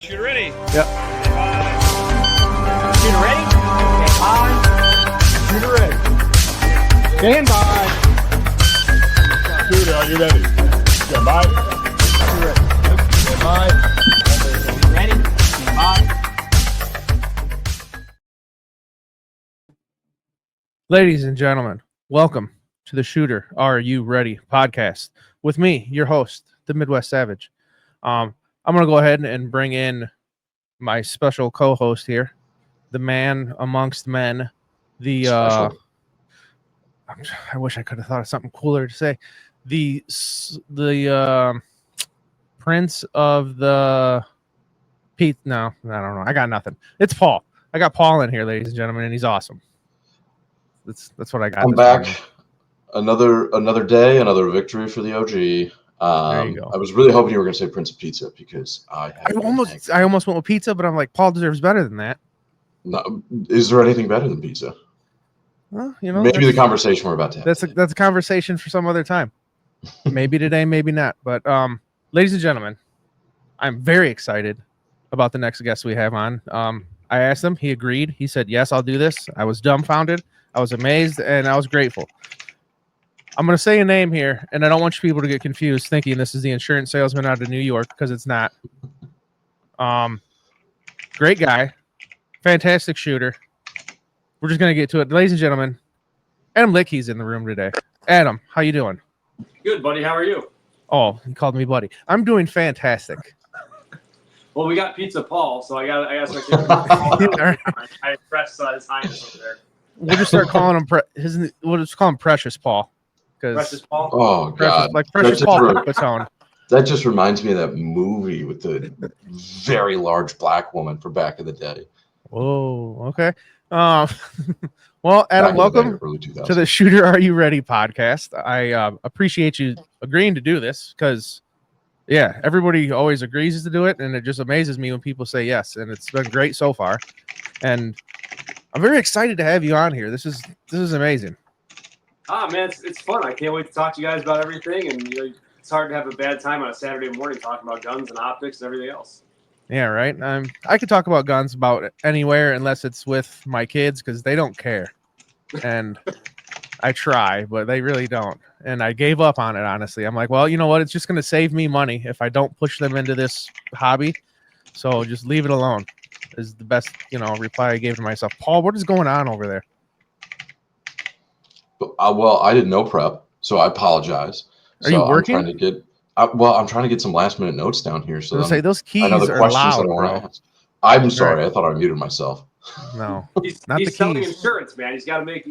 Shooter ready. Yep. Shooter ready? Stand by. Shooter ready. Stand by. Shooter, are you ready? Stand by. Shooter ready. Stand by. Ready? Stand by. Ladies and gentlemen, welcome to the Shooter Are You Ready podcast with me, your host, the Midwest Savage. I'm going to go ahead and bring in my special co-host here, the man amongst men, the I wish I could have thought of something cooler to say, the prince of the Pete. No, I don't know. I got nothing. It's Paul. I got Paul in here, ladies and gentlemen, and he's awesome. That's what I got. I'm this back. morning. Another day, another victory for the OG. There you go. I was really hoping you were going to say Prince of Pizza because I almost went with pizza, but I'm like, Paul deserves better than that. No, is there anything better than pizza? Well, you know, maybe the conversation we're about to have. That's a conversation for some other time. Maybe today, maybe not. But ladies and gentlemen, I'm very excited about the next guest we have on. I asked him, he agreed. He said, yes, I'll do this. I was dumbfounded. I was amazed, and I was grateful. I'm going to say a name here, and I don't want you people to get confused thinking this is the insurance salesman out of New York, because it's not. Great guy. Fantastic shooter. We're just going to get to it. Ladies and gentlemen, Adam Litke's in the room today. Adam, how you doing? Good, buddy. How are you? Oh, he called me buddy. I'm doing fantastic. Well, we got Pizza Paul, so I got some. I pressed his highness over there. We'll just start calling him we'll just call him Precious Paul. Precious Paul. Oh God, Precious Paul Patone. That just reminds me of that movie with the very large black woman for back in the day. Oh, okay. Well, Adam, welcome to the Shooter Are You Ready podcast. I appreciate you agreeing to do this because, yeah, everybody always agrees to do it, and it just amazes me when people say yes, and it's been great so far. And I'm very excited to have you on here. This is amazing. Man, it's fun. I can't wait to talk to you guys about everything, and it's hard to have a bad time on a Saturday morning talking about guns and optics and everything else. Yeah, right. I could talk about guns about anywhere unless it's with my kids because they don't care, and I try, but they really don't. And I gave up on it, honestly. I'm like, well, you know what? It's just going to save me money if I don't push them into this hobby. So just leave it alone is the best, reply I gave to myself. Paul, what is going on over there? Well, I did no prep, so I apologize. Are you working? I'm trying to get some last minute notes down here. So say those keys I know the are questions loud, that I want bro. to ask. I'm sorry. I thought I muted myself. No, he's not the selling keys. Insurance, man. He's got to make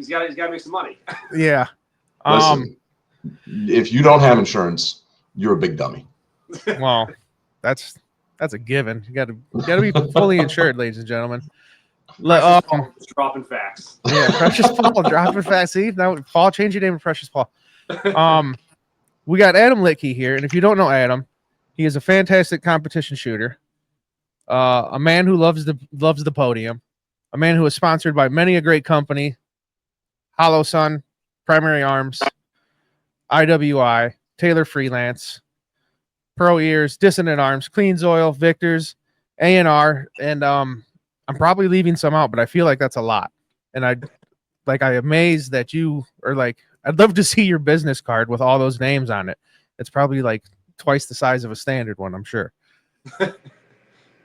some money. Yeah. Listen, if you don't have insurance, you're a big dummy. Well, that's a given. You got to be fully insured, ladies and gentlemen. Dropping facts. Yeah, Precious Paul dropping facts. See, now Paul, change your name to Precious Paul. We got Adam Litke here, and if you don't know Adam, he is a fantastic competition shooter. A man who loves the podium. A man who is sponsored by many a great company: Hollow Sun, Primary Arms, IWI, Taylor Freelance, Pro Ears, Dissonant Arms, Cleans Oil, Victor's, A&R, and I'm probably leaving some out, but I feel like that's a lot. And I'm amazed that you are like, I'd love to see your business card with all those names on it. It's probably like twice the size of a standard one, I'm sure.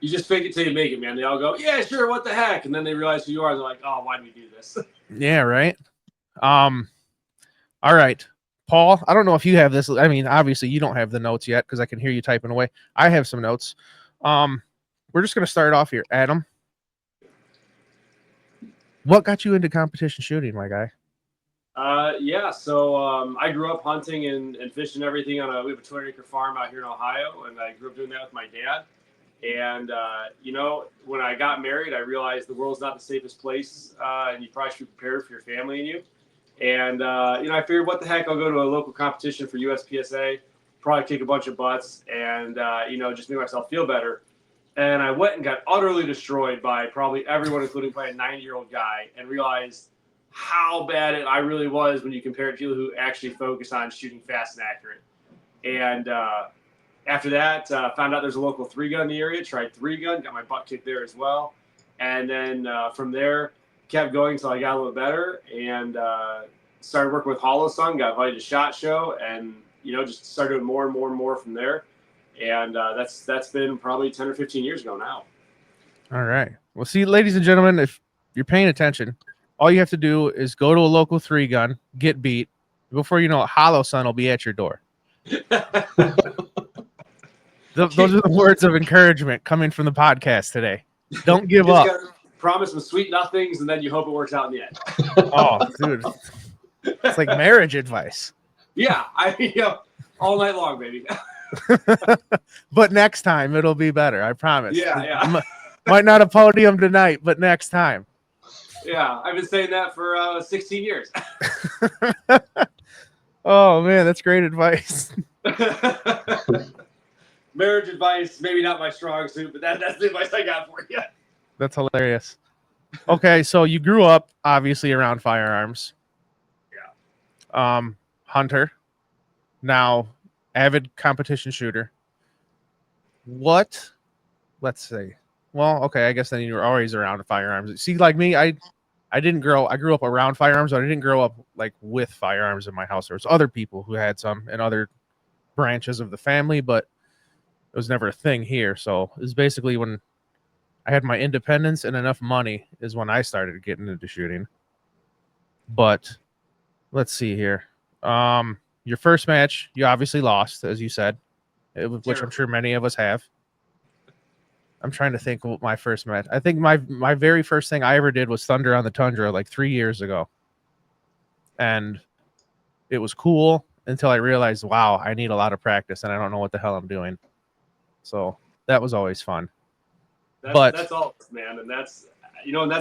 You just fake it till you make it, man. They all go, yeah, sure, what the heck? And then they realize who you are. They're like, oh, why do we do this? Yeah, right. All right. Paul, I don't know if you have this. I mean, obviously you don't have the notes yet because I can hear you typing away. I have some notes. We're just going to start off here. Adam, what got you into competition shooting, my guy? So I grew up hunting and fishing and everything we have a 200-acre farm out here in Ohio, and I grew up doing that with my dad. And, when I got married, I realized the world's not the safest place, and you probably should be prepared for your family and you. And, I figured, what the heck, I'll go to a local competition for USPSA, probably kick a bunch of butts, and, just make myself feel better. And I went and got utterly destroyed by probably everyone, including probably a 90-year-old guy, and realized how bad I really was when you compare it to people who actually focus on shooting fast and accurate. And After that, found out there's a local 3-gun in the area. Tried 3-gun, got my butt kicked there as well. And then from there, kept going until I got a little better and started working with Hollow Sun. Got invited to SHOT Show, and just started doing more and more and more from there. And that's been probably 10 or 15 years ago now. All right. Well, see, ladies and gentlemen, if you're paying attention, all you have to do is go to a local 3-gun, get beat. Before you know it, Hollow Sun will be at your door. Those are the words of encouragement coming from the podcast today. Don't give up. Promise some sweet nothings, and then you hope it works out in the end. Oh, dude. It's like marriage advice. Yeah, all night long, baby. But next time it'll be better. I promise. Yeah. Might not a podium tonight, but next time. Yeah, I've been saying that for 16 years. Oh man, that's great advice. Marriage advice, maybe not my strong suit, but that's the advice I got for you. That's hilarious. Okay, so you grew up obviously around firearms. Yeah. Hunter, now avid competition shooter. Let's say. Well, okay, I guess then you were always around firearms. See, like me, I grew up around firearms, but I didn't grow up like with firearms in my house. There was other people who had some in other branches of the family, but it was never a thing here. So it was basically when I had my independence and enough money is when I started getting into shooting. But let's see here. Your first match, you obviously lost, as you said, which I'm sure many of us have. I'm trying to think what my first match. I think my very first thing I ever did was Thunder on the Tundra like 3 years ago. And it was cool until I realized, wow, I need a lot of practice and I don't know what the hell I'm doing. So that was always fun. That's all, man. And that's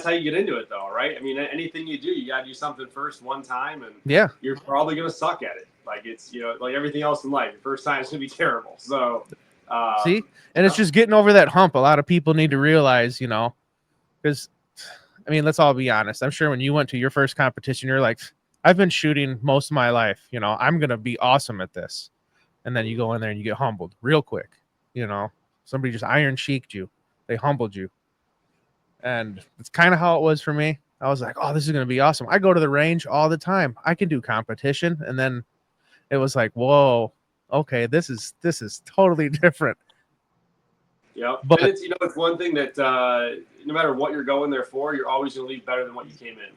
how you get into it though, right? I mean, anything you do, you got to do something first one time, and yeah, you're probably going to suck at it. Like it's, like everything else in life, your first time is going to be terrible. So see, and it's just getting over that hump. A lot of people need to realize, because I mean, let's all be honest. I'm sure when you went to your first competition, you're like, I've been shooting most of my life. I'm going to be awesome at this. And then you go in there and you get humbled real quick. Somebody just iron cheeked you. They humbled you. And it's kind of how it was for me. I was like, oh, this is going to be awesome. I go to the range all the time. I can do competition. And then it was like, whoa, okay, this is totally different. Yeah. But and it's one thing that no matter what you're going there for, you're always going to leave better than what you came in.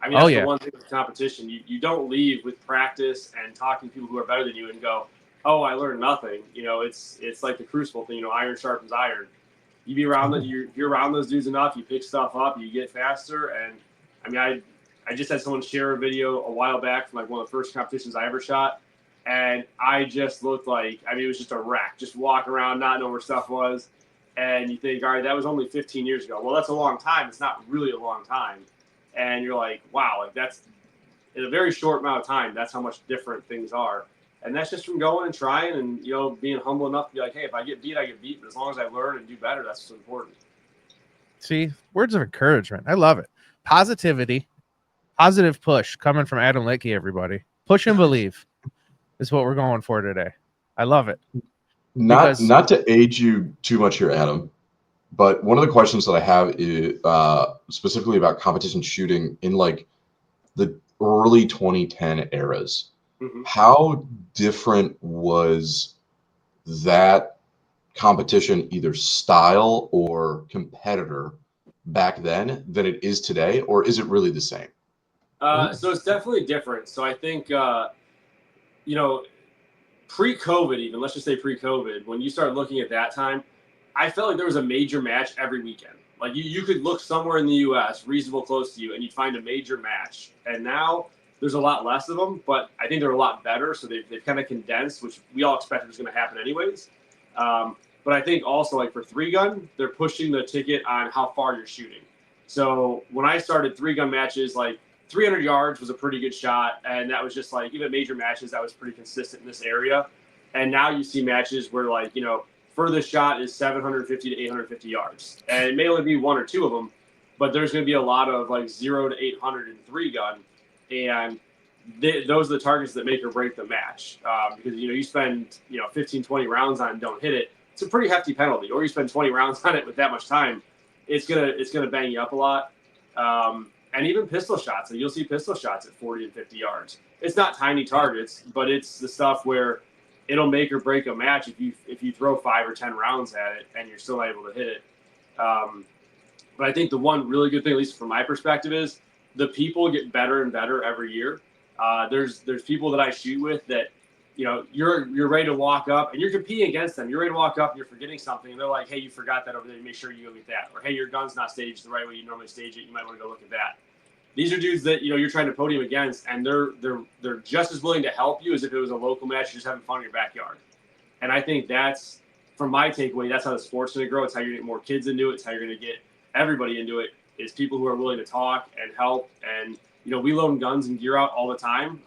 I mean, that's the one thing with competition. You don't leave with practice and talking to people who are better than you and go, oh, I learned nothing. It's like the crucible thing, iron sharpens iron. You be around you're around those dudes enough, you pick stuff up, you get faster. And I mean, I just had someone share a video a while back from like one of the first competitions I ever shot. And I just looked like, it was just a wreck, just walking around, not knowing where stuff was. And you think, all right, that was only 15 years ago. Well, that's a long time. It's not really a long time. And you're like, wow, like that's in a very short amount of time. That's how much different things are. And that's just from going and trying and, being humble enough to be like, hey, if I get beat, I get beat. But as long as I learn and do better, that's what's important. See, words of encouragement. I love it. Positivity, positive push coming from Adam Litke, everybody. Push and believe is what we're going for today. I love it. Not to age you too much here, Adam, but one of the questions that I have is specifically about competition shooting in like the early 2010 eras. Mm-hmm. How different was that competition, either style or competitor, back then than it is today, or is it really the same? So it's definitely different. So I think, pre-COVID, even let's just say pre-COVID, when you start looking at that time, I felt like there was a major match every weekend. Like you could look somewhere in the U.S. reasonable close to you, and you'd find a major match. And now there's a lot less of them, but I think they're a lot better. So they've kind of condensed, which we all expected was going to happen anyways. But I think also like for 3-gun, they're pushing the ticket on how far you're shooting. So when I started 3-gun matches, like 300 yards was a pretty good shot. And that was just like, even major matches, that was pretty consistent in this area. And now you see matches where like, furthest shot is 750 to 850 yards. And it may only be one or two of them, but there's going to be a lot of like 0 to 800 in 3-gun. And those are the targets that make or break the match. Because you spend 15, 20 rounds on it and don't hit it, it's a pretty hefty penalty. Or you spend 20 rounds on it with that much time, it's gonna bang you up a lot. And even pistol shots, and you'll see pistol shots at 40 and 50 yards. It's not tiny targets, but it's the stuff where it'll make or break a match if you throw 5 or 10 rounds at it and you're still not able to hit it. But I think the one really good thing, at least from my perspective, is the people get better and better every year. There's people that I shoot with that, you're ready to walk up and you're competing against them. You're ready to walk up and you're forgetting something, and they're like, "Hey, you forgot that over there. Make sure you go get that." Or, "Hey, your gun's not staged the right way you normally stage it. You might want to go look at that." These are dudes that you're trying to podium against, and they're just as willing to help you as if it was a local match, you're just having fun in your backyard. And I think that's, from my takeaway, that's how the sport's going to grow. It's how you're going to get more kids into it. It's how you're going to get everybody into it. Is people who are willing to talk and help. And we loan guns and gear out all the time.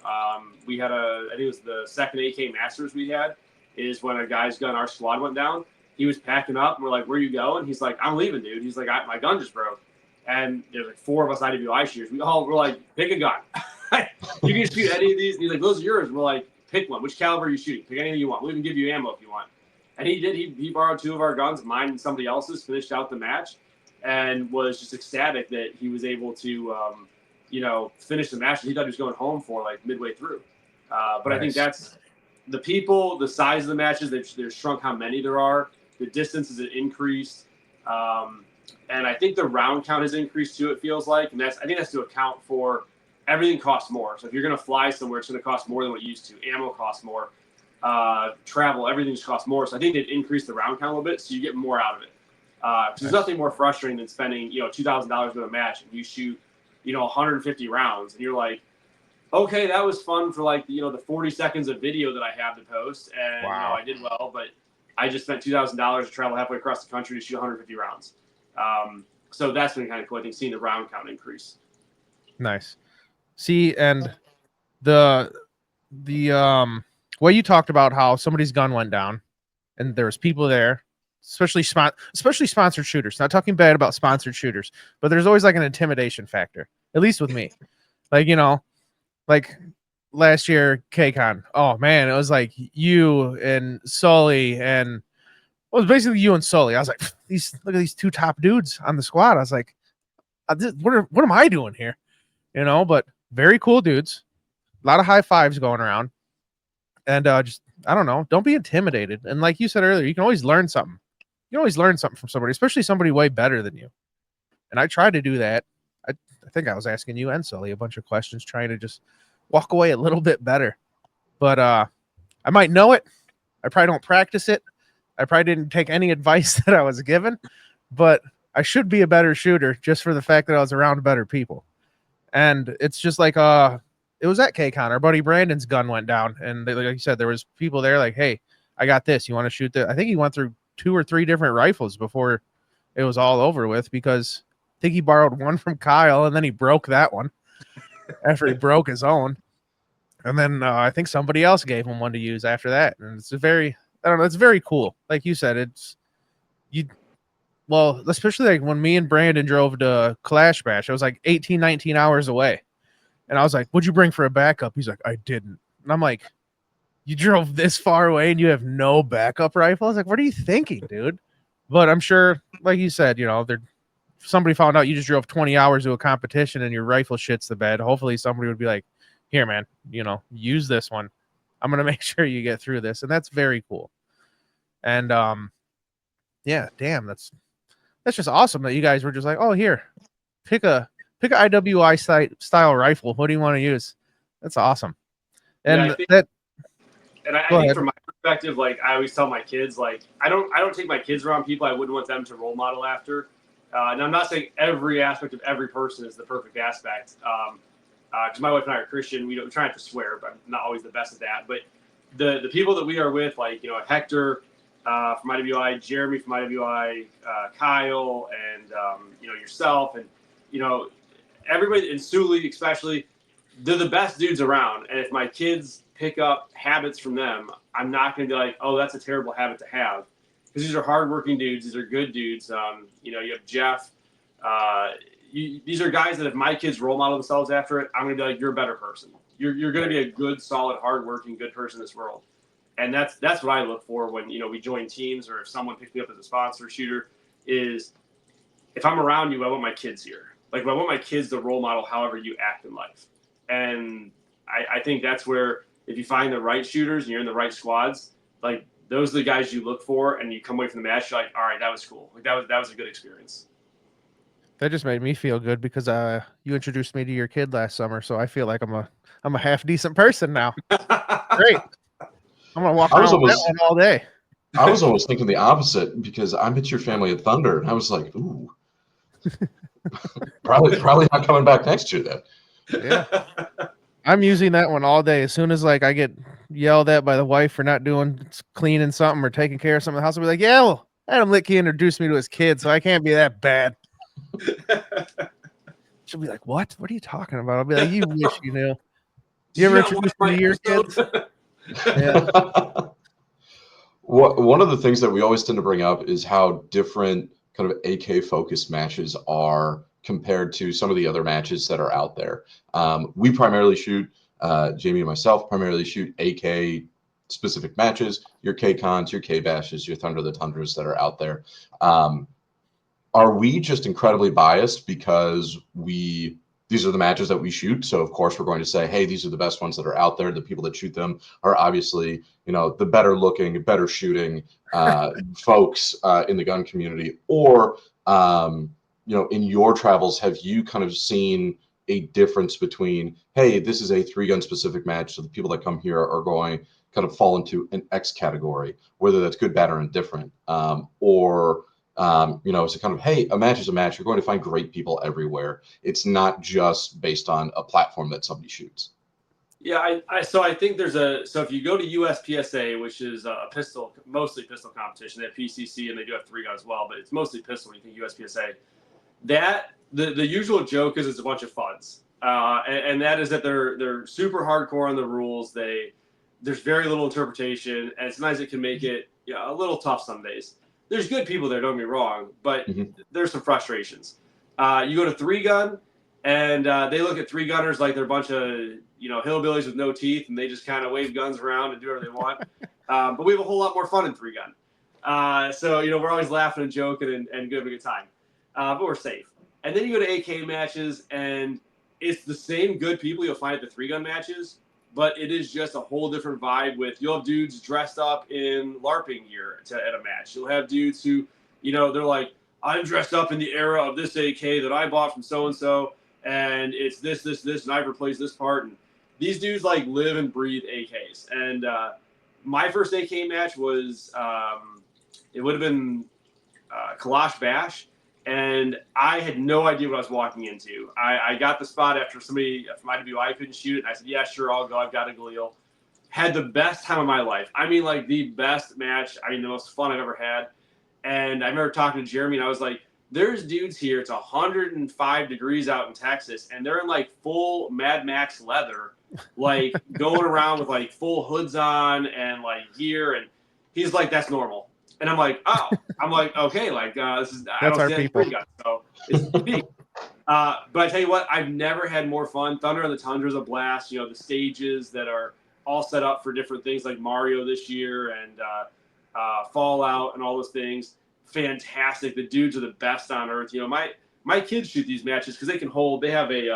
We had I think it was the second AK Masters we had, is when a guy's gun, our squad went down. He was packing up, and we're like, "Where are you going?" He's like, "I'm leaving, dude." He's like, "My gun just broke." And there's like 4 of us IWI shooters. We're like, "Pick a gun. You can shoot any of these." And he's like, "Those are yours." We're like, "Pick one. Which caliber are you shooting? Pick anything you want. We'll even give you ammo if you want." And he did. He borrowed 2 of our guns, mine and somebody else's, finished out the match, and was just ecstatic that he was able to, finish the match that he thought he was going home for, like, midway through. But nice. I think that's the people, the size of the matches, they've shrunk how many there are. The distance has increased. And I think the round count has increased too, it feels like. And I think that's to account for everything costs more. So if you're going to fly somewhere, it's going to cost more than what it used to. Ammo costs more. Travel, everything just costs more. So I think they've increased the round count a little bit, so you get more out of it. There's nothing more frustrating than spending, $2,000 in a match, and you shoot, 150 rounds, and you're like, okay, that was fun for the 40 seconds of video that I have to post, and I did well, but I just spent $2,000 to travel halfway across the country to shoot 150 rounds. So that's been kind of cool, I think, seeing the round count increase. Nice. See, and the way you talked about how somebody's gun went down, and there was people there, especially sponsored shooters. Not talking bad about sponsored shooters, but there's always like an intimidation factor, at least with me. Like last year, KCON. Oh man, it was like you and Sully, and it was basically you and Sully. I was like, look at these 2 top dudes on the squad. I was like, what am I doing here? But very cool dudes. A lot of high fives going around. And just, I don't know, don't be intimidated. And like you said earlier, you can always learn something. You can always learn something from somebody, especially somebody way better than you. And I try to do that. I think I was asking you and Sully a bunch of questions, trying to just walk away a little bit better. But I might know it. I probably don't practice it. I probably didn't take any advice that I was given, but I should be a better shooter just for the fact that I was around better people. And it's just like, it was at KCON. Our buddy Brandon's gun went down, and like you said, there was people there like, "Hey, I got this. You want to shoot that?" I think he went through 2 or 3 different rifles before it was all over with, because I think he borrowed one from Kyle, and then he broke that one after he broke his own. And then I think somebody else gave him one to use after that. And it's it's very cool. Like you said, especially like when me and Brandon drove to Clash Bash, I was like 18, 19 hours away. And I was like, "What'd you bring for a backup?" He's like, "I didn't." And I'm like, "You drove this far away and you have no backup rifle?" I was like, "What are you thinking, dude?" But I'm sure, like you said, somebody found out you just drove 20 hours to a competition and your rifle shits the bed. Hopefully somebody would be like, "Here, man, use this one. I'm going to make sure you get through this." And that's very cool. And yeah, damn, that's just awesome that you guys were just like, "Oh, here, pick a IWI style rifle. What do you want to use?" That's awesome. And I think from my perspective, like I always tell my kids, like I don't take my kids around people I wouldn't want them to role model after. And I'm not saying every aspect of every person is the perfect aspect. Because my wife and I are Christian, we try not to swear, but I'm not always the best at that. But the people that we are with, like Hector from IWI, Jeremy from IWI, Kyle, and yourself, and everybody, and Sully especially, they're the best dudes around. And if my kids pick up habits from them, I'm not going to be like, "Oh, that's a terrible habit to have," because these are hardworking dudes. These are good dudes. You have Jeff. These are guys that if my kids role model themselves after it, I'm going to be like, "You're a better person." you're going to be a good, solid, hardworking, good person in this world. And that's what I look for when we join teams, or if someone picks me up as a sponsor shooter. Is if I'm around you, I want my kids here. Like, I want my kids to role model however you act in life. And I think that's where, if you find the right shooters and you're in the right squads, like, those are the guys you look for, and you come away from the match, you're like, all right, that was cool. Like, that was a good experience. That just made me feel good because you introduced me to your kid last summer, so I feel like I'm a half decent person now. Great. I'm gonna walk around with that one all day. I was almost thinking the opposite, because I met your family at Thunder, and I was like, ooh, probably not coming back next year then. Yeah. I'm using that one all day. As soon as like I get yelled at by the wife for not doing cleaning something or taking care of something in the house, I'll be like, yeah, well, Adam Litke introduced me to his kid, so I can't be that bad. She'll be like, what? What are you talking about? I'll be like, you wish you knew. You ever introduce me to your kids? Yeah. One of the things that we always tend to bring up is how different kind of AK focused matches are compared to some of the other matches that are out there. We primarily shoot, Jamie and myself primarily shoot AK specific matches, your K-Cons, your K-Bashes, your Thunder the Tundras that are out there. Are we just incredibly biased because these are the matches that we shoot? So of course we're going to say, hey, these are the best ones that are out there. The people that shoot them are obviously, the better looking, better shooting folks in the gun community. Or, in your travels, have you kind of seen a difference between, hey, this is a 3-gun specific match, so the people that come here are going kind of fall into an X category, whether that's good, bad, or indifferent, or it's a kind of, hey, a match is a match. You're going to find great people everywhere. It's not just based on a platform that somebody shoots. Yeah, so I think so if you go to USPSA, which is a mostly pistol competition, they have PCC and they do have 3-gun as well, but it's mostly pistol when you think USPSA. That the usual joke is it's a bunch of fuds, and that is that they're super hardcore on the rules. There's very little interpretation, and sometimes it can make it a little tough some days. There's good people there, don't get me wrong, but there's some frustrations. You go to 3-gun, and they look at 3-gunners like they're a bunch of hillbillies with no teeth, and they just kind of wave guns around and do whatever they want. But we have a whole lot more fun in 3-gun. So we're always laughing and joking and having a good time, but we're safe. And then you go to AK matches, and it's the same good people you'll find at the 3-gun matches, but it is just a whole different vibe. You'll have dudes dressed up in LARPing gear at a match. You'll have dudes who, they're like, I'm dressed up in the era of this AK that I bought from so-and-so, and it's this, and I've replaced this part. And these dudes like live and breathe AKs. And my first AK match was, it would have been Kalash Bash. And I had no idea what I was walking into. I got the spot after somebody from IWI couldn't shoot it. And I said, yeah, sure, I'll go. I've got a Galil. Had the best time of my life. I mean, like the best match. I mean, the most fun I've ever had. And I remember talking to Jeremy, and I was like, there's dudes here. It's 105 degrees out in Texas, and they're in like full Mad Max leather, like going around with like full hoods on and like gear. And he's like, that's normal. And I'm like, oh, okay, like this is that's our people. So it's big. But I tell you what, I've never had more fun. Thunder and the Tundra is a blast. The stages that are all set up for different things like Mario this year and Fallout and all those things. Fantastic. The dudes are the best on earth. My kids shoot these matches because they can hold. They have a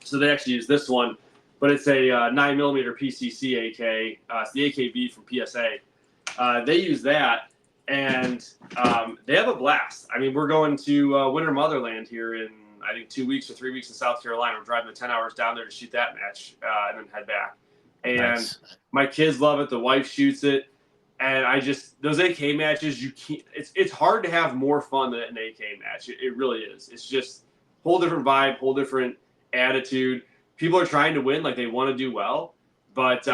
so they actually use this one, but it's a 9mm PCC AK. It's the AKB from PSA. They use that, and they have a blast. I mean, we're going to Winter Motherland here in, I think, 2 weeks or 3 weeks in South Carolina. We're driving the 10 hours down there to shoot that match and then head back. And nice. My kids love it. The wife shoots it. And those AK matches, you can't. It's hard to have more fun than an AK match. It really is. It's just whole different vibe, whole different attitude. People are trying to win, like they want to do well, but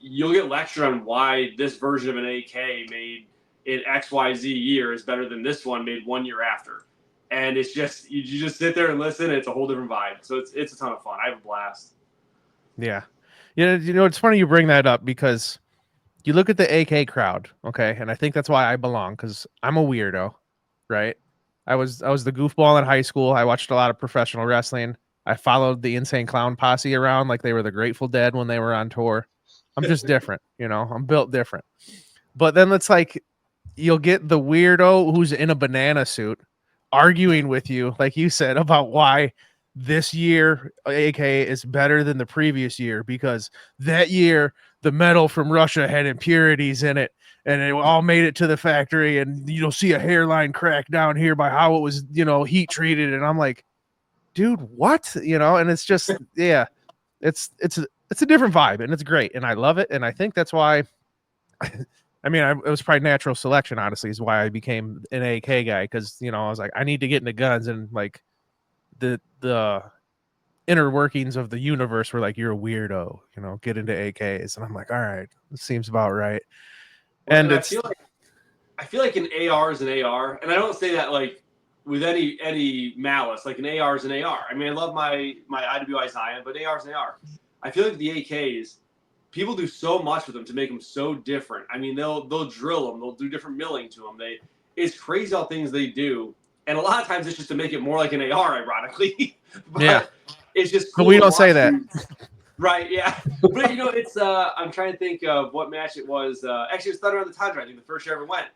you'll get lectured on why this version of an AK made in XYZ year is better than this one made 1 year after. And it's just you just sit there and listen. And it's a whole different vibe. So it's a ton of fun. I have a blast. Yeah, it's funny you bring that up because you look at the AK crowd, okay, and I think that's why I belong, because I'm a weirdo, right? I was the goofball in high school. I watched a lot of professional wrestling. I followed the Insane Clown Posse around like they were the Grateful Dead when they were on tour. I'm just different, you know. I'm built different. But then it's like you'll get the weirdo who's in a banana suit arguing with you, like you said, about why this year AK is better than the previous year because that year the metal from Russia had impurities in it and it all made it to the factory and you'll see a hairline crack down here by how it was, you know, heat treated. And I'm like, dude, what? You know, and it's just, yeah, it's a different vibe and it's great. And I love it. And I think that's why I mean, it was probably natural selection, honestly, is why I became an AK guy. Cause you know, I was like, I need to get into guns and like the inner workings of the universe were like, you're a weirdo, you know, get into AKs. And I'm like, all right, this seems about right. Well, and I it's feel like an AR is an AR, and I don't say that like with any malice. Like an AR is an AR. I mean, I love my IWI Zion, but AR is an AR. I feel like the AKs, people do so much with them to make them so different. I mean, they'll drill them, they'll do different milling to them. It's crazy how things they do, and a lot of times it's just to make it more like an AR, ironically. But yeah, it's just but cool we to don't say watch that. Right, yeah. But, you know, it's I'm trying to think of what match it was. Actually, it was Thunder on the Tundra, I think, the first year I ever went.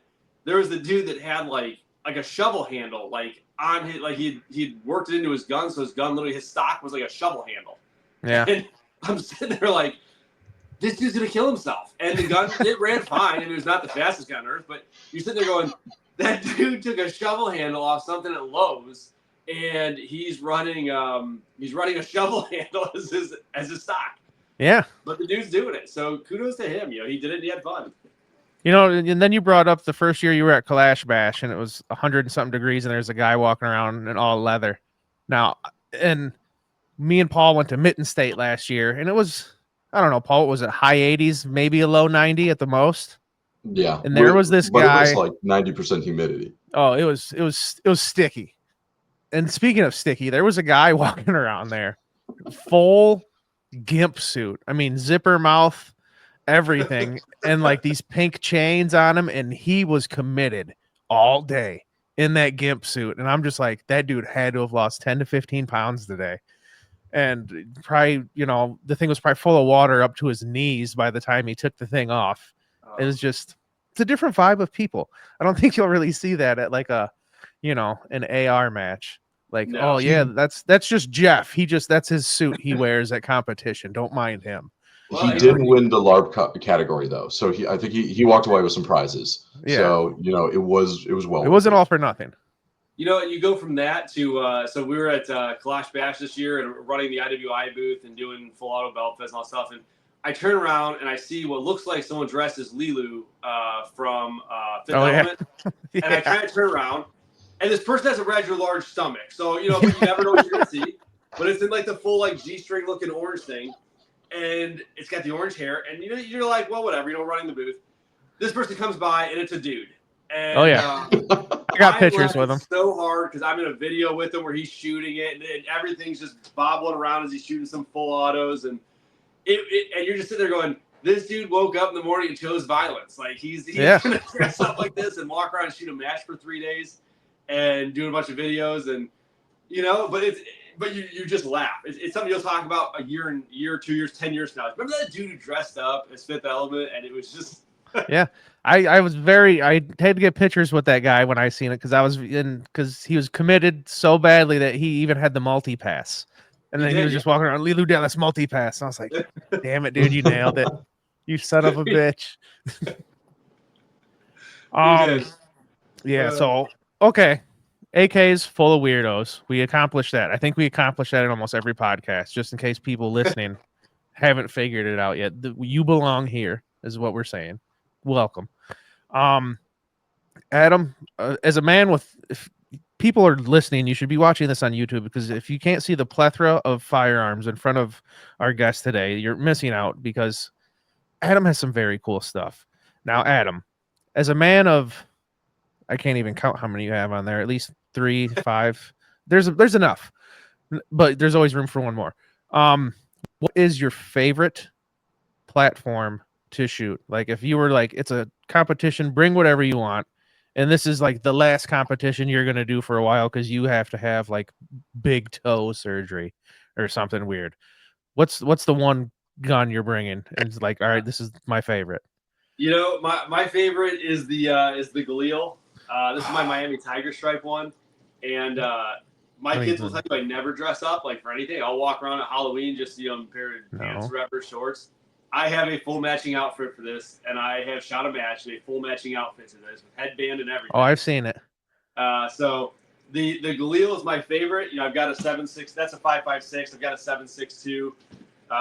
There was the dude that had, like a shovel handle, like, on his, like, he'd worked it into his gun, so his gun, literally, his stock was like a shovel handle. Yeah. And I'm sitting there like, this dude's going to kill himself. And the gun, it ran fine, and it was not the fastest gun on earth, but you're sitting there going, that dude took a shovel handle off something at Lowe's, and he's running a shovel handle as his stock. Yeah. But the dude's doing it, so kudos to him. You know, he did it and he had fun. You know, and then you brought up the first year you were at Kalash Bash and it was 100 and something degrees and there's a guy walking around in all leather. Now, and me and Paul went to Mitten State last year and it was, I don't know, Paul, what was it, high 80s, maybe a low 90 at the most? Yeah. And there was this but guy. It was like 90% humidity. Oh, it was sticky. And speaking of sticky, there was a guy walking around there, full gimp suit. I mean, zipper mouth, everything, and like these pink chains on him, and he was committed all day in that gimp suit. And I'm just like, that dude had to have lost 10 to 15 pounds today. And probably, you know, the thing was probably full of water up to his knees by the time he took the thing off. It was just, it's a different vibe of people. I don't think you'll really see that at like a, you know, an AR match. Like, No. oh yeah, that's just Jeff. That's his suit he wears at competition. Don't mind him. Well, He did win the LARP category though, so I think he walked away with some prizes. Yeah. So you know it was well. It wasn't all for nothing. You know, you go from that to so we were at Kalash Bash this year and running the IWI booth and doing full auto belt fest and all that stuff. And I turn around and I see what looks like someone dressed as Lilu from Fifth Element. Yeah. And I try to turn around, and this person has a rather large stomach. So, you know, but you never know what you're going to see. But it's in like the full like G-string looking orange thing. And it's got the orange hair. And you're like, well, whatever, you know, running the booth. This person comes by, and it's a dude. And, oh, yeah. I got pictures with him. So hard because I'm in a video with him where he's shooting it, and everything's just bobbling around as he's shooting some full autos. And and you're just sitting there going, this dude woke up in the morning and chose violence. Like, he's going to dress up like this and walk around and shoot a match for 3 days and doing a bunch of videos. And, you know, but you just laugh. It's something you'll talk about a year, 2 years, 10 years from now. Remember that dude who dressed up as Fifth Element? And it was just. Yeah. I had to get pictures with that guy when I seen it because he was committed so badly that he even had the multi-pass. And then he was just walking around, Lilu Dallas multi-pass. And I was like, damn it, dude, you nailed it. You son of a bitch. Yeah, so okay. AK's full of weirdos. We accomplished that. I think we accomplished that in almost every podcast, just in case people listening haven't figured it out yet. You belong here, is what we're saying. Welcome. Adam, as a man if people are listening, you should be watching this on YouTube, because if you can't see the plethora of firearms in front of our guest today, you're missing out, because Adam has some very cool stuff. Now, Adam, as a man of, I can't even count how many you have on there, at least 3, 5. There's enough, but there's always room for one more. What is your favorite platform to shoot? Like, if you were like, it's a competition, bring whatever you want, And this is like the last competition you're gonna do for a while because you have to have like big toe surgery or something weird. What's the one gun you're bringing? And it's like, all right, this is my favorite. You know, my favorite is the Galil. This is my Miami Tiger Stripe one, and my kids will tell you I never dress up like for anything. I'll walk around at Halloween just a pair of pants, whatever, shorts. I have a full matching outfit for this, and I have shot a match in a full matching outfit to this with headband and everything. Oh, I've seen it. So the Galil is my favorite. You know, I've got a 7.6. That's a 5.56. I've got a 7.62.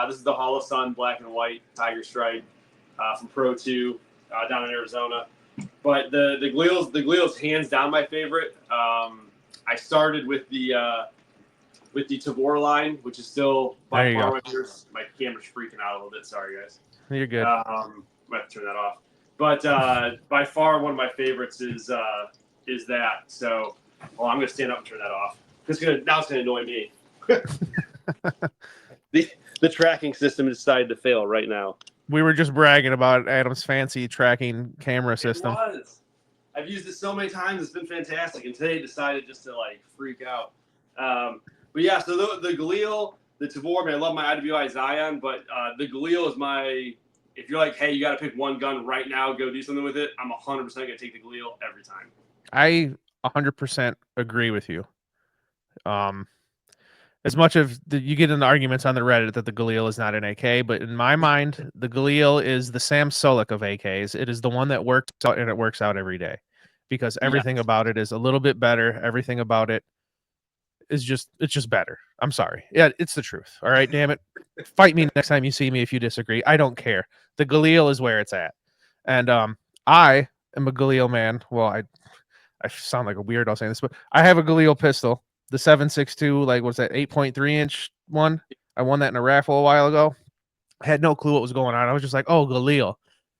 This is the Hall of Sun black and white Tiger Stripe from Pro 2 down in Arizona. But the Galil's hands down my favorite. I started with the Tavor line, which is still by far my favorite. My camera's freaking out a little bit. Sorry, guys. You're good. I have to turn that off. But by far one of my favorites is that. So, well, I'm gonna stand up and turn that off. Now it's gonna annoy me. The tracking system decided to fail right now. We were just bragging about Adam's fancy tracking camera system. It was. I've used it so many times. It's been fantastic. And today it decided just to like freak out. But yeah, so the Galil, the Tavor, man, I love my IWI Zion, but the Galil is my. If you're like, hey, you got to pick one gun right now, go do something with it. I'm 100% gonna take the Galil every time. I 100% agree with you. As much of you get into arguments on the Reddit that the Galil is not an AK, but in my mind, the Galil is the Sam Sulek of AKs. It is the one that works out, and it works out every day because everything about it is a little bit better. Everything about it is it's just better. I'm sorry. Yeah, it's the truth. All right, damn it. Fight me next time you see me if you disagree. I don't care. The Galil is where it's at. And I am a Galil man. Well, I sound like a weirdo saying this, but I have a Galil pistol. The 7.62, like what's that, 8.3-inch one? I won that in a raffle a while ago. I had no clue what was going on. I was just like, oh, Galil.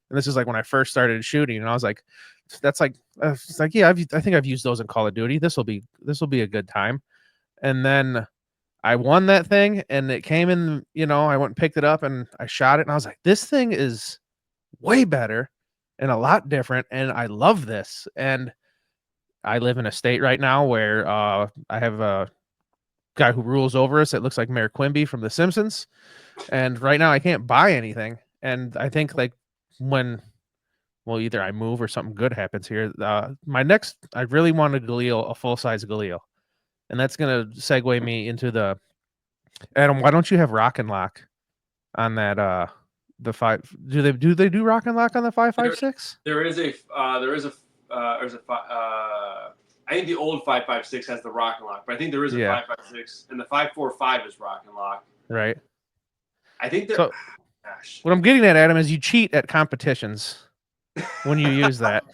And this is like when I first started shooting, and I was like, that's like, it's like, yeah, I think I've used those in Call of Duty. This will be a good time. And then I won that thing, and it came in, I went and picked it up, and I shot it, and I was like, this thing is way better and a lot different, and I love this. And I live in a state right now where I have a guy who rules over us. It looks like Mayor Quimby from The Simpsons. And right now I can't buy anything. And I think like either I move or something good happens here. I really want a Galil, a full-size Galil. And that's going to segue me into Adam, why don't you have Rock and Lock on that, the 5? Do they do Rock and Lock on the 5.56? I think the old 5.56 has the Rock and Lock, but I think there is a 5.56, and the 5.45 is Rock and Lock. Right. I think so. Gosh. What I'm getting at, Adam, is you cheat at competitions when you use that.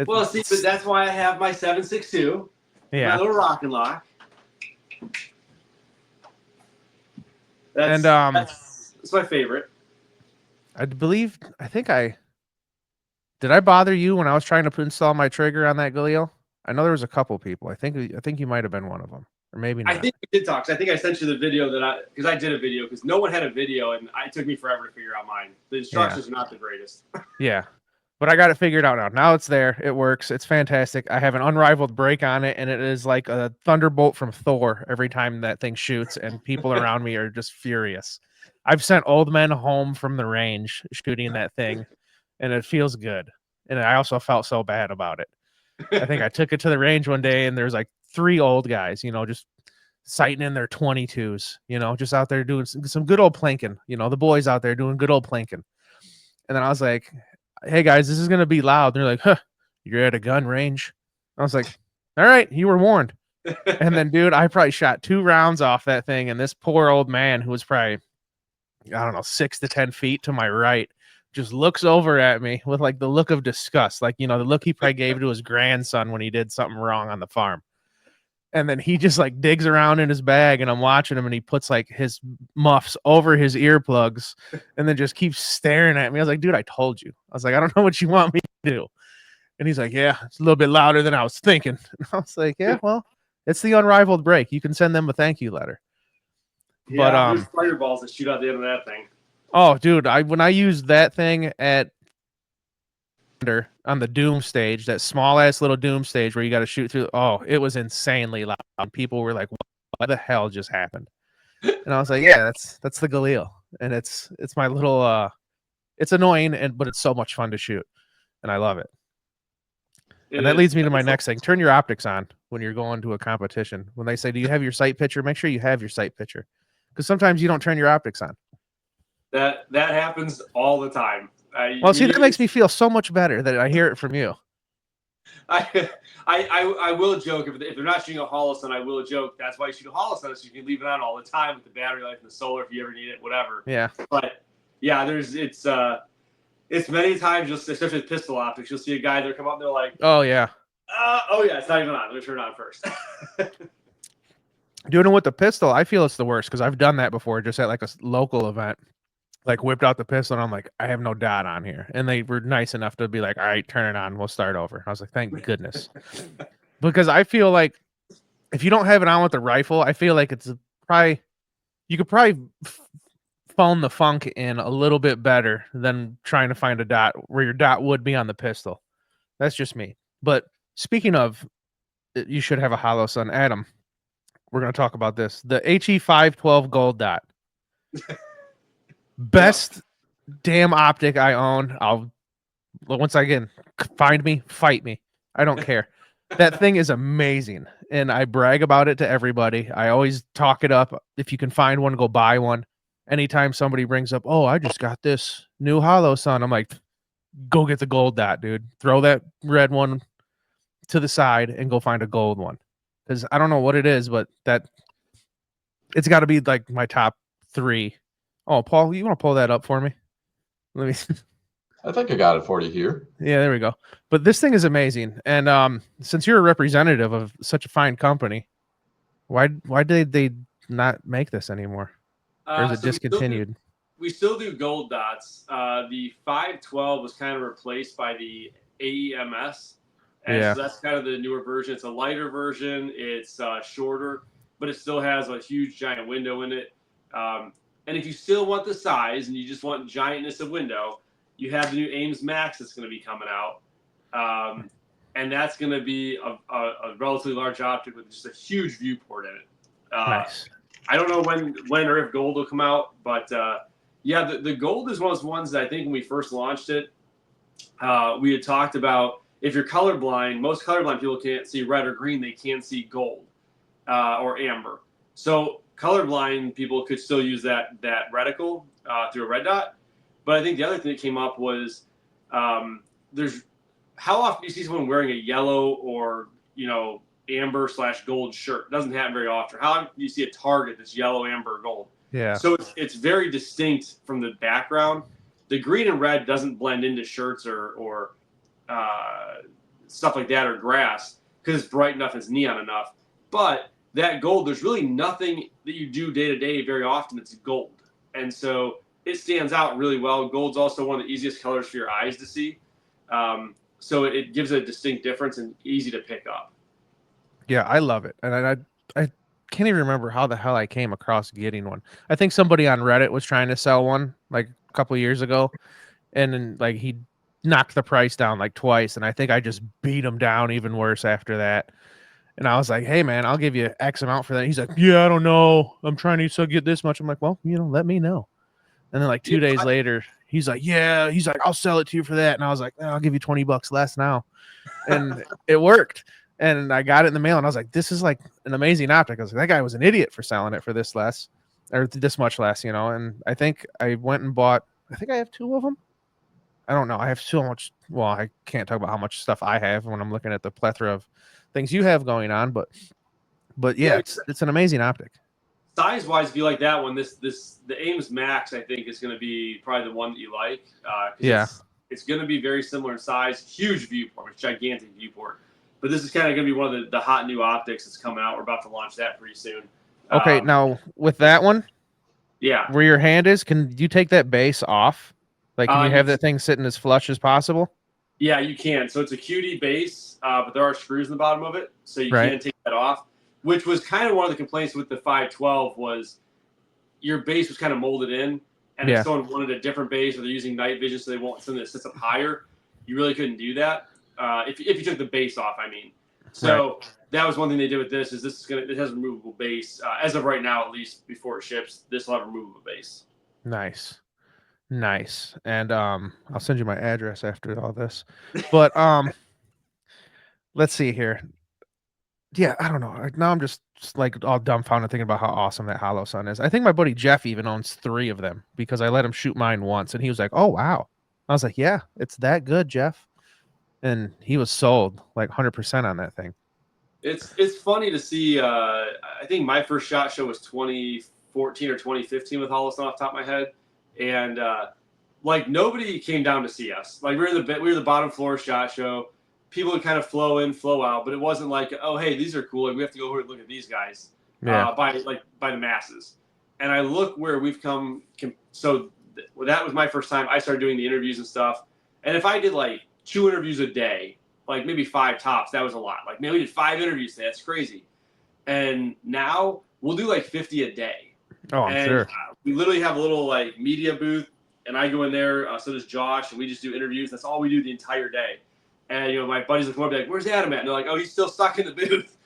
Well, see, but that's why I have my 7.62. Yeah. My little Rock and Lock. That's my favorite. Did I bother you when I was trying to install my trigger on that Galil? I know there was a couple people. I think you might have been one of them, or maybe not. I think we did talk. I think I sent you the video because I did a video because no one had a video, and it took me forever to figure out mine. The instructions are not the greatest. Yeah, but I got it figured out now. Now it's there. It works. It's fantastic. I have an unrivaled brake on it, and it is like a thunderbolt from Thor every time that thing shoots, and people around me are just furious. I've sent old men home from the range shooting that thing, and it feels good. And I also felt so bad about it. I think I took it to the range one day, and there's like 3 old guys, just sighting in their 22s, just out there doing some good old planking. The boys out there doing good old planking. And then I was like, hey, guys, this is going to be loud. And they're like, huh, you're at a gun range? I was like, all right, you were warned. And then, dude, I probably shot 2 rounds off that thing, and this poor old man who was probably, I don't know, 6 to 10 feet to my right just looks over at me with like the look of disgust, like, the look he probably gave to his grandson when he did something wrong on the farm. And then he just like digs around in his bag, and I'm watching him, and he puts like his muffs over his earplugs and then just keeps staring at me. I was like, dude, I told you. I was like, I don't know what you want me to do. And he's like, yeah, it's a little bit louder than I was thinking. And I was like, yeah, well, it's the unrivaled break. You can send them a thank you letter. Yeah, but there's fireballs that shoot out the end of that thing. Oh, dude, when I used that thing at on the Doom stage, that small ass little Doom stage where you got to shoot through. Oh, it was insanely loud. People were like, "What the hell just happened?" And I was like, "Yeah, that's the Galil, and it's my little it's annoying, but it's so much fun to shoot, and I love it." And that leads me to my next thing. Turn your optics on when you're going to a competition. When they say, "Do you have your sight picture?" Make sure you have your sight picture, because sometimes you don't turn your optics on. That happens all the time. Well, see, that makes me feel so much better that I hear it from you. I will joke if they're not shooting a holosun, I will joke that's why you shoot a holosun, so you can leave it on all the time with the battery life and the solar if you ever need it, whatever. Yeah. But yeah, it's many times, just especially with pistol optics, you'll see a guy there come up and they're like, "Oh yeah, oh yeah, it's not even on. Let me turn it on first." Doing it with the pistol, I feel it's the worst because I've done that before, just at like a local event. Like whipped out the pistol and I'm like, I have no dot on here. And they were nice enough to be like, all right, turn it on. We'll start over. I was like, thank goodness. Because I feel like if you don't have it on with the rifle, I feel like you could probably phone the funk in a little bit better than trying to find a dot where your dot would be on the pistol. That's just me. But speaking of, you should have a holosun. Adam, we're going to talk about this. The HE512 gold dot. Best damn optic I own. Once again, find me, fight me. I don't care. That thing is amazing, and I brag about it to everybody. I always talk it up. If you can find one, go buy one. Anytime somebody brings up, "Oh, I just got this new holosun," I'm like, go get the gold dot, dude. Throw that red one to the side and go find a gold one, because I don't know what it is, but it's got to be like my top 3. Oh, Paul, you want to pull that up for me? Let me. I think I got it for you here. Yeah, there we go. But this thing is amazing, and since you're a representative of such a fine company, why did they not make this anymore, or is it discontinued? We still do gold dots. The 512 was kind of replaced by the AEMS, and so that's kind of the newer version. It's a lighter version. It's shorter, but it still has a huge giant window in it. And if you still want the size and you just want giantness of window, you have the new Ames Max that's going to be coming out. And that's going to be a relatively large optic with just a huge viewport in it. Nice. I don't know when or if gold will come out, but yeah, the gold is one of those ones that I think when we first launched it, we had talked about if you're colorblind, most colorblind people can't see red or green, they can see gold or amber. So colorblind people could still use that reticle through a red dot. But I think the other thing that came up was there's how often do you see someone wearing a yellow or amber/gold shirt? It doesn't happen very often. How often do you see a target that's yellow, amber, gold? Yeah. So it's very distinct from the background. The green and red doesn't blend into shirts or stuff like that or grass because it's bright enough, it's neon enough. But that gold, there's really nothing that you do day to day very often that's gold. And so it stands out really well. Gold's also one of the easiest colors for your eyes to see. So it gives a distinct difference and easy to pick up. Yeah, I love it. And I can't even remember how the hell I came across getting one. I think somebody on Reddit was trying to sell one like a couple of years ago. And then like he knocked the price down like twice. And I think I just beat him down even worse after that. And I was like, hey, man, I'll give you X amount for that. He's like, yeah, I don't know. I'm trying to still get this much. I'm like, well, let me know. And then like 2 days later, he's like, I'll sell it to you for that. And I was like, I'll give you $20 less now. And it worked. And I got it in the mail. And I was like, this is like an amazing optic. I was like, that guy was an idiot for selling it for this less or this much less, And I think I went and bought, I think I have 2 of them. I don't know. I have so much. Well, I can't talk about how much stuff I have when I'm looking at the plethora of things you have going on, but yeah, it's an amazing optic. Size wise, if you like that one, the Ames Max I think is going to be probably the one that you like. It's going to be very similar in size, huge viewport, gigantic viewport. But this is kind of going to be one of the hot new optics that's coming out. We're about to launch that pretty soon. Okay, now with that one, where your hand is, can you take that base off? Like, can you have that thing sitting as flush as possible? Yeah, you can. So it's a QD base, but there are screws in the bottom of it, so you can take that off. Which was kind of one of the complaints with the 512 was your base was kind of molded in, and if someone wanted a different base or they're using night vision so they want something that sits up higher, you really couldn't do that if you took the base off. I mean, so that was one thing they did with this. Is this is it has a removable base as of right now, at least before it ships. This will have a removable base. Nice. Nice. And I'll send you my address after all this. But let's see here. Yeah, I don't know. Now I'm just like all dumbfounded thinking about how awesome that Hollow Sun is. I think my buddy Jeff even owns 3 of them because I let him shoot mine once and he was like, "Oh, wow." I was like, "Yeah, it's that good, Jeff." And he was sold like 100% on that thing. It's funny to see. I think my first SHOT Show was 2014 or 2015 with Hollow Sun off the top of my head, and like nobody came down to see us. Like we were the bottom floor SHOT Show. People would kind of flow in, flow out, but it wasn't like, oh, hey, these are cool. Like, we have to go over and look at these guys by the masses. And I look where we've come. So that was my first time. I started doing the interviews and stuff. And if I did like 2 interviews a day, like maybe 5 tops, that was a lot. Like, man, we did 5 interviews today. That's crazy. And now we'll do like 50 a day. Oh, I'm sure. We literally have a little like media booth, and I go in there. So does Josh, and we just do interviews. That's all we do the entire day. And, you know, my buddies will come up and be like, where's Adam at? And they're like, oh, he's still stuck in the booth,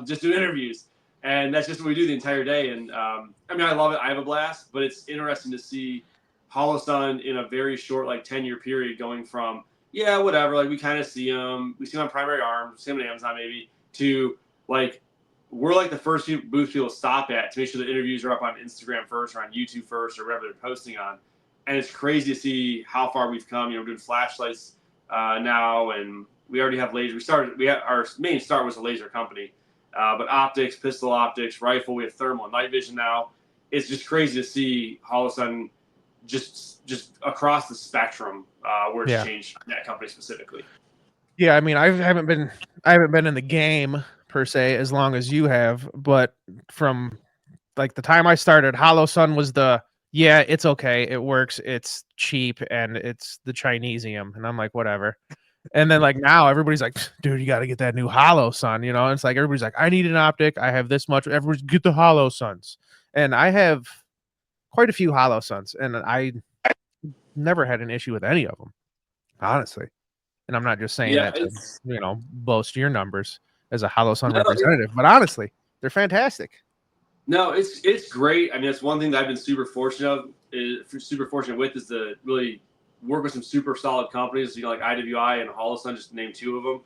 just doing interviews. And that's just what we do the entire day. And, I mean, I love it. I have a blast. But it's interesting to see Hollow Sun in a very short, like, 10-year period going from, yeah, whatever, like, we kind of see them. We see them on Primary Arms, see them on Amazon maybe, to, like, we're, like, the first booth people stop at to make sure the interviews are up on Instagram first or on YouTube first or wherever they're posting on. And it's crazy to see how far we've come. You know, we're doing flashlights now, and we already have lasers. Our main start was a laser company, but optics, pistol optics, rifle, we have thermal and night vision now. It's just crazy to see Hollow Sun just across the spectrum where it's changed that company specifically. Yeah, I mean, I haven't been in the game per se as long as you have, but from like the time I started, Hollow Sun was it's okay, it works, it's cheap, and it's the Chinesium, and I'm like, whatever. And then like now everybody's like, dude, you got to get that new Hollow Sun, you know? And it's like everybody's like, I need an optic, I have this much, everybody's get the Hollow Suns, and I have quite a few Hollow Suns, and I never had an issue with any of them, honestly. And I'm not just saying that to, you know, boast your numbers as a Hollow Sun representative, but honestly, they're fantastic. No, it's great. I mean, that's one thing that I've been super fortunate with is to really work with some super solid companies, you know, like IWI and Hollow Sun, just to name 2 of them,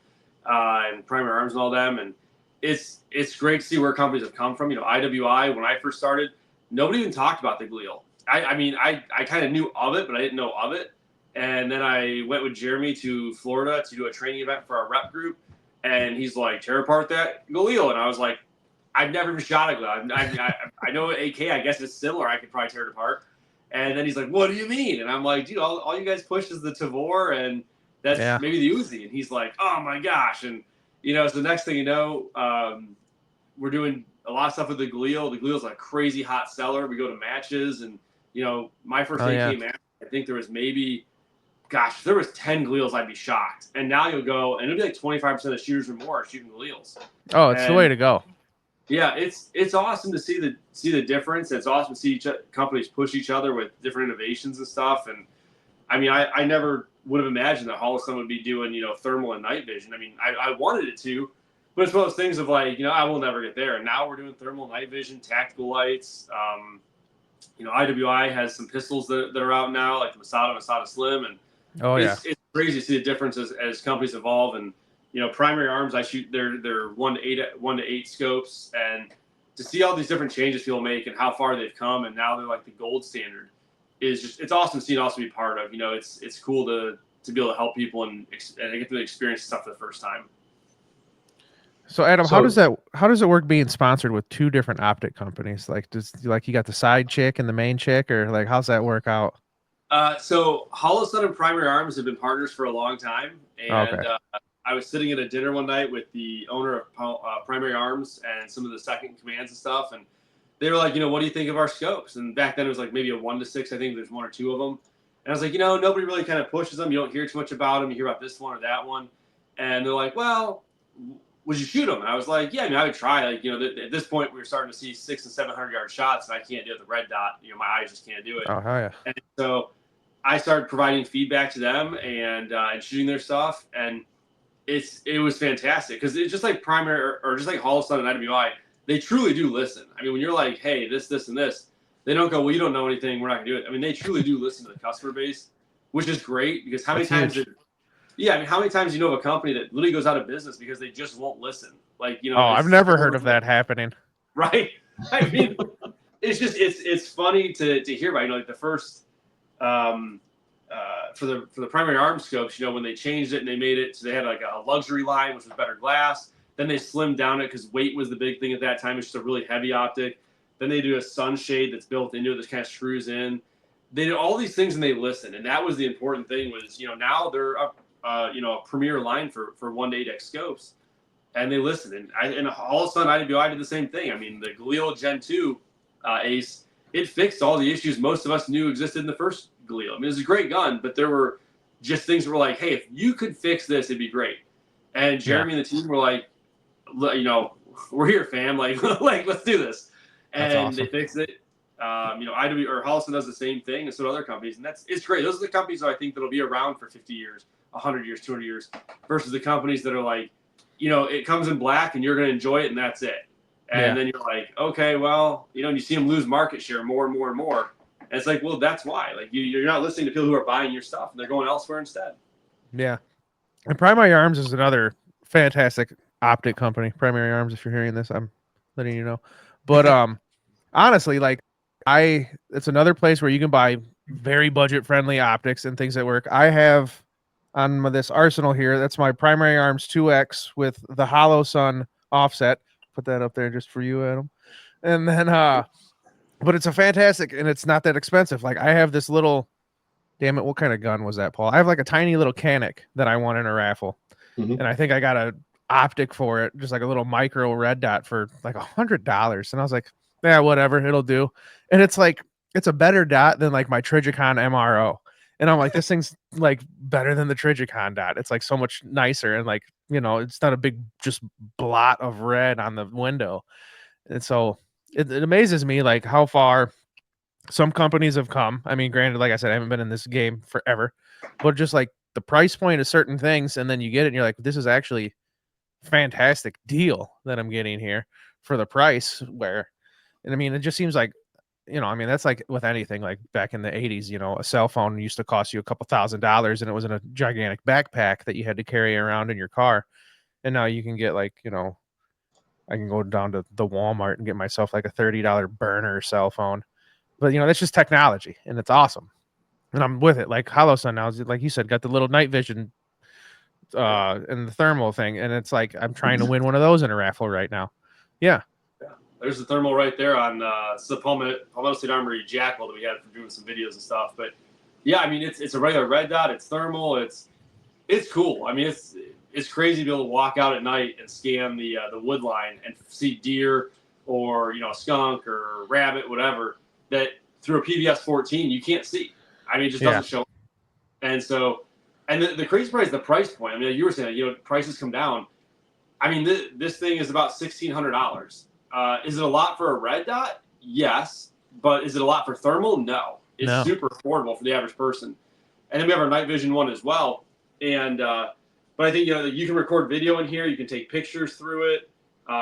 and Primary Arms and all them. And it's great to see where companies have come from. You know, IWI, when I first started, nobody even talked about the glial. I mean, I kind of knew of it, but I didn't know of it. And then I went with Jeremy to Florida to do a training event for our rep group, and he's like, tear apart that glial. And I was like, I've never even shot a glial. I know AK, I guess it's similar. I could probably tear it apart. And then he's like, what do you mean? And I'm like, dude, all you guys push is the Tavor, and that's maybe the Uzi. And he's like, oh my gosh. And, you know, so the next thing you know, we're doing a lot of stuff with the glial. The glial's a crazy hot seller. We go to matches, and, you know, my first AK match, I think there was maybe, gosh, if there was 10 glials, I'd be shocked. And now you'll go, and it'll be like 25% of shooters or more are shooting glials. Oh, it's the way to go. Yeah, it's awesome to see the difference. It's awesome to see companies push each other with different innovations and stuff. And I mean, I never would have imagined that Hollow Sun would be doing, you know, thermal and night vision. I mean, I wanted it to, but it's one of those things of like, you know, I will never get there. And now we're doing thermal, night vision, tactical lights. You know, IWI has some pistols that are out now, like the Masada Slim, and it's crazy to see the difference as companies evolve. And you know, Primary Arms, I shoot their 1 to 8 scopes, and to see all these different changes people make and how far they've come, and now they're like the gold standard, is just, it's awesome to see and also be part of. You know, it's cool to be able to help people and get to experience stuff for the first time. So Adam, how does it work being sponsored with 2 different optic companies? Like, you got the side chick and the main chick, or like how's that work out? So Hollow Sun and Primary Arms have been partners for a long time, and I was sitting at a dinner one night with the owner of Primary Arms and some of the second commands and stuff, and they were like, you know, what do you think of our scopes? And back then it was like maybe a 1 to 6. I think there's 1 or 2 of them. And I was like, you know, nobody really kind of pushes them. You don't hear too much about them. You hear about this one or that one. And they're like, well, would you shoot them? And I was like, yeah, I mean, I would try. Like, you know, at this point we were starting to see 600 and 700 yard shots, and I can't do it with the red dot. You know, my eyes just can't do it. Oh, hell yeah. And so I started providing feedback to them and shooting their stuff, and it was fantastic because it's just like Primary or just like Holliston and IWI, they truly do listen. I mean, when you're like, hey, this, and this, they don't go, well, you don't know anything, we're not gonna do it. I mean, they truly do listen to the customer base, which is great because how many times how many times you know of a company that literally goes out of business because they just won't listen? Like, Oh, I've never heard of that happening. Right? I mean, it's just it's funny to hear about. You know, like the first for the primary arm scopes, you know, when they changed it and they made it so they had like a luxury line which was better glass. Then they slimmed down it because weight was the big thing at that time. It's just a really heavy optic. Then they do a sunshade that's built into it that kind of screws in. They did all these things and they listened, and that was the important thing. Was, you know, now they're up, you know, a premier line for 1-to-8x scopes, and they listened. And all of a sudden, IWI did the same thing. I mean, the Galil Gen 2 Ace, it fixed all the issues most of us knew existed in the first Galil. I mean, it was a great gun, but there were just things that were like, hey, if you could fix this, it'd be great. And Jeremy and the team were like, you know, we're here, fam. Like, let's do this. And awesome. They fixed it. You know, IW or Holliston does the same thing, and so do other companies, and it's great. Those are the companies that I think that'll be around for 50 years, 100 years, 200 years, versus the companies that are like, you know, it comes in black and you're going to enjoy it and that's it. And then you're like, okay, well, you know, and you see them lose market share more and more and more. And it's like, well, that's why. Like, you're not listening to people who are buying your stuff and they're going elsewhere instead. Yeah. And Primary Arms is another fantastic optic company. Primary Arms, if you're hearing this, I'm letting you know. But honestly, like, it's another place where you can buy very budget-friendly optics and things that work. I have on this arsenal here, that's my Primary Arms 2X with the Hollow Sun offset. Put that up there just for you, Adam. And then but it's a fantastic, and it's not that expensive. Like, I have this little, damn it, what kind of gun was that, Paul? I have like a tiny little Canic that I won in a raffle. And I think I got a optic for it, just like a little micro red dot for like $100. And I was like, yeah, whatever, it'll do. And it's like, it's a better dot than like my Trigicon MRO. And I'm like, this thing's like better than the Trigicon dot. It's like so much nicer. And like, you know, it's not a big just blot of red on the window. And so it amazes me like how far some companies have come. I mean, granted, like I said, I haven't been in this game forever, but just like the price point of certain things, and then you get it and you're like, this is actually fantastic deal that I'm getting here for the price. Where, and I mean, it just seems like, you know, I mean, that's like with anything. Like back in the 80s, you know, a cell phone used to cost you a couple $1,000s and it was in a gigantic backpack that you had to carry around in your car. And now you can get like, you know, I can go down to the Walmart and get myself like a $30 burner cell phone. But, you know, that's just technology and it's awesome. And I'm with it. Like Hollow Sun now, like you said, got the little night vision and the thermal thing. And it's like, I'm trying to win one of those in a raffle right now. Yeah. There's the thermal right there on the Palmetto State Armory Jackal that we had for doing some videos and stuff. But yeah, I mean, it's a regular red dot. It's thermal. It's cool. I mean, it's crazy to be able to walk out at night and scan the wood line and see deer or, you know, a skunk or rabbit, whatever, that through a PVS 14 you can't see. I mean, it just doesn't show up. And so, and the crazy part is the price point. I mean, you were saying, you know, prices come down. I mean, this thing is about $1,600. Is it a lot for a red dot? Yes. But is it a lot for thermal? No. It's super affordable for the average person. And then we have our night vision one as well. And but I think, you know, you can record video in here. You can take pictures through it. You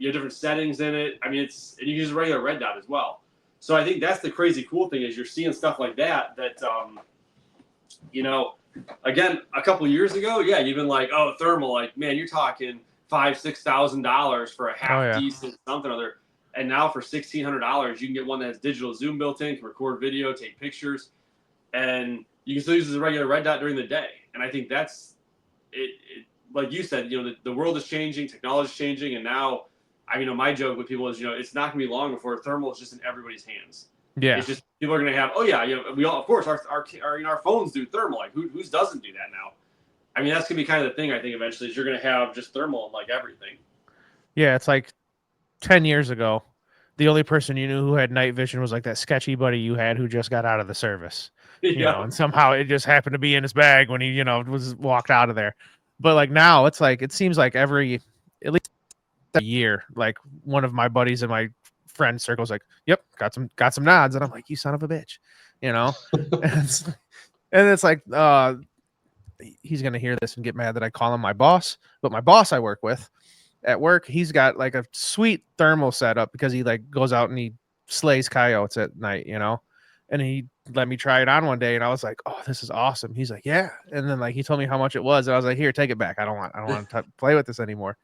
have different settings in it. I mean, and you can use a regular red dot as well. So I think that's the crazy cool thing is you're seeing stuff like that you know, again, a couple of years ago, yeah, you've been like, oh, thermal, like, man, you're talking $5,000-$6,000 for a half decent something or other. And now for $1,600, you can get one that has digital zoom built in, can record video, take pictures, and you can still use it as a regular red dot during the day. And I think that's it like you said, you know, the world is changing, technology is changing, and now, I mean, my joke with people is, you know, it's not going to be long before thermal is just in everybody's hands. Yeah. It's just people are going to have, oh yeah, you know, we all, of course, our you know, our phones do thermal. Like who doesn't do that now? I mean, that's going to be kind of the thing. I think eventually is you're going to have just thermal in like everything. Yeah, it's like 10 years ago, the only person you knew who had night vision was like that sketchy buddy you had who just got out of the service. You know, and somehow it just happened to be in his bag when he, you know, was walked out of there. But like now, it's like it seems like at least a year, like one of my buddies in my friend circle's like, "Yep, got some nods," and I'm like, "You son of a bitch," you know. And it's like, he's gonna hear this and get mad that I call him my boss, but my boss I work with at work, he's got like a sweet thermal setup because he like goes out and he slays coyotes at night, you know. And he let me try it on one day, and I was like, "Oh, this is awesome." He's like, "Yeah," and then like he told me how much it was, and I was like, "Here, take it back. I don't want to play with this anymore."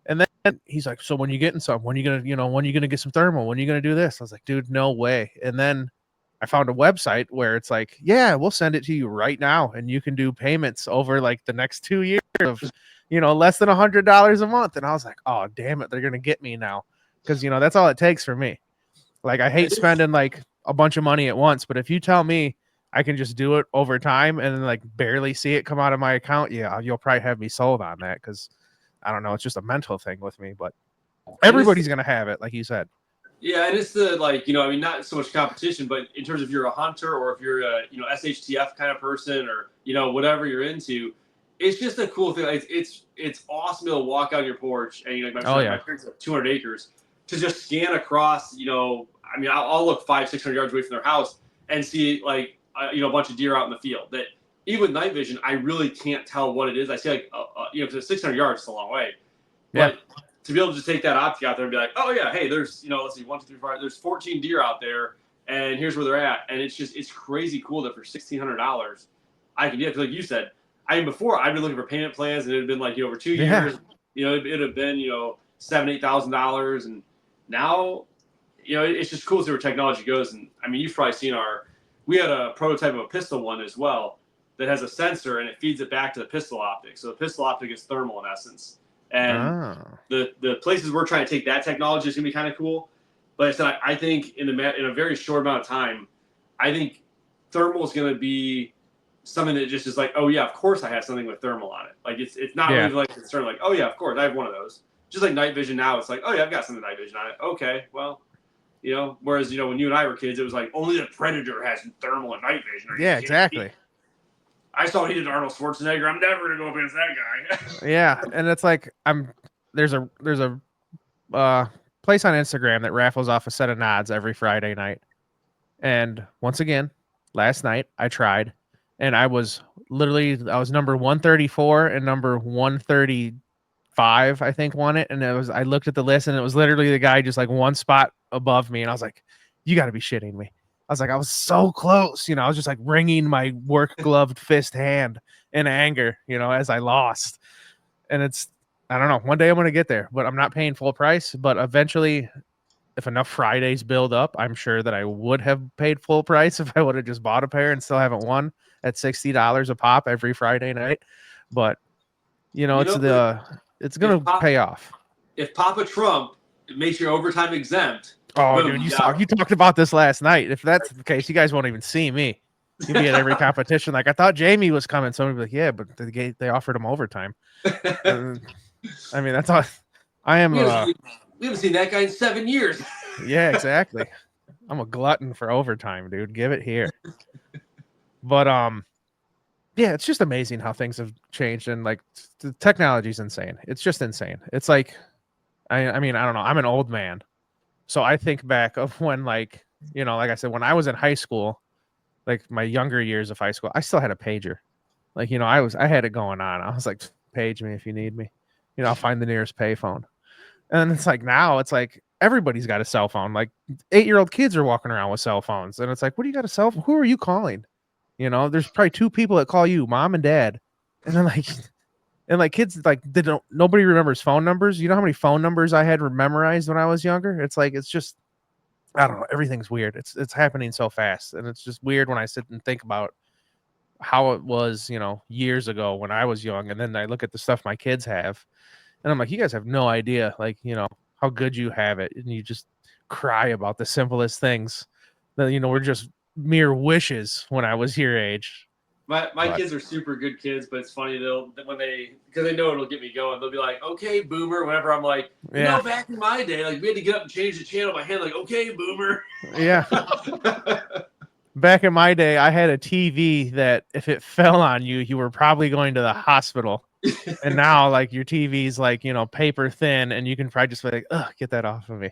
And then he's like, "So when you getting some? When you gonna, when you gonna get some thermal? When you gonna do this?" I was like, "Dude, no way." And then I found a website where it's like, "Yeah, we'll send it to you right now, and you can do payments over like the next 2 years of, less than $100 a month." And I was like, "Oh, damn it, they're gonna get me now," because that's all it takes for me. Like, I hate spending like a bunch of money at once, but if you tell me I can just do it over time and then like barely see it come out of my account, yeah, you'll probably have me sold on that because I don't know, it's just a mental thing with me. But everybody's gonna have it, like you said. Yeah, and it's the I mean, not so much competition, but in terms of you're a hunter or if you're a SHTF kind of person or whatever you're into, it's just a cool thing. It's awesome to walk out your porch and my parents have 200 acres to just scan across. I mean, I'll look 500-600 yards away from their house and see like a bunch of deer out in the field. That even with night vision, I really can't tell what it is. I see like because 600 yards is a long way, but to be able to just take that optic out there and be like, oh yeah, hey, there's let's see, 1, 2, 3, 4, there's 14 deer out there, and here's where they're at, and it's crazy cool that for $1,600, I can do it. Because like you said, before I'd been looking for payment plans, and it had been like over 2 years, it'd have been $7,000-8,000, and now it's just cool to see where technology goes. And I mean, you've probably seen we had a prototype of a pistol one as well that has a sensor and it feeds it back to the pistol optic. So the pistol optic is thermal in essence. And the places we're trying to take that technology is gonna be kind of cool. But I think in a very short amount of time, I think thermal is gonna be something that just is like, oh yeah, of course I have something with thermal on it. Like it's not really like concern like, oh yeah, of course I have one of those. Just like night vision now, it's like, oh yeah, I've got some night vision on it. Okay, well, whereas when you and I were kids, it was like only the Predator has thermal and night vision. Yeah, exactly. I saw what he did to Arnold Schwarzenegger. I'm never gonna go up against that guy. Yeah, and it's like there's a place on Instagram that raffles off a set of nods every Friday night. And once again, last night I tried, and I was number 134 and number 135, I think, won it. And I looked at the list, and it was literally the guy just like one spot above me, and I was like, "You got to be shitting me." I was like, I was so close, I was just like wringing my work gloved fist hand in anger, as I lost. And I don't know, one day I'm going to get there, but I'm not paying full price. But eventually, if enough Fridays build up, I'm sure that I would have paid full price if I would have just bought a pair and still haven't won at $60 a pop every Friday night. But, it's going to pay off. If Papa Trump makes your overtime exempt. Oh, boom, dude, you talked about this last night. If that's the case, you guys won't even see me. You'll be at every competition. Like, I thought Jamie was coming. Somebody would be like, yeah, but they offered him overtime. I mean, that's all. I am. We haven't seen that guy in 7 years. Yeah, exactly. I'm a glutton for overtime, dude. Give it here. But yeah, it's just amazing how things have changed, and like the technology's insane. It's just insane. It's like, I mean, I don't know. I'm an old man. So I think back of when, like I said, when I was in high school, like my younger years of high school, I still had a pager. Like, I had it going on. I was like, page me if you need me. I'll find the nearest payphone. And it's like now it's like everybody's got a cell phone. Like 8-year-old kids are walking around with cell phones. And it's like, what do you got a cell phone? Who are you calling? There's probably 2 people that call you, mom and dad. And then like kids, like nobody remembers phone numbers. You know how many phone numbers I had memorized when I was younger? It's like, it's just, I don't know. Everything's weird. It's happening so fast. And it's just weird when I sit and think about how it was, years ago when I was young. And then I look at the stuff my kids have, and I'm like, you guys have no idea, like, how good you have it. And you just cry about the simplest things that, were just mere wishes when I was your age. My kids are super good kids, but it's funny because they know it'll get me going. They'll be like, "Okay, boomer." Whenever I'm like, back in my day, like we had to get up and change the channel by hand. Like, "Okay, boomer." Yeah. Back in my day, I had a TV that if it fell on you, you were probably going to the hospital. And now, like, your TV's like, paper thin, and you can probably just be like, "Ugh, get that off of me."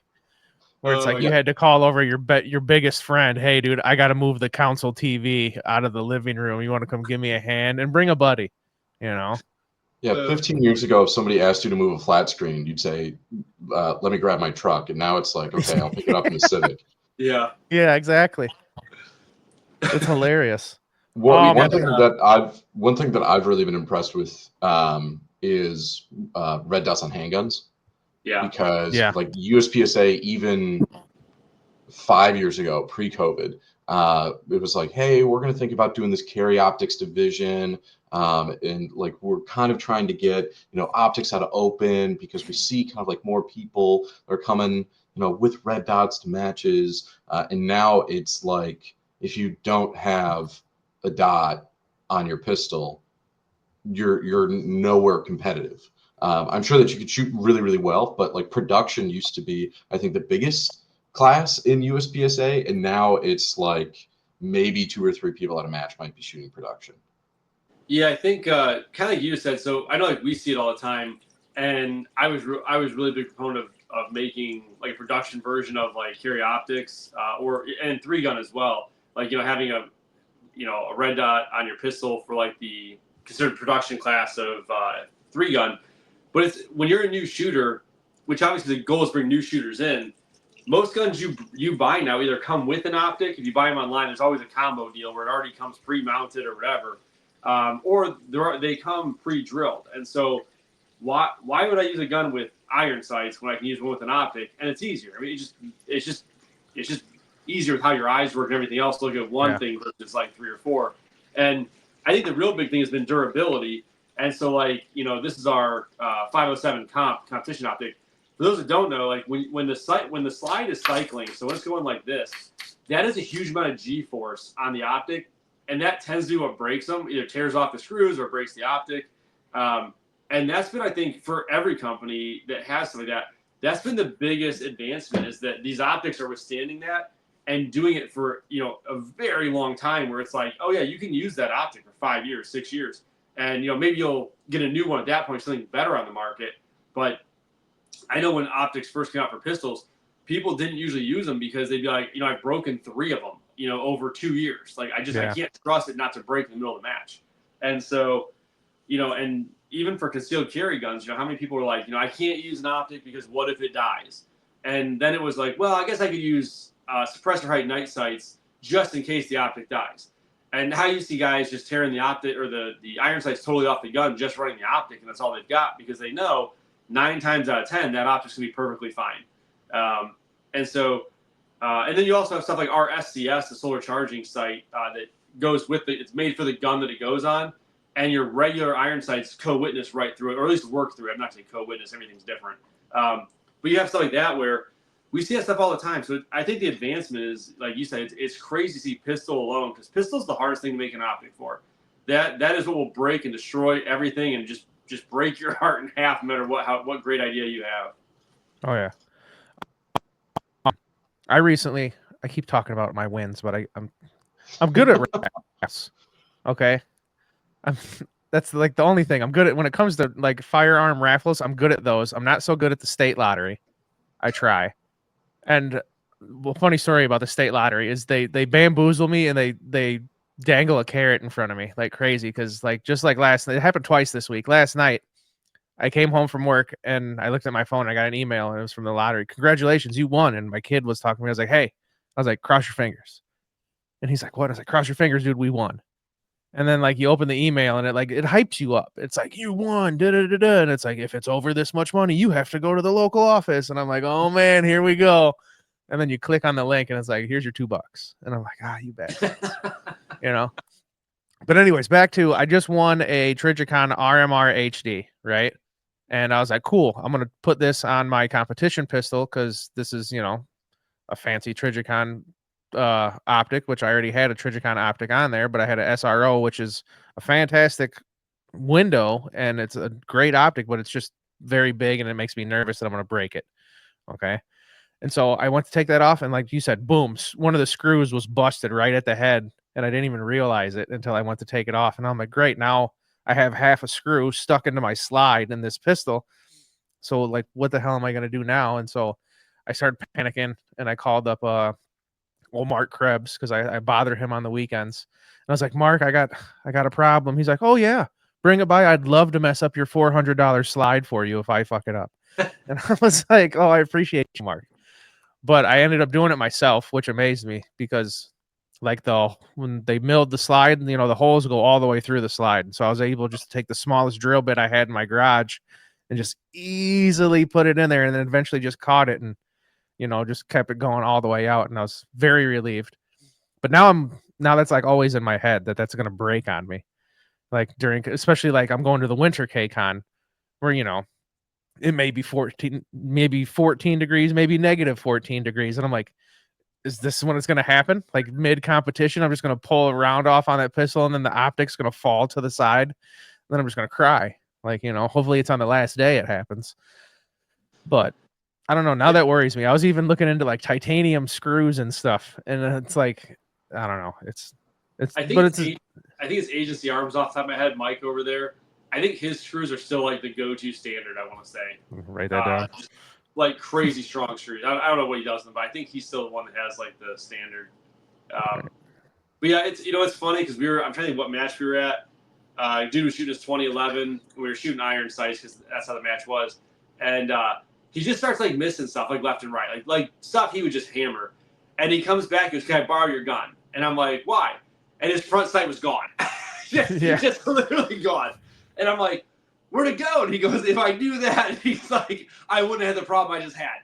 Where it's Oh, like yeah. you had to call over your biggest friend. Hey, dude, I got to move the console TV out of the living room. You want to come give me a hand and bring a buddy? You know? Yeah, 15 years ago, if somebody asked you to move a flat screen, you'd say, "Let me grab my truck." And now it's like, "Okay, I'll pick it up in the Civic." Yeah. Yeah, exactly. It's hilarious. One, We one did, thing that I've really been impressed with is red dots on handguns, yeah. because Yeah. like USPSA, even 5 years ago, pre-COVID, it was like, hey, we're going to think about doing this carry optics division. And like, we're kind of trying to get, optics out of open, because we see kind of like more people are coming, with red dots to matches. And now it's like, if you don't have a dot on your pistol, you're nowhere competitive. I'm sure that you could shoot really, really well, but like production used to be, I think, the biggest class in USPSA, and now it's like maybe 2 or 3 people at a match might be shooting production. Yeah, I think kind of like you said. So I know like we see it all the time, and I was really a big proponent of making like a production version of like carry optics and 3-gun as well. Like having a red dot on your pistol for like the considered production class of 3-gun. But it's when you're a new shooter, which obviously the goal is to bring new shooters in. Most guns you buy now either come with an optic. If you buy them online, there's always a combo deal where it already comes pre-mounted or whatever, or they come pre-drilled. And so why would I use a gun with iron sights when I can use one with an optic? And it's easier. I mean, it's just easier with how your eyes work and everything else. Look at one thing versus like 3 or 4. And I think the real big thing has been durability. And so like this is our 507 competition optic. For those that don't know, like when the slide is cycling, so when it's going like this, that is a huge amount of G-force on the optic, and that tends to be what breaks them. Either tears off the screws or breaks the optic. And that's been, I think, for every company that has something like that, that's been the biggest advancement, is that these optics are withstanding that and doing it for a very long time. Where it's like, oh yeah, you can use that optic for 5 years, 6 years, and maybe you'll get a new one at that point, something better on the market, but I know when optics first came out for pistols, people didn't usually use them because they'd be like, I've broken 3 of them, over 2 years. Like I can't trust it not to break in the middle of the match. And so, and even for concealed carry guns, how many people are like, I can't use an optic because what if it dies? And then it was like, well, I guess I could use suppressor height night sights just in case the optic dies. And now you see guys just tearing the optic or the iron sights totally off the gun, just running the optic, and that's all they've got, because they know 9 times out of 10 that optic's gonna be perfectly fine. And so, and then you also have stuff like our SCS, the solar charging sight that goes with it's made for the gun that it goes on, and your regular iron sights co-witness right through it, or at least work through it. I'm not saying co-witness; everything's different. But you have stuff like that where we see that stuff all the time. So I think the advancement is, like you said, it's crazy to see pistol alone, because pistol's the hardest thing to make an optic for. That is what will break and destroy everything and just break your heart in half, no matter what great idea you have. Oh yeah. I keep talking about my wins, but I'm good at rifles. Okay. That's like the only thing I'm good at when it comes to like firearm raffles. I'm good at those. I'm not so good at the state lottery. I try. And well, funny story about the state lottery is they bamboozle me, and they dangle a carrot in front of me like crazy, because like just like last night, it happened twice this week. Last night I came home from work and I looked at my phone. I got an email, and it was from the lottery. Congratulations, you won. And my kid was talking to me. I was like, hey, cross your fingers. And he's like, what? I was like, cross your fingers, dude. We won. And then like you open the email and it hypes you up. It's like, you won, da da da da. And it's like, if it's over this much money, you have to go to the local office. And I'm like, oh man, here we go. And then you click on the link and it's like, here's your $2. And I'm like, you bet. But anyways, back to, I just won a Trigicon RMR HD, right? And I was like, cool, I'm going to put this on my competition pistol, because this is, a fancy Trigicon optic, which I already had a Trigicon optic on there, but I had an SRO, which is a fantastic window, and it's a great optic, but it's just very big, and it makes me nervous that I'm going to break it. Okay. And so I went to take that off, and like you said, boom, one of the screws was busted right at the head, and I didn't even realize it until I went to take it off. And I'm like, great, now I have half a screw stuck into my slide in this pistol. So like, what the hell am I going to do now? And so I started panicking and I called up old Mark Krebs because I bother him on the weekends. And I was like, Mark, I got a problem. He's like, oh yeah, bring it by. I'd love to mess up your $400 slide for you if I fuck it up. And I was like, oh, I appreciate you, Mark. But I ended up doing it myself, which amazed me because like when they milled the slide, you know, the holes go all the way through the slide. So I was able just to take the smallest drill bit I had in my garage and just easily put it in there, and then eventually just caught it and, you know, just kept it going all the way out. And I was very relieved. But now that's like always in my head that's going to break on me. Like especially like I'm going to the winter K-Con where, you know, it may be 14 degrees, maybe negative 14 degrees. And I'm like, is this when it's going to happen? Like mid competition, I'm just going to pull a round off on that pistol and then the optic's going to fall to the side. Then I'm just going to cry. Like, you know, hopefully it's on the last day it happens. But I don't know. Now that worries me. I was even looking into like titanium screws and stuff. And it's like, I don't know. I think it's Agency Arms off the top of my head. Mike over there. I think his screws are still like the go-to standard. I want to say. Write that down. Just like crazy strong screws. I don't know what he does them, but I think he's still the one that has like the standard. But yeah, it's funny because I'm trying to think what match we were at. Dude was shooting his 2011. We were shooting iron sights because that's how the match was, and he just starts like missing stuff like left and right, like stuff he would just hammer, and he comes back and goes, "Can I borrow your gun?" And I'm like, "Why?" And his front sight was gone. He's just literally gone. And I'm like, where'd it go? And he goes, if I knew that, he's like, I wouldn't have had the problem I just had.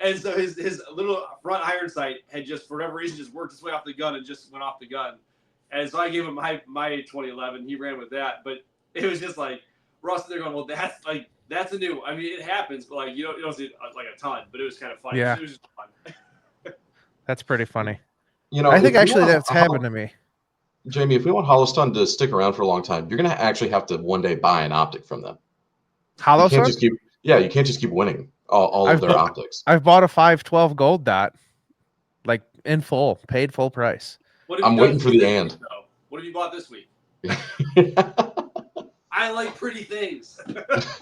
And so his little front iron sight had just, for whatever reason, just worked its way off the gun and just went off the gun. And so I gave him my 2011. He ran with that. But it was just like, Russ, they're going, well, that's a new. I mean, it happens, but like you don't see it like a ton. But it was kind of funny. Yeah. It was just fun. That's pretty funny. You know, I think actually that's happened to me. Jamie, if we want Holostone to stick around for a long time, you're going to actually have to one day buy an optic from them. Holostone? You can't just keep winning all of their optics. I've bought a 512 gold dot, like in full, paid full price. I'm waiting for the and. What have you bought this week? I like pretty things.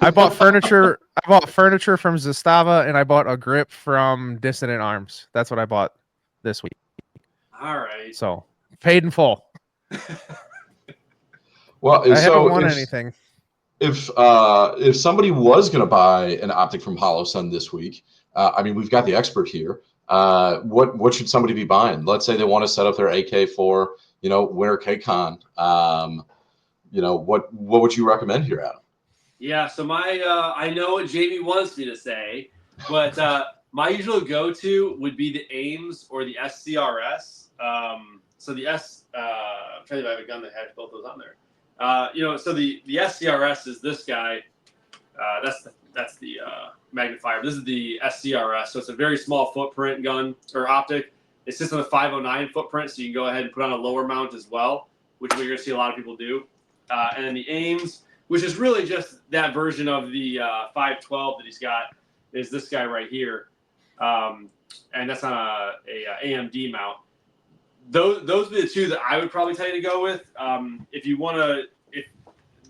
I bought furniture. I bought furniture from Zastava, and I bought a grip from Dissonant Arms. That's what I bought this week. All right. So paid in full. Well, I haven't won anything. If somebody was going to buy an optic from Holosun this week, I mean, we've got the expert here. What should somebody be buying? Let's say they want to set up their AK for, Winter K-Con. What would you recommend here, Adam? Yeah, so my I know what Jamie wants me to say, but my usual go-to would be the Ames or the SCRS. So the I'm trying to have a gun that has both those on there. So the SCRS is this guy. That's the magnifier. This is the SCRS. So it's a very small footprint gun or optic. It sits on a 509 footprint, so you can go ahead and put on a lower mount as well, which you're going to see a lot of people do. And then the Ames, which is really just that version of the 512 that he's got, is this guy right here. And that's on a AMD mount. Those would be the two that I would probably tell you to go with. If you want to, if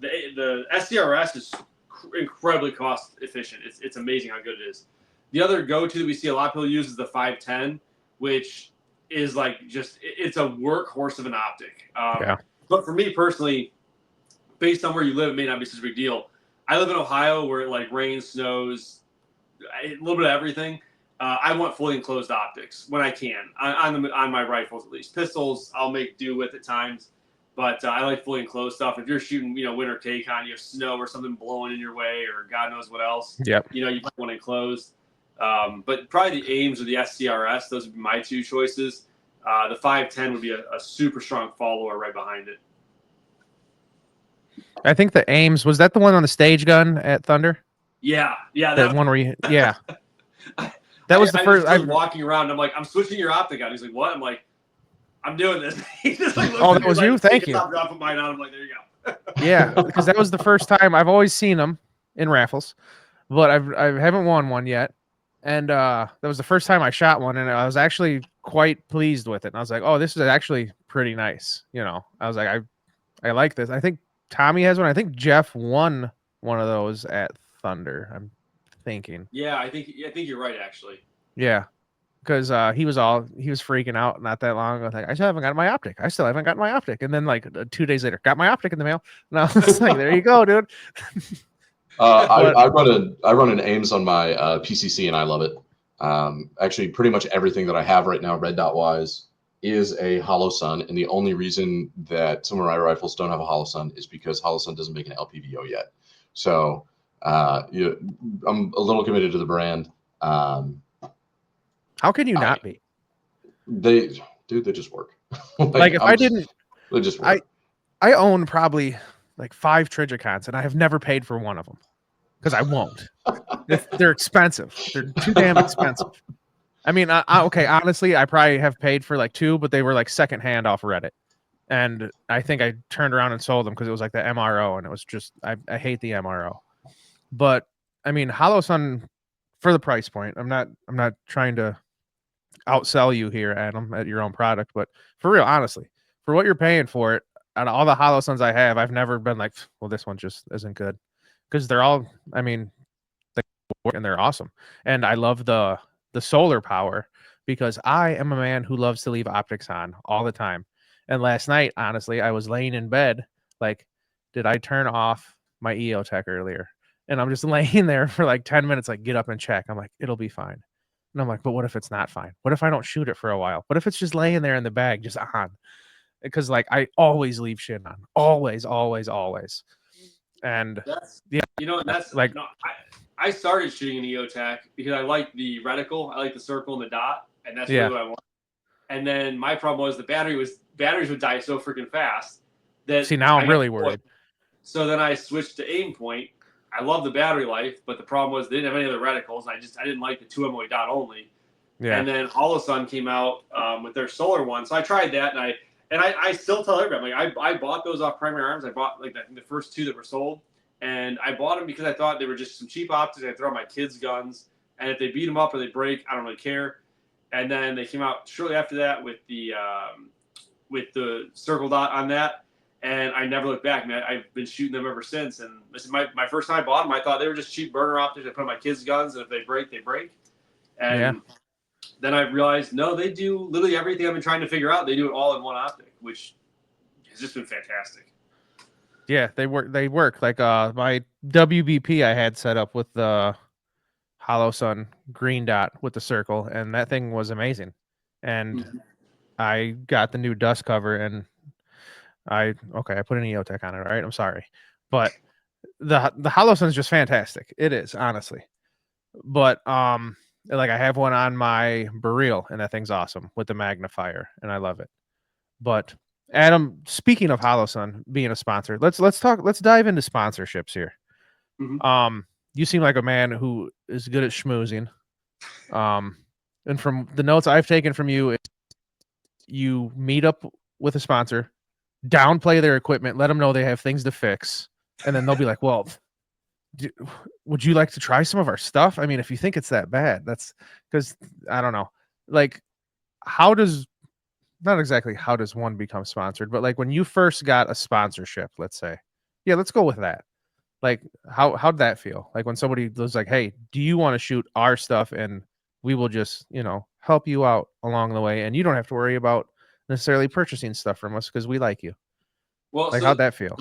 the SCRS is incredibly cost efficient. It's amazing how good it is. The other go-to that we see a lot of people use is the 510, which is like it's a workhorse of an optic. But for me personally, based on where you live, it may not be such a big deal. I live in Ohio where it like rains, snows, a little bit of everything. I want fully enclosed optics when I can on my rifles at least. Pistols I'll make do with at times, but I like fully enclosed stuff. If you're shooting, winter K-Con, you have snow or something blowing in your way or God knows what else. Yep. You might want enclosed. But probably the Ames or the SCRS, those would be my two choices. The 510 would be a super strong follower right behind it. I think the Ames, was that the one on the stage gun at Thunder? Yeah. That one where that was the first. I was walking around and I'm like, I'm switching your optic out. He's like, what? I'm like, I'm doing this. He just like looks oh, at that me was like, you? Thank you. Stop dropping mine on. I'm like, there you go. Yeah, because that was the first time. I've always seen them in raffles, but I haven't won one yet. And that was the first time I shot one, and I was actually quite pleased with it. And I was like, oh, this is actually pretty nice. I was like, I like this. I think Tommy has one. I think Jeff won one of those at Thunder. I'm thinking. Yeah, I think you're right, actually. Yeah. Because he was freaking out not that long ago. Like, I still haven't got my optic. I still haven't got my optic. And then like 2 days later, got my optic in the mail. And I was like, there you go, dude. I run an Ames on my PCC and I love it. Actually, pretty much everything that I have right now, red dot wise, is a hollow sun, and the only reason that some of my rifles don't have a hollow sun is because hollow sun doesn't make an LPVO yet. So I'm a little committed to the brand. How can you not be? They just work. Like if I didn't, they just work. I own probably like 5 Trigicons, and I have never paid for one of them because I won't. They're expensive. They're too damn expensive. I mean, okay, honestly, I probably have paid for like 2, but they were like secondhand off Reddit. And I think I turned around and sold them because it was like the MRO, and it was just, I hate the MRO. But I mean, Hollow Sun for the price point. I'm not trying to outsell you here, Adam, at your own product, but for real, honestly, for what you're paying for it, out of all the Hollow Suns I have, I've never been like, well, this one just isn't good, because they're all, I mean, they work and they're awesome, and I love the solar power because I am a man who loves to leave optics on all the time. And last night, honestly, I was laying in bed, like, did I turn off my EOTech earlier? And I'm just laying there for like 10 minutes, like, get up and check. I'm like, it'll be fine. And I'm like, but what if it's not fine? What if I don't shoot it for a while? What if it's just laying there in the bag, just on? Because like I always leave shit on, always. And That's yeah, that's like, I started shooting an EOTech because I like the reticle, I like the circle and the dot, and that's really what I want. And then my problem was batteries would die so freaking fast that see, now I'm really worried. So then I switched to aim point. I love the battery life, but the problem was they didn't have any other reticles. I didn't like the 2 MOA dot only. Yeah. And then Holosun came out with their solar one, so I tried that, and I still tell everybody, like, I bought those off Primary Arms. I bought like the first 2 that were sold, and I bought them because I thought they were just some cheap optics. I throw on my kids' guns, and if they beat them up or they break, I don't really care. And then they came out shortly after that with the circle dot on that. And I never looked back, man. I've been shooting them ever since. And this is my first time I bought them. I thought they were just cheap burner optics. I put on my kids' guns, and if they break, they break. And then I realized, no, they do literally everything I've been trying to figure out. They do it all in one optic, which has just been fantastic. Yeah, they work. Like my WBP I had set up with the Hollow Sun green dot with the circle, and that thing was amazing. And I got the new dust cover, and I put an EOTech on it. All right, I'm sorry, but the Hollow Sun is just fantastic. It is, honestly. But like I have one on my Beryl, and that thing's awesome with the magnifier, and I love it. But Adam, speaking of Hollow Sun being a sponsor, let's dive into sponsorships here. You seem like a man who is good at schmoozing. And from the notes I've taken from you, you meet up with a sponsor, downplay their equipment, let them know they have things to fix, and then they'll be like, well, would you like to try some of our stuff? I mean, if you think it's that bad, that's because I don't know. Like, not exactly how does one become sponsored, but like when you first got a sponsorship, let's say, yeah, let's go with that. Like, how'd that feel? Like when somebody was like, hey, do you want to shoot our stuff? And we will just, help you out along the way. And you don't have to worry about necessarily purchasing stuff from us because we like you. Well, like, how'd that feel?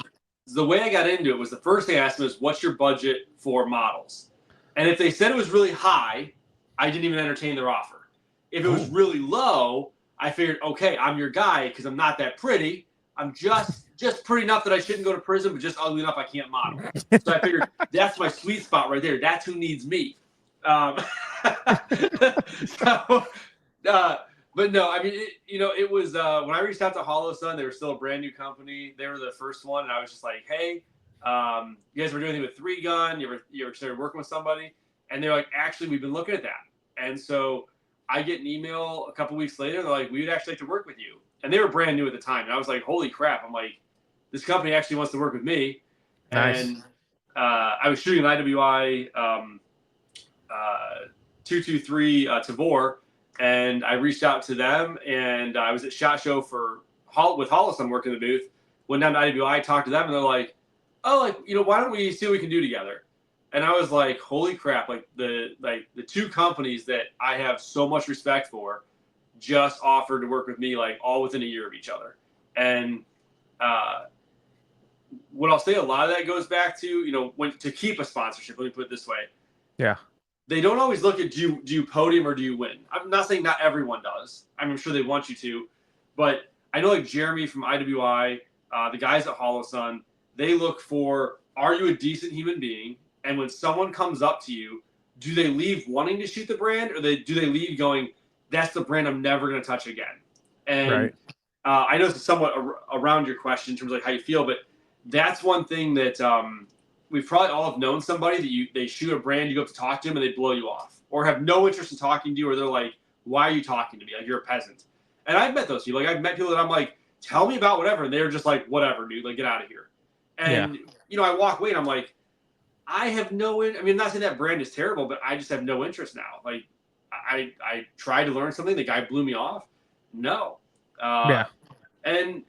The way I got into it was the first thing I asked them is, what's your budget for models? And if they said it was really high, I didn't even entertain their offer. If it was really low, I figured, okay, I'm your guy because I'm not that pretty. I'm just pretty enough that I shouldn't go to prison, but just ugly enough I can't model. So I figured that's my sweet spot right there. That's who needs me. But no, I mean, it was when I reached out to Hollow Sun, they were still a brand new company. They were the first one, and I was just like, hey, you guys were doing anything with 3-gun? You ever started working with somebody? And they're like, actually, we've been looking at that. And so I get an email a couple weeks later. They're like, we would actually like to work with you. And they were brand new at the time. And I was like, holy crap. I'm like, this company actually wants to work with me. Nice. And I was shooting an IWI 223 Tavor. And I reached out to them, and I was at SHOT Show with Hollis. I'm working the booth. Went down to IWI, talked to them, and they're like, "Oh, why don't we see what we can do together?" And I was like, "Holy crap!" Like the two companies that I have so much respect for just offered to work with me like all within a year of each other. And what I'll say, a lot of that goes back to, when to keep a sponsorship, let me put it this way. Yeah. They don't always look at do you podium or do you win. I'm not saying not everyone does. I'm sure they want you to. But I know like Jeremy from IWI, the guys at Hollow Sun, they look for, are you a decent human being? And when someone comes up to you, do they leave wanting to shoot the brand, or do they leave going, that's the brand I'm never going to touch again? And Right. I know this is somewhat around your question in terms of like how you feel, but that's one thing that we've probably all have known somebody that they shoot a brand, you go up to talk to them and they blow you off, or have no interest in talking to you, or they're like, why are you talking to me? Like, you're a peasant. And I've met those people. Like, I've met people that I'm like, tell me about whatever, and they're just like, whatever, dude, like, get out of here. And I walk away and I'm like, I have no. I mean, I'm not saying that brand is terrible, but I just have no interest now. Like, I tried to learn something. The guy blew me off. No. And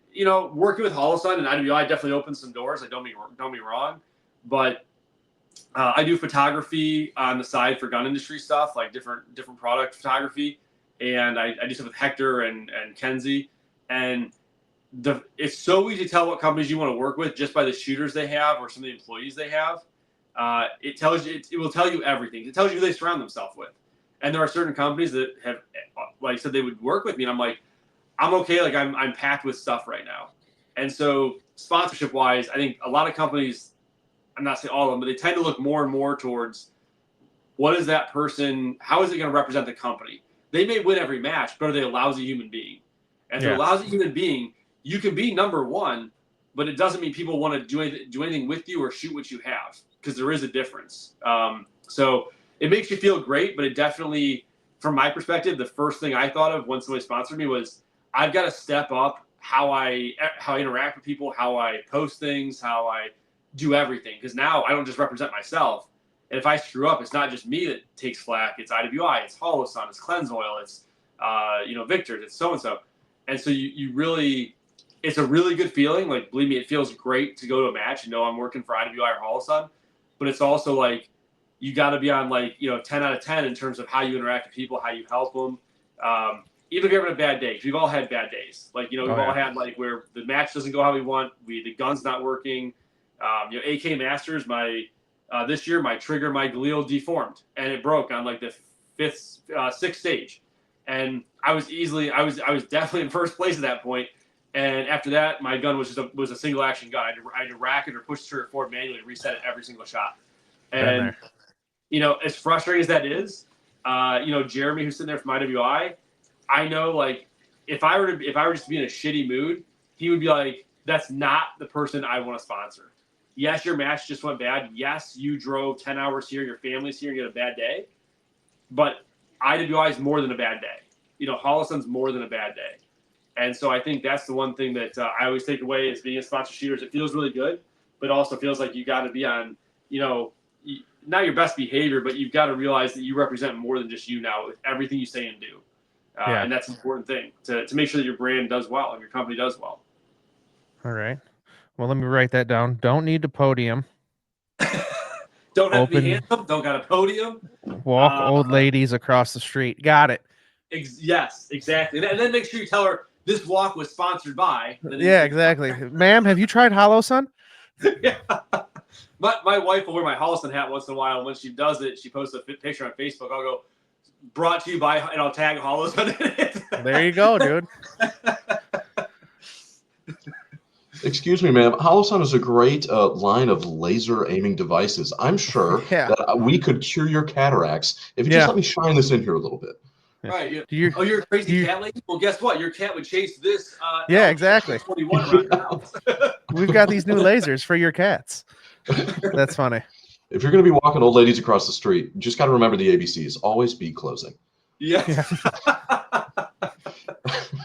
working with Hollow Sun and IWI definitely opened some doors. Like, don't be wrong, but I do photography on the side for gun industry stuff, like different product photography, and I do stuff with Hector and Kenzie, and it's so easy to tell what companies you want to work with just by the shooters they have or some of the employees they have. It tells you, it will tell you everything. It tells you who they surround themselves with. And there are certain companies that have, like I said, they would work with me, and I'm like, I'm okay. Like, I'm packed with stuff right now. And so sponsorship wise, I think a lot of companies, I'm not saying all of them, but they tend to look more and more towards what is that person, how is it going to represent the company? They may win every match, but are they a lousy human being? And if they're a lousy human being, you can be number one, but it doesn't mean people want to do anything with you or shoot what you have, because there is a difference. So it makes you feel great, but it definitely, from my perspective, the first thing I thought of when somebody sponsored me was, I've got to step up how I interact with people, how I post things, how I do everything. Because now I don't just represent myself. And if I screw up, it's not just me that takes flack. It's IWI, it's Hollow Sun, it's Cleanse Oil, it's Victor's, it's so-and-so. And so you really, it's a really good feeling. Like, believe me, it feels great to go to a match and know I'm working for IWI or Hollow Sun. But it's also like, you got to be on 10 out of 10 in terms of how you interact with people, how you help them. Even if you're having a bad day, because we've all had bad days. Like, we've all had where the match doesn't go how we want, the gun's not working. AK Masters, this year my trigger, my Galil deformed, and it broke on the sixth stage, and I was definitely in first place at that point. And after that, my gun was a single action gun. I had to rack it or push the trigger forward manually to reset it every single shot. And as frustrating as that is, Jeremy, who's sitting there from IWI, I know, if I were just to be in a shitty mood, he would be like, that's not the person I want to sponsor. Yes, your match just went bad. Yes, you drove 10 hours here, your family's here, and you had a bad day. But IWI is more than a bad day. Hollow Sun's more than a bad day. And so I think that's the one thing that I always take away is being a sponsor shooters. It feels really good, but also feels like you got to be on, not your best behavior, but you've got to realize that you represent more than just you now with everything you say and do. And that's an important thing to make sure that your brand does well and your company does well. All right. Well, let me write that down. Don't need a podium. Don't have to be handsome. Don't got a podium. Walk old ladies across the street. Got it. Yes, exactly. And then make sure you tell her this walk was sponsored by. Yeah, exactly. Ma'am, have you tried Hollow Sun? Yeah. My wife will wear my Hollow Sun hat once in a while. And when she does it, she posts a picture on Facebook. I'll go, brought to you by, and I'll tag Hollow Sun in it. There you go, dude. Excuse me, ma'am. Hollow Sun is a great line of laser aiming devices. I'm sure that we could cure your cataracts if you just let me shine this in here a little bit. Right. Yeah. You're a crazy cat lady? Well, guess what? Your cat would chase this. Exactly. 21 around your house. We've got these new lasers for your cats. That's funny. If you're going to be walking old ladies across the street, you just got to remember the ABCs. Always be closing. Yeah.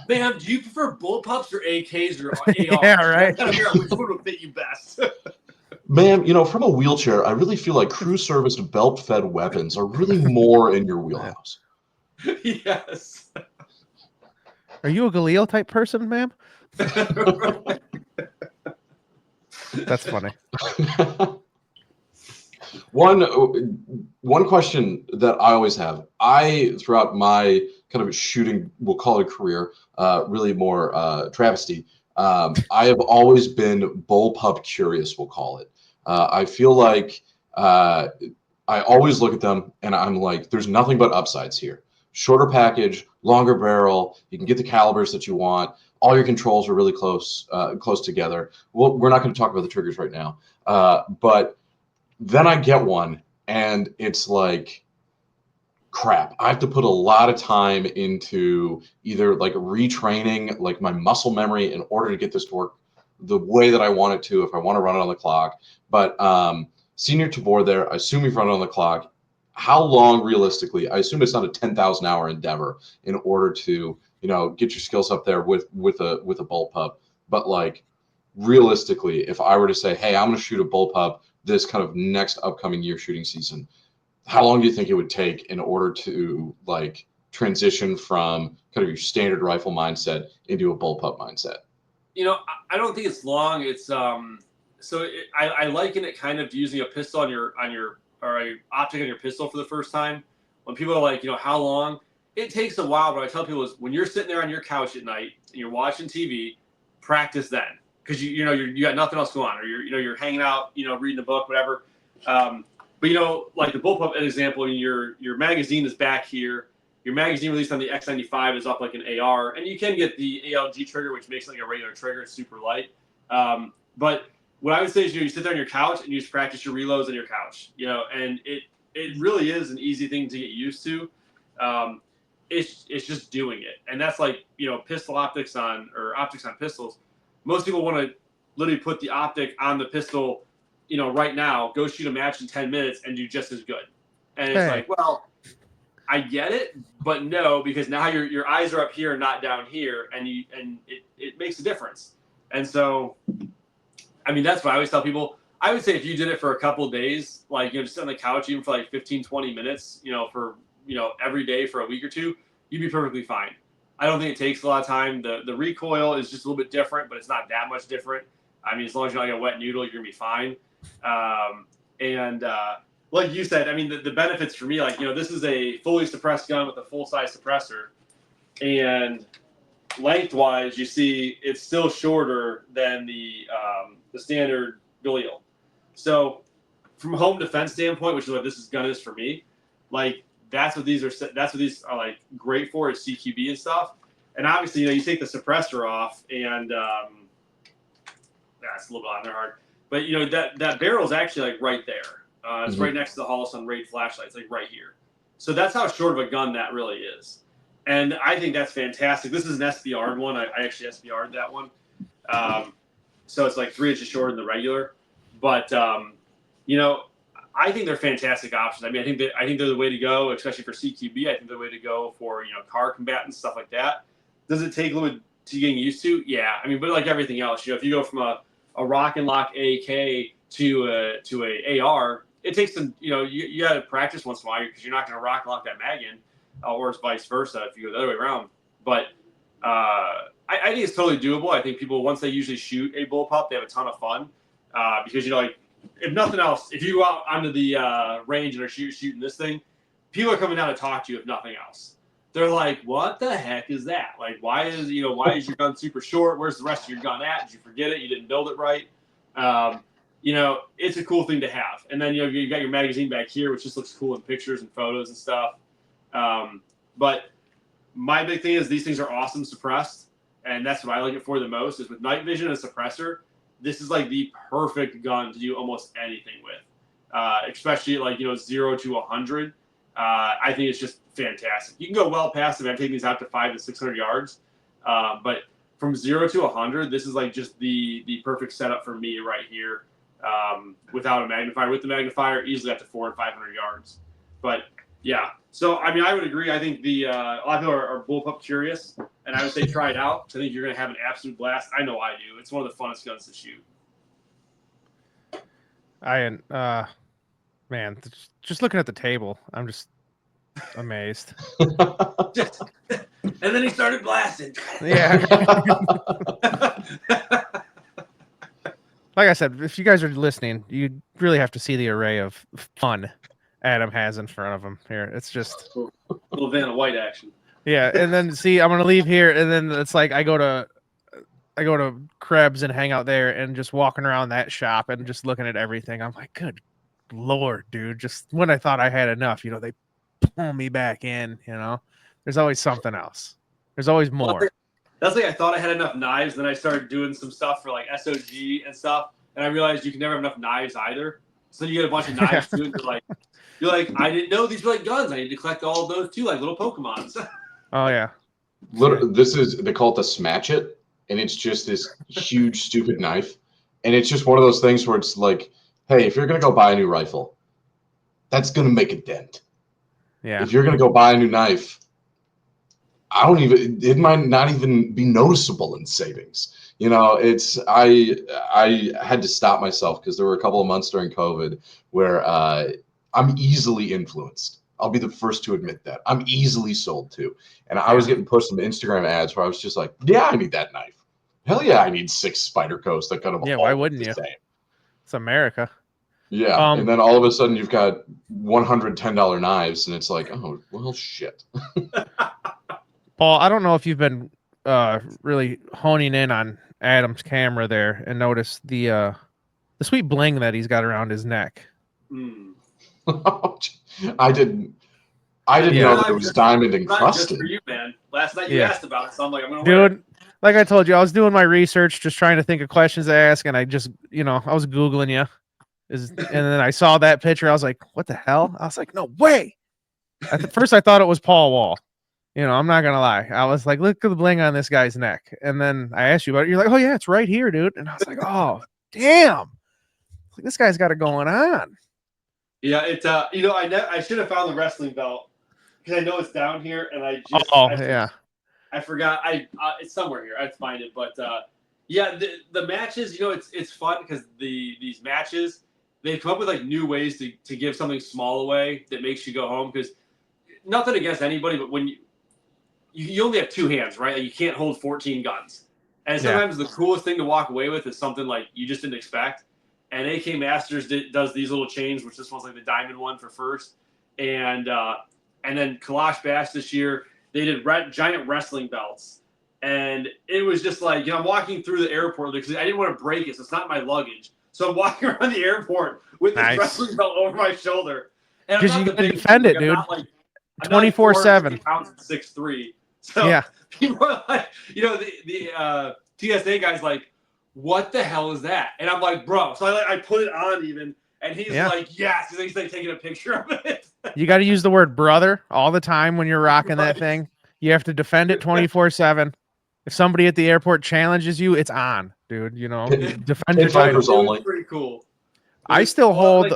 Ma'am, do you prefer bullpups or AKs or ARs? Yeah, right. I gotta figure out which one will fit you best. Ma'am, from a wheelchair, I really feel like crew service belt-fed weapons are really more in your wheelhouse. Yes. Are you a Galil type person, ma'am? That's funny. One question that I always have, throughout my kind of shooting, we'll call it career, really more travesty. I have always been bullpup curious, we'll call it. I feel like I always look at them and I'm like, there's nothing but upsides here. Shorter package, longer barrel. You can get the calibers that you want. All your controls are really close together. Well, we're not going to talk about the triggers right now, but then I get one and it's like, crap. I have to put a lot of time into either like retraining like my muscle memory in order to get this to work the way that I want it to, if I want to run it on the clock. But Senior Tabor there, I assume you've run it on the clock. How long realistically? I assume it's not a 10,000 hour endeavor in order to, get your skills up there with a bullpup. But like realistically, if I were to say, hey, I'm going to shoot a bullpup this kind of next upcoming year shooting season, how long do you think it would take in order to like transition from kind of your standard rifle mindset into a bullpup mindset? I don't think it's long. It's I liken it kind of to using a pistol or a optic on your pistol for the first time. When people are like, how long? It takes a while, but I tell people is when you're sitting there on your couch at night and you're watching TV, practice then, because you got nothing else going on, or you're hanging out, reading a book, whatever. But like the bullpup example, your magazine is back here. Your magazine released on the X95 is up like an AR, and you can get the ALG trigger, which makes it like a regular trigger. It's super light. But what I would say is, you sit there on your couch and you just practice your reloads on your couch. And it really is an easy thing to get used to. It's just doing it, and that's like pistol optics on pistols. Most people want to literally put the optic on the pistol, right now, go shoot a match in 10 minutes and do just as good. And it's like, well, I get it, but no, because now your eyes are up here and not down here, and it makes a difference. And so, I mean, that's what I always tell people. I would say if you did it for a couple of days, like, just sit on the couch, even for like 15, 20 minutes, for, every day for a week or two, you'd be perfectly fine. I don't think it takes a lot of time. The recoil is just a little bit different, but it's not that much different. I mean, as long as you're not going to wet noodle, you're going to be fine. Like you said, I mean, the benefits for me, like, this is a fully suppressed gun with a full-size suppressor. And lengthwise, you see it's still shorter than the standard Galil. So from a home defense standpoint, which is what this gun is for me, like, that's what these are like great for, is CQB and stuff. And obviously, you take the suppressor off, and that's a little bit on there hard. But that barrel is actually like right there. It's right next to the Holosun Raid flashlight. It's like right here. So that's how short of a gun that really is. And I think that's fantastic. This is an SBR'd one. I actually SBR'd that one. So it's like 3 inches shorter than the regular. But I think they're fantastic options. I mean, I think they're the way to go, especially for CQB. I think they're the way to go for car combatants, stuff like that. Does it take a little bit to getting used to? Yeah. I mean, but like everything else, if you go from a rock and lock AK to a AR, it takes some, you got to practice once in a while, because you're not going to rock and lock that mag in, or it's vice versa if you go the other way around. But I think it's totally doable. I think people, once they usually shoot a bullpup, they have a ton of fun, because like, if nothing else, if you go out onto the range and are shooting this thing, people are coming down to talk to you. If nothing else, they're like, "What the heck is that? Like, why is your gun super short? Where's the rest of your gun at? Did you forget it? You didn't build it right?" It's a cool thing to have. And then you got your magazine back here, which just looks cool in pictures and photos and stuff. But my big thing is these things are awesome suppressed, and that's what I like it for the most. Is with night vision and suppressor. This is like the perfect gun to do almost anything with, especially like 0 to 100. I think it's just fantastic. You can go well past it. I'm taking these out to 500 to 600 yards, but from 0 to 100, this is like just the perfect setup for me right here. Without a magnifier, with the magnifier, easily up to 400 and 500 yards. But yeah, so I mean, I would agree. I think a lot of people are bullpup curious, and I would say try it out. I think you're going to have an absolute blast. I know I do. It's one of the funnest guns to shoot. Man, just looking at the table, I'm just amazed. And then he started blasting. Yeah. like I said, if you guys are listening, you really have to see the array of fun Adam has in front of him here. It's just Little Vanna White action. yeah. And then see, I'm gonna leave here, and then it's like I go to Krebs and hang out there, and just walking around that shop and just looking at everything. I'm like, good Lord, dude! Just when I thought I had enough, they pull me back in. There's always something else. There's always more. That's like I thought I had enough knives. Then I started doing some stuff for like SOG and stuff, and I realized you can never have enough knives either. So you get a bunch of knives too, and you're like, I didn't know these were like guns. I need to collect all of those too, like little Pokemons. Oh yeah. Literally, they call it the Smatch It, and it's just this huge stupid knife, and it's just one of those things where it's like, hey, if you're gonna go buy a new rifle, that's gonna make a dent. Yeah. If you're gonna go buy a new knife, it might not even be noticeable in savings. I had to stop myself because there were a couple of months during COVID where I'm easily influenced. I'll be the first to admit that. I'm easily sold to. And I was getting pushed some Instagram ads where I was just like, yeah, I need that knife. Hell yeah, I need 6 spider coats that cut them. Yeah, why wouldn't you? Same. It's America. Yeah, and then all of a sudden you've got $110 knives, and it's like, oh, well, shit. Paul, I don't know if you've been really honing in on Adam's camera there and noticed the sweet bling that he's got around his neck. I didn't know that it was diamond encrusted. Just for you, man. Last night you asked about it, so I'm like, I'm gonna Dude, like I told you, I was doing my research, just trying to think of questions to ask, and I just, I was Googling you. And then I saw that picture. I was like, what the hell? I was like, no way. At first, I thought it was Paul Wall. I'm not going to lie. I was like, look at the bling on this guy's neck. And then I asked you about it. You're like, oh, yeah, it's right here, dude. And I was like, oh, damn. Like, this guy's got it going on. Yeah, it's, I should have found the wrestling belt because I know it's down here. And I forgot. It's somewhere here. I'd find it. But, yeah, the matches, it's fun because these matches, they come up with like new ways to give something small away that makes you go home. Because nothing against anybody, but when you only have 2 hands, right? Like you can't hold 14 guns. And sometimes the coolest thing to walk away with is something like you just didn't expect. And AK Masters does these little chains, which this one's like the diamond one for first. And then Kalash Bash this year, they did giant wrestling belts. And it was just like, I'm walking through the airport because I didn't want to break it, so it's not my luggage. So I'm walking around the airport with this wrestling belt over my shoulder. Because you can defend it, dude. 24/7. 6'3". So yeah. People are like, the TSA guy's like, what the hell is that? And I'm like, bro. So I put it on even, and he's like, yes. He's like taking a picture of it. You got to use the word brother all the time when you're rocking that thing. You have to defend it 24/7. If somebody at the airport challenges you, it's on, dude. Defend your title. It's pretty cool. I still hold.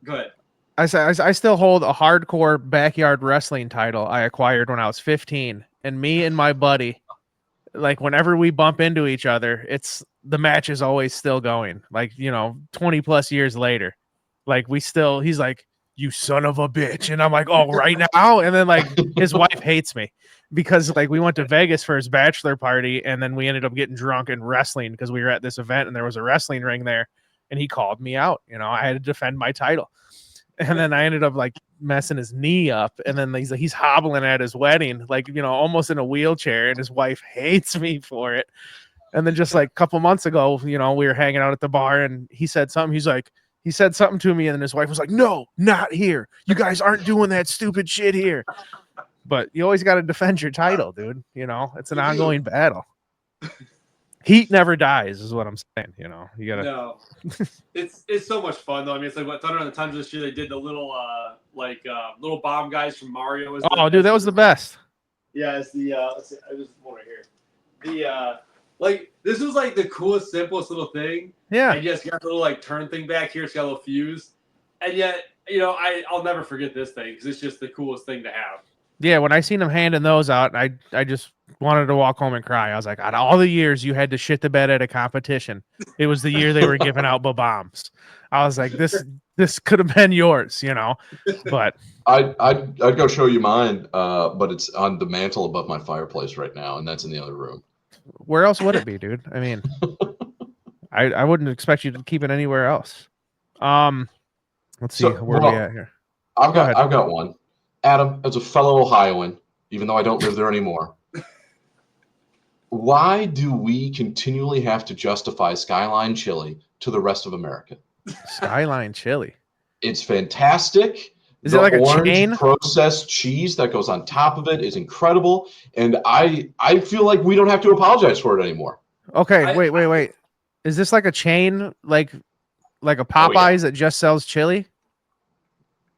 Go ahead. I still hold a hardcore backyard wrestling title I acquired when I was 15, and me and my buddy, like whenever we bump into each other, the match is always still going. Like 20 plus years later, like he's like, you son of a bitch, and I'm like, oh, right now, and then like his wife hates me because like we went to Vegas for his bachelor party, and then we ended up getting drunk and wrestling because we were at this event and there was a wrestling ring there, and he called me out. I had to defend my title. And then I ended up like messing his knee up, and then he's hobbling at his wedding, like almost in a wheelchair, and his wife hates me for it. And then just like a couple months ago, we were hanging out at the bar, and he said something. He said something to me, and then his wife was like, "No, not here. You guys aren't doing that stupid shit here." But you always got to defend your title, dude. It's an ongoing battle. Heat never dies, is what I'm saying. You gotta. No, it's so much fun though. I mean, it's like what Thunder on the Tundra this year. They did the little little bomb guys from Mario. Dude, that was the best. Yeah, it's the let's see, I just one right here. The this was like the coolest, simplest little thing. Yeah. And yes, you got the little like turn thing back here. It's got a little fuse, and yet I'll never forget this thing because it's just the coolest thing to have. Yeah, when I seen them handing those out, I just wanted to walk home and cry. I was like, out of all the years you had to shit the bed at a competition, it was the year they were giving out bombs. I was like, this could have been yours, But I'd go show you mine, but it's on the mantle above my fireplace right now, and that's in the other room. Where else would it be, dude? I mean, I wouldn't expect you to keep it anywhere else. Let's see where we at here. I've Go ahead. got one. Adam, as a fellow Ohioan, even though I don't live there anymore, why do we continually have to justify Skyline chili to the rest of America? Skyline chili. It's fantastic. Is it like a orange chain? Processed cheese that goes on top of it is incredible, and I feel like we don't have to apologize for it anymore. Okay, wait. Is this like a chain, like a Popeyes that just sells chili?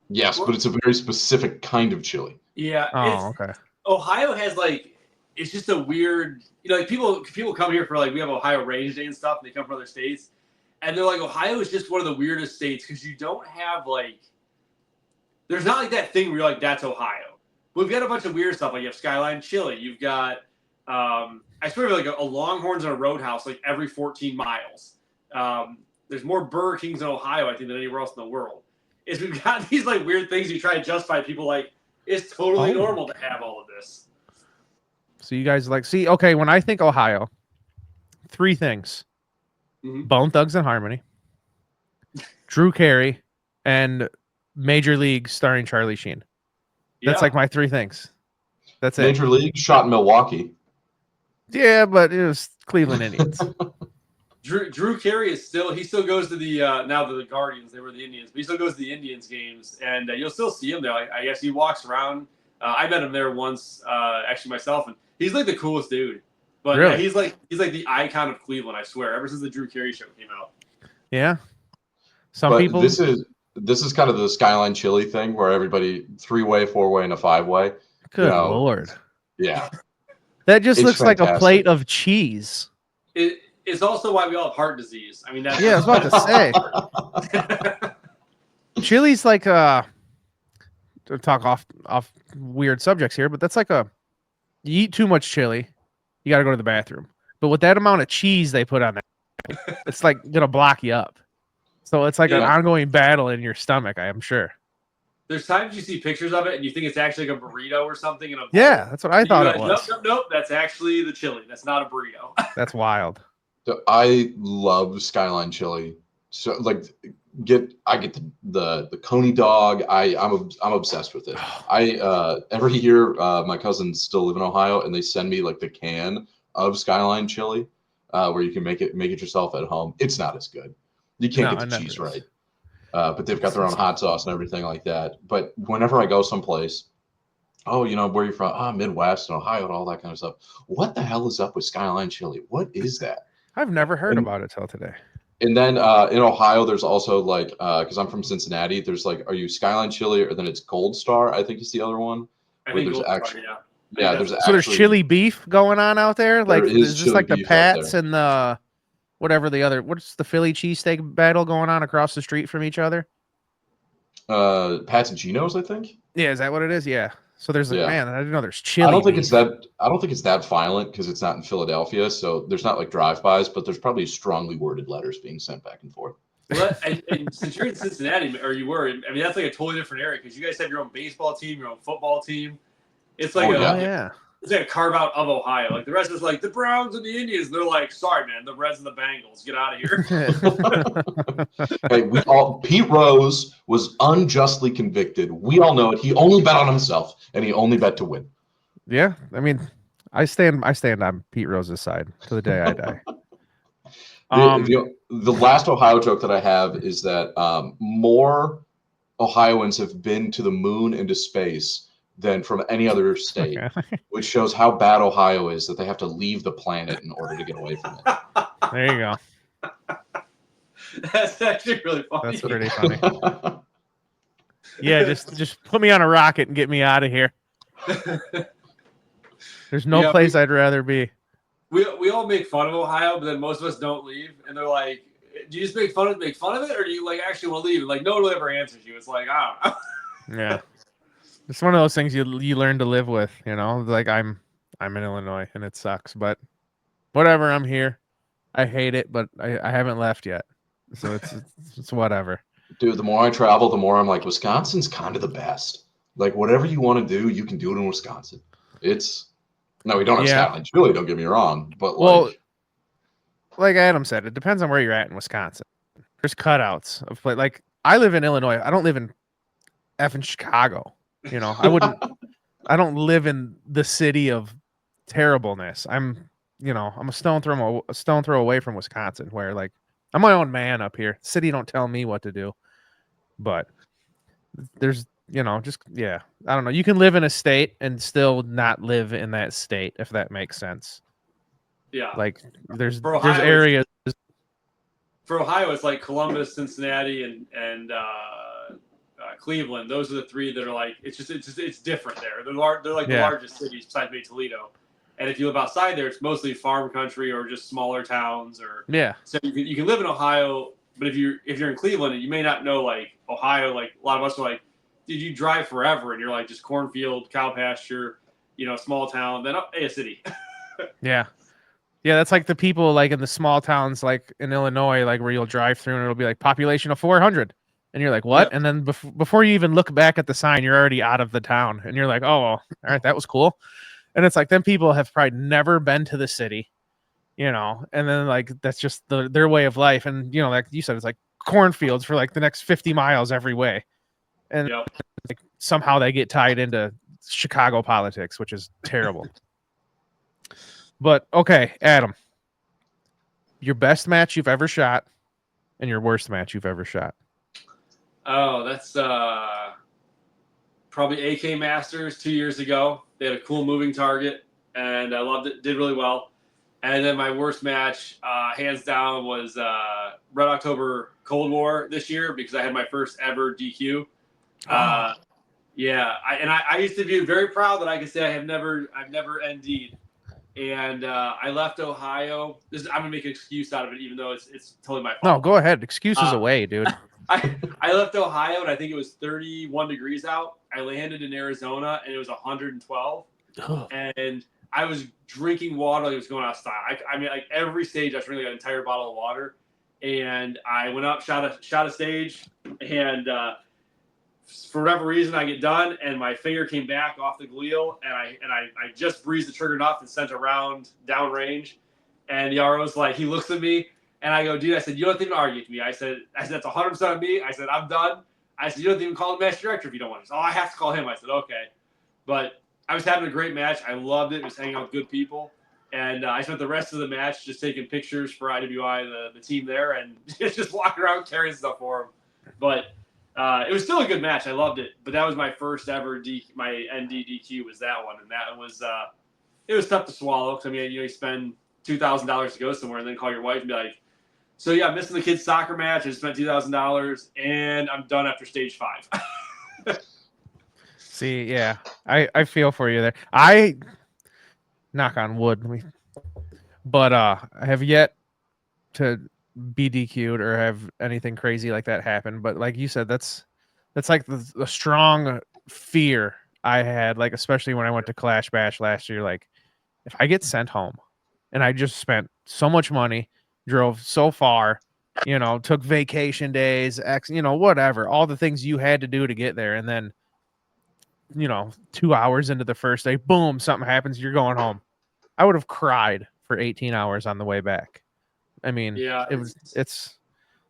Yes, but it's a very specific kind of chili. Yeah. Oh, okay. Ohio has it's just a weird, like people come here for we have Ohio Range Day and stuff, and they come from other states, and they're like, Ohio is just one of the weirdest states because you don't have there's not that thing where you're like, that's Ohio. We've got a bunch of weird stuff, you have Skyline Chili, you've got, I swear a Longhorns and a Roadhouse every 14 miles. There's more Burger Kings in Ohio, I think, than anywhere else in the world. We've got these weird things you try to justify people it's totally normal to have all of this. So you guys okay, when I think Ohio, 3 things. Mm-hmm. Bone Thugs and Harmony, Drew Carey, and Major League starring Charlie Sheen. That's my 3 things. That's it. Major League shot in Milwaukee. Yeah, but it was Cleveland Indians. Drew Carey he still goes to the now the Guardians, they were the Indians, but he still goes to the Indians games, and you'll still see him there. I guess he walks around. I met him there once, actually myself, and he's the coolest dude. But really? He's the icon of Cleveland, I swear, ever since the Drew Carey show came out. Yeah. Some people. This is kind of the Skyline chili thing where everybody 3-way, 4-way, and a 5-way. Good Lord. Yeah. That just looks fantastic. Like a plate of cheese. It's also why we all have heart disease. I mean, that's I was about to say. Chili's to talk off weird subjects here, but that's you eat too much chili, you got to go to the bathroom. But with that amount of cheese they put on that, it's gonna block you up. So it's an ongoing battle in your stomach, I am sure. There's times you see pictures of it and you think it's actually a burrito or something in a bowl. Yeah, that's what I thought it was. Nope. That's actually the chili. That's not a burrito. That's wild. I love Skyline chili. So I get the Coney dog. I'm obsessed with it. Every year my cousins still live in Ohio and they send me the can of Skyline chili where you can make it yourself at home. It's not as good. You can't get the cheese right. But they've got their own hot sauce and everything like that. But whenever I go someplace, where are you from? Midwest and Ohio and all that kind of stuff. What the hell is up with Skyline chili? What is that? I've never heard about it till today. And then in Ohio, there's also because I'm from Cincinnati, there's are you Skyline chili or then it's Gold Star? I think is the other one. I think Gold Star, there's chili beef going on out there. Is this the Pats and the whatever the other? What's the Philly cheesesteak battle going on across the street from each other? Pats and Geno's, I think. Yeah, is that what it is? Yeah. So there's man, I didn't know there's chili. I don't think it's that violent because it's not in Philadelphia, so there's not drive-bys, but there's probably strongly worded letters being sent back and forth. Well, and since you're in Cincinnati, or you were, I mean that's a totally different area because you guys have your own baseball team, your own football team. It's it's a carve out of Ohio. The rest is the Browns and the Indians. They're sorry, man, the Reds and the Bengals. Get out of here. Hey, Pete Rose was unjustly convicted. We all know it. He only bet on himself, and he only bet to win. Yeah, I mean, I stand on Pete Rose's side to the day I die. The last Ohio joke that I have is that more Ohioans have been to the moon and to space than from any other state, which shows how bad Ohio is that they have to leave the planet in order to get away from it. There you go. That's actually really funny. That's pretty funny. Yeah, just put me on a rocket and get me out of here. There's no place I'd rather be. We all make fun of Ohio, but then most of us don't leave, and they're like, "Do you just make fun of it, or do you actually want to leave?" And no one ever answers you. It's I don't know. Yeah. It's one of those things you learn to live with, I'm in Illinois and it sucks, but whatever, I'm here. I hate it, but I haven't left yet. So it's whatever. Dude, the more I travel, the more I'm Wisconsin's kind of the best. Whatever you want to do, you can do it in Wisconsin. No, we don't have Skyline chili, don't get me wrong, but like Adam said, it depends on where you're at in Wisconsin. There's cutouts of play. Like I live in Illinois. I don't live in effing Chicago. You know, I don't live in the city of terribleness. I'm a stone throw away from Wisconsin, where like I'm my own man up here. City don't tell me what to do, but there's just yeah. I don't know. You can live in a state and still not live in that state, if that makes sense. Yeah. Like there's For areas. Ohio, it's like Columbus, Cincinnati, and Cleveland. Those are the three that are like it's different there. They're like the largest cities besides maybe Toledo. And if you live outside there, it's mostly farm country or just smaller towns. Or so you can live in Ohio, but if you're in Cleveland, you may not know like Ohio. Like a lot of us are like, did you drive forever? And you're like just cornfield, cow pasture, small town, then a city. Yeah. Yeah, that's like the people like in the small towns like in Illinois, like where you'll drive through and it'll be like population of 400. And you're like, what? Yep. And then before you even look back at the sign, you're already out of the town. And you're like, oh, well, all right, that was cool. And it's like, then people have probably never been to the city, and then like, that's just their way of life. And, like you said, it's like cornfields for like the next 50 miles every way. And like, somehow they get tied into Chicago politics, which is terrible. But okay, Adam, your best match you've ever shot and your worst match you've ever shot. Oh, that's probably AK Masters 2 years ago. They had a cool moving target, and I loved it. Did really well. And then my worst match, hands down, was Red October Cold War this year because I had my first ever DQ. Yeah, I used to be very proud that I could say I've never ND'd. And I left Ohio. I'm gonna make an excuse out of it, even though it's totally my fault. No, go ahead. Excuses away, dude. I left Ohio, and I think it was 31 degrees out. I landed in Arizona, and it was 112. And I was drinking water like it was going out of style. I mean, like every stage, I was drinking like an entire bottle of water. And I went up, shot a stage, and for whatever reason, I get done, and my finger came back off the wheel, and I just breezed the trigger enough and sent a round downrange. And the RO's like, he looks at me, and I go, dude, I said, you don't even argue with me. I said that's 100% on me. I said, I'm done. I said, you don't even call the match director if you don't want to. Oh, I have to call him. I said, okay. But I was having a great match. I loved it. Was hanging out with good people. And I spent the rest of the match just taking pictures for IWI, the team there, and just walking around carrying stuff for them. But it was still a good match. I loved it. But that was my first ever my ND DQ was that one. And that was it was tough to swallow. Because, I mean, you spend $2,000 to go somewhere and then call your wife and be like, so, yeah, I'm missing the kids' soccer match. I spent $2,000, and I'm done after stage 5. See, yeah, I feel for you there. I knock on wood, but I have yet to be DQ'd or have anything crazy like that happen. But like you said, that's like the strong fear I had, like especially when I went to Clash Bash last year. Like, if I get sent home, and I just spent so much money, drove so far, took vacation days, whatever, all the things you had to do to get there, and then 2 hours into the first day, boom, something happens, you're going home. I would have cried for 18 hours on the way back. I mean, yeah,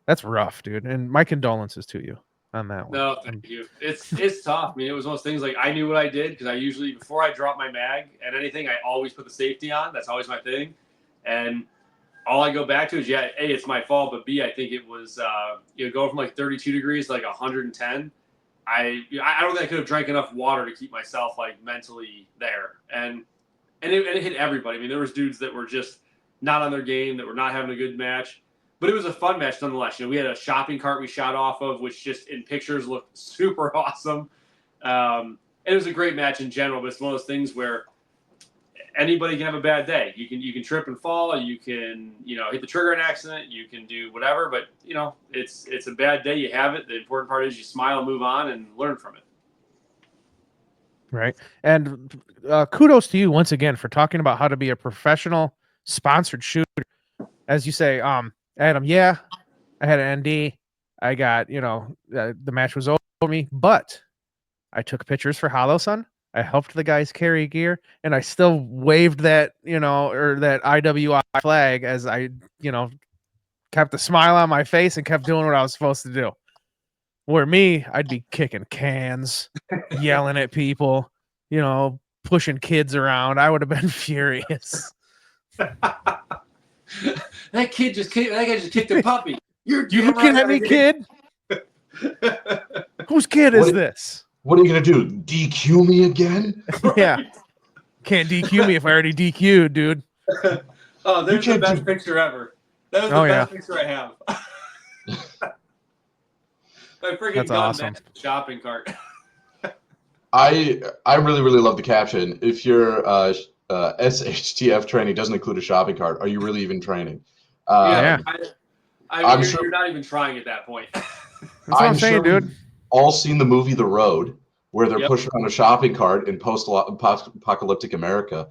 that's rough, dude. And my condolences to you on that one. No, thank you. It's tough. I mean, it was one of those things like I knew what I did because I usually, before I drop my mag and anything, I always put the safety on. That's always my thing. And all I go back to is, yeah, A, it's my fault, but B, I think it was, going from like 32 degrees to like 110. I don't think I could have drank enough water to keep myself like mentally there. And it hit everybody. I mean, there was dudes that were just not on their game, that were not having a good match. But it was a fun match nonetheless. We had a shopping cart we shot off of, which just in pictures looked super awesome. And it was a great match in general, but it's one of those things where anybody can have a bad day. You can trip and fall. You can hit the trigger in an accident. You can do whatever. But it's a bad day. You have it. The important part is you smile, move on, and learn from it. Right. And kudos to you once again for talking about how to be a professional sponsored shooter. As you say, Adam, yeah, I had an ND. I got, the match was over me, but I took pictures for Hollow Sun. I helped the guys carry gear, and I still waved that, or that IWI flag as I, kept a smile on my face and kept doing what I was supposed to do. Where me, I'd be kicking cans, yelling at people, pushing kids around. I would have been furious. That guy just kicked a puppy. You're You looking at me, kid? Whose kid is this? What are you gonna do? DQ me again? Yeah. Can't DQ me if I already DQ'd, dude. Oh, there's the best picture ever. That was the best picture I have. My freaking That's gun awesome. Shopping cart. I really, really love the caption. If your SHTF training doesn't include a shopping cart, are you really even training? Yeah. I'm sure you're not even trying at that point. That's what I'm saying, dude. We've all seen the movie The Road, where they're pushing on a shopping cart in post-apocalyptic America.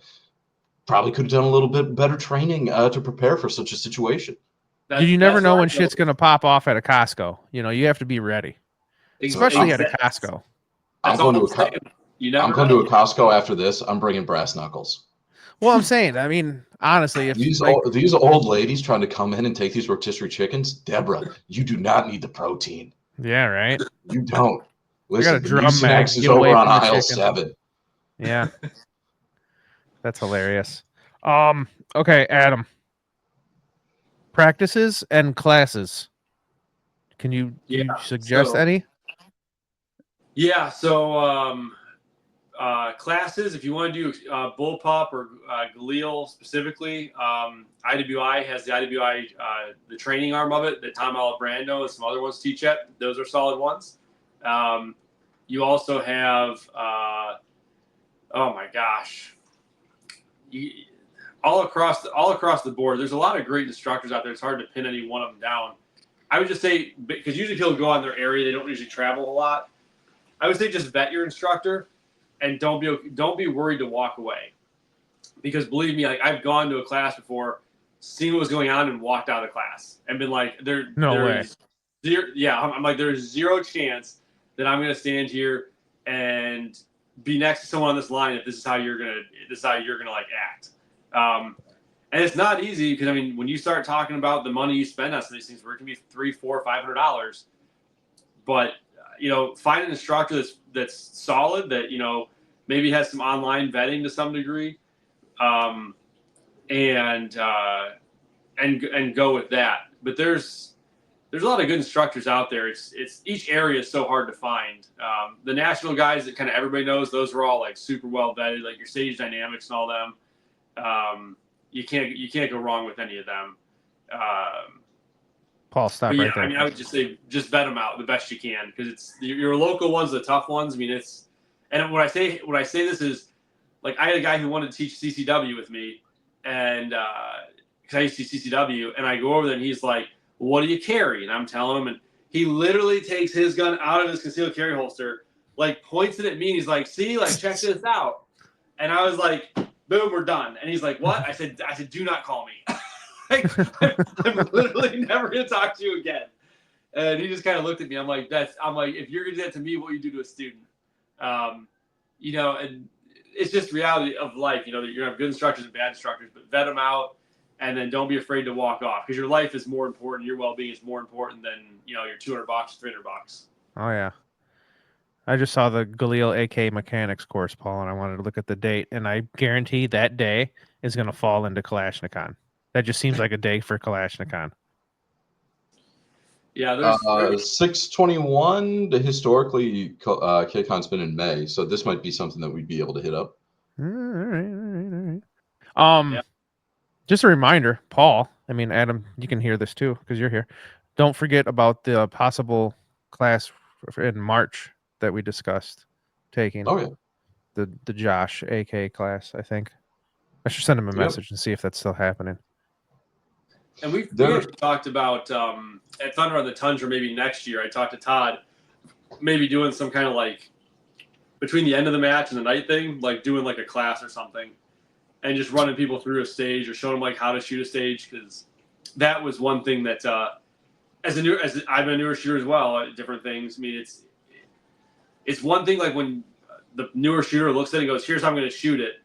Probably could have done a little bit better training to prepare for such a situation. You never know when shit's going to pop off at a Costco. You have to be ready, especially at a Costco. I'm going to a Costco after this. I'm bringing brass knuckles. Well, I'm saying, I mean, honestly, if these old ladies trying to come in and take these rotisserie chickens, Deborah, you do not need the protein. Yeah, right. You don't. Listen, I got a drum mag. Is over on aisle 7. Yeah, that's hilarious. Okay, Adam. Practices and classes. Can you suggest any? Yeah, so classes, if you want to do bullpup or Galil specifically, IWI has the IWI, the training arm of it that Tom Alibrando and some other ones teach at. Those are solid ones. You also have, oh my gosh, all across the board. There's a lot of great instructors out there. It's hard to pin any one of them down. I would just say, because usually people go on their area, they don't usually travel a lot. I would say just vet your instructor, and don't be worried to walk away, because believe me, like I've gone to a class before, seen what was going on, and walked out of the class and been like, no way. I'm like, there's zero chance that I'm gonna stand here and be next to someone on this line if this is how you're gonna like act. And it's not easy, because I mean, when you start talking about the money you spend on some of these things, where it can be $300, $400, $500, but find an instructor that's solid, that maybe has some online vetting to some degree, and go with that. But there's a lot of good instructors out there. It's each area is so hard to find. The national guys that kind of everybody knows, those are all like super well vetted, like your Sage Dynamics and all them. You can't go wrong with any of them. Paul, stop right there. I mean, I would just say just vet them out the best you can, because it's your local ones, the tough ones. I mean, and when I say this is, like, I had a guy who wanted to teach CCW with me, and because I used to teach CCW, and I go over there and he's like, "What do you carry?" And I'm telling him, and he literally takes his gun out of his concealed carry holster, like points it at me, and he's like, "See, like, check this out." And I was like, "Boom, we're done." And he's like, "What?" I said, "Do not call me." Like, I'm literally never gonna talk to you again. And he just kind of looked at me. I'm like, if you're gonna do that to me, what you do to a student? And it's just reality of life. That you're gonna have good instructors and bad instructors, but vet them out, and then don't be afraid to walk off, because your life is more important. Your well-being is more important than your $200, $300. Oh yeah. I just saw the Galil AK mechanics course, Paul, and I wanted to look at the date, and I guarantee that day is going to fall into Kalashnikon. That just seems like a day for Kalashnikon. Yeah, there's 6/21. Historically, KCON's been in May, so this might be something that we'd be able to hit up. All right. Yeah. Just a reminder, Paul. I mean, Adam, you can hear this too because you're here. Don't forget about the possible class in March that we discussed taking. Oh yeah, the Josh AK class. I think I should send him a message and see if that's still happening. And we actually talked about at Thunder on the Tundra, maybe next year. I talked to Todd, maybe doing some kind of like between the end of the match and the night thing, like doing like a class or something, and just running people through a stage or showing them like how to shoot a stage, because that was one thing that as I've been a newer shooter as well at different things. I mean, it's one thing like when the newer shooter looks at it and goes, here's how I'm going to shoot it.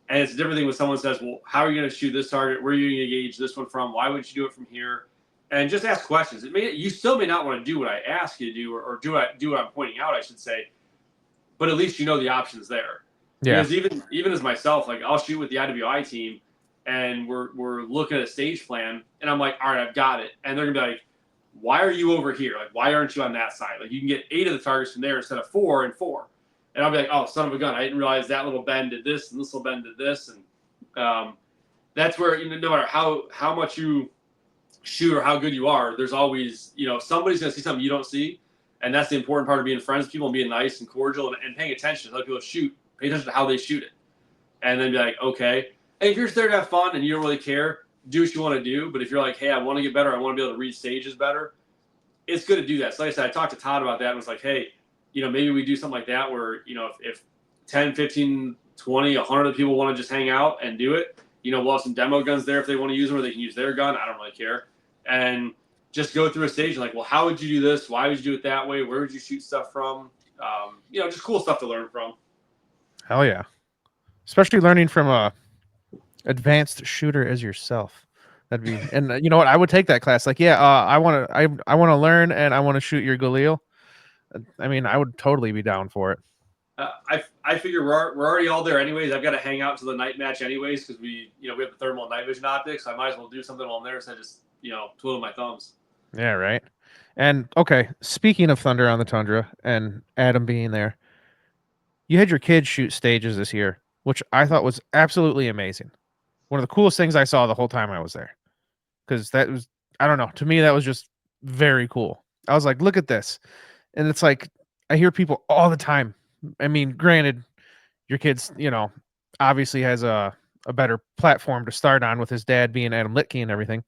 And it's a different thing when someone says, well, how are you going to shoot this target? Where are you going to gauge this one from? Why would you do it from here? And just ask questions. You still may not want to do what I ask you to do, or do what I'm pointing out, I should say. But at least you know the options there. Yeah. Because even as myself, like I'll shoot with the IWI team, and we're looking at a stage plan, and I'm like, all right, I've got it. And they're gonna be like, why are you over here? Like, why aren't you on that side? Like, you can get 8 of the targets from there instead of 4 and 4. And I'll be like, oh, son of a gun, I didn't realize that little bend did this, and this little bend did this, and that's where no matter how much you shoot or how good you are, there's always somebody's gonna see something you don't see, and that's the important part of being friends with people and being nice and cordial and paying attention to other people shoot. Pay attention to how they shoot it, and then be like, okay. And if you're just there to have fun and you don't really care, do what you want to do. But if you're like, hey, I want to get better, I want to be able to read stages better, it's good to do that. So like I said, I talked to Todd about that and was like, hey, maybe we do something like that where, if 10, 15, 20, 100 of people want to just hang out and do it, we'll have some demo guns there if they want to use them, or they can use their gun. I don't really care. And just go through a stage like, well, how would you do this? Why would you do it that way? Where would you shoot stuff from? Just cool stuff to learn from. Hell yeah. Especially learning from a advanced shooter as yourself. That'd be, and you know what? I would take that class. Like, yeah, I want to learn, and I want to shoot your Galil. I mean, I would totally be down for it. I figure we're already all there anyways. I've got to hang out to the night match anyways because we have the thermal night vision optics. So I might as well do something while I'm there, so I just twiddle my thumbs. Yeah, right. And okay, speaking of Thunder on the Tundra and Adam being there, you had your kids shoot stages this year, which I thought was absolutely amazing. One of the coolest things I saw the whole time I was there. Because that was, I don't know, to me, that was just very cool. I was like, look at this. And it's like, I hear people all the time. I mean, granted, your kid's, obviously has a better platform to start on with his dad being Adam Litke and everything.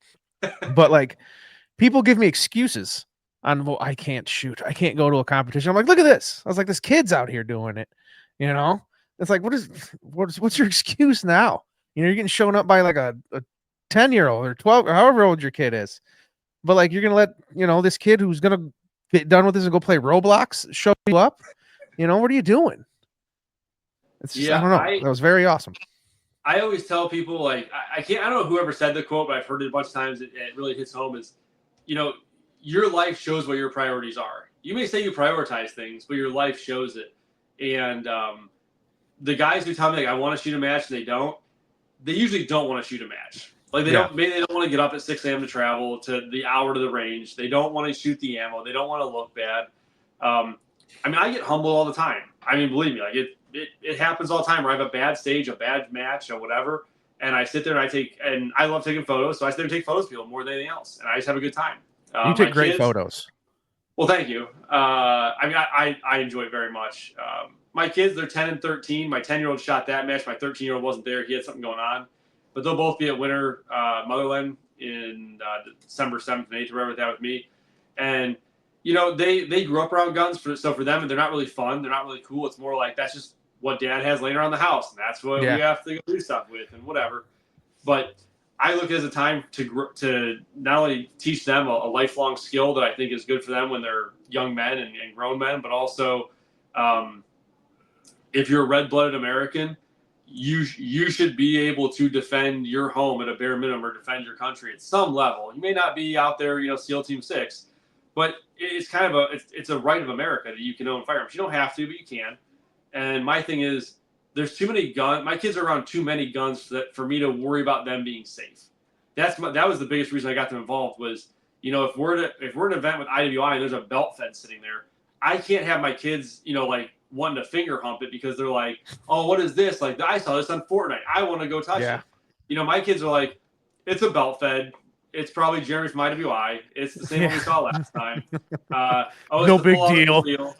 But like, people give me excuses on, well, I can't shoot. I can't go to a competition. I'm like, look at this. I was like, this kid's out here doing it. It's like, what's your excuse now? You're getting shown up by like a 10-year-old or 12 or however old your kid is. But like, you're going to let, this kid who's going to get done with this and go play Roblox show you up. What are you doing? It's just, I don't know. That was very awesome. I always tell people, like, I don't know whoever said the quote, but I've heard it a bunch of times. It really hits home is, your life shows what your priorities are. You may say you prioritize things, but your life shows it. And the guys who tell me, like, I want to shoot a match and they usually don't want to shoot a match. Like, they don't want to get up at 6 a.m. to travel to the hour to the range. They don't want to shoot the ammo. They don't want to look bad. I get humbled all the time. Believe me, like it happens all the time where I have a bad stage, a bad match, or whatever, and I sit there and I love taking photos, so I sit there and take photos of people more than anything else, and I just have a good time. You take great photos. Well, thank you. I enjoy it very much. My kids, they're 10 and 13. My 10-year-old shot that match. My 13-year-old wasn't there. He had something going on. But they'll both be at Winter Motherland in December 7th and 8th, or wherever that with me. And, they grew up around guns. So for them, they're not really fun. They're not really cool. It's more like that's just what dad has laying around the house. And that's what we have to go do stuff with and whatever. But I look at it as a time to not only teach them a lifelong skill that I think is good for them when they're young men and grown men, but also if you're a red-blooded American, you should be able to defend your home at a bare minimum or defend your country at some level. You may not be out there, SEAL Team 6, but it's kind of it's a right of America that you can own firearms. You don't have to, but you can. And my thing is, there's too many guns. My kids are around too many guns for me to worry about them being safe. That was the biggest reason I got them involved was, if we're at an event with IWI and there's a belt fed sitting there, I can't have my kids, like wanting to finger hump it because they're like, oh, what is this? Like, I saw this on Fortnite. I want to go touch it. My kids are like, it's a belt fed. It's probably Jeremy from IWI. It's the same one we saw last time. No big deal.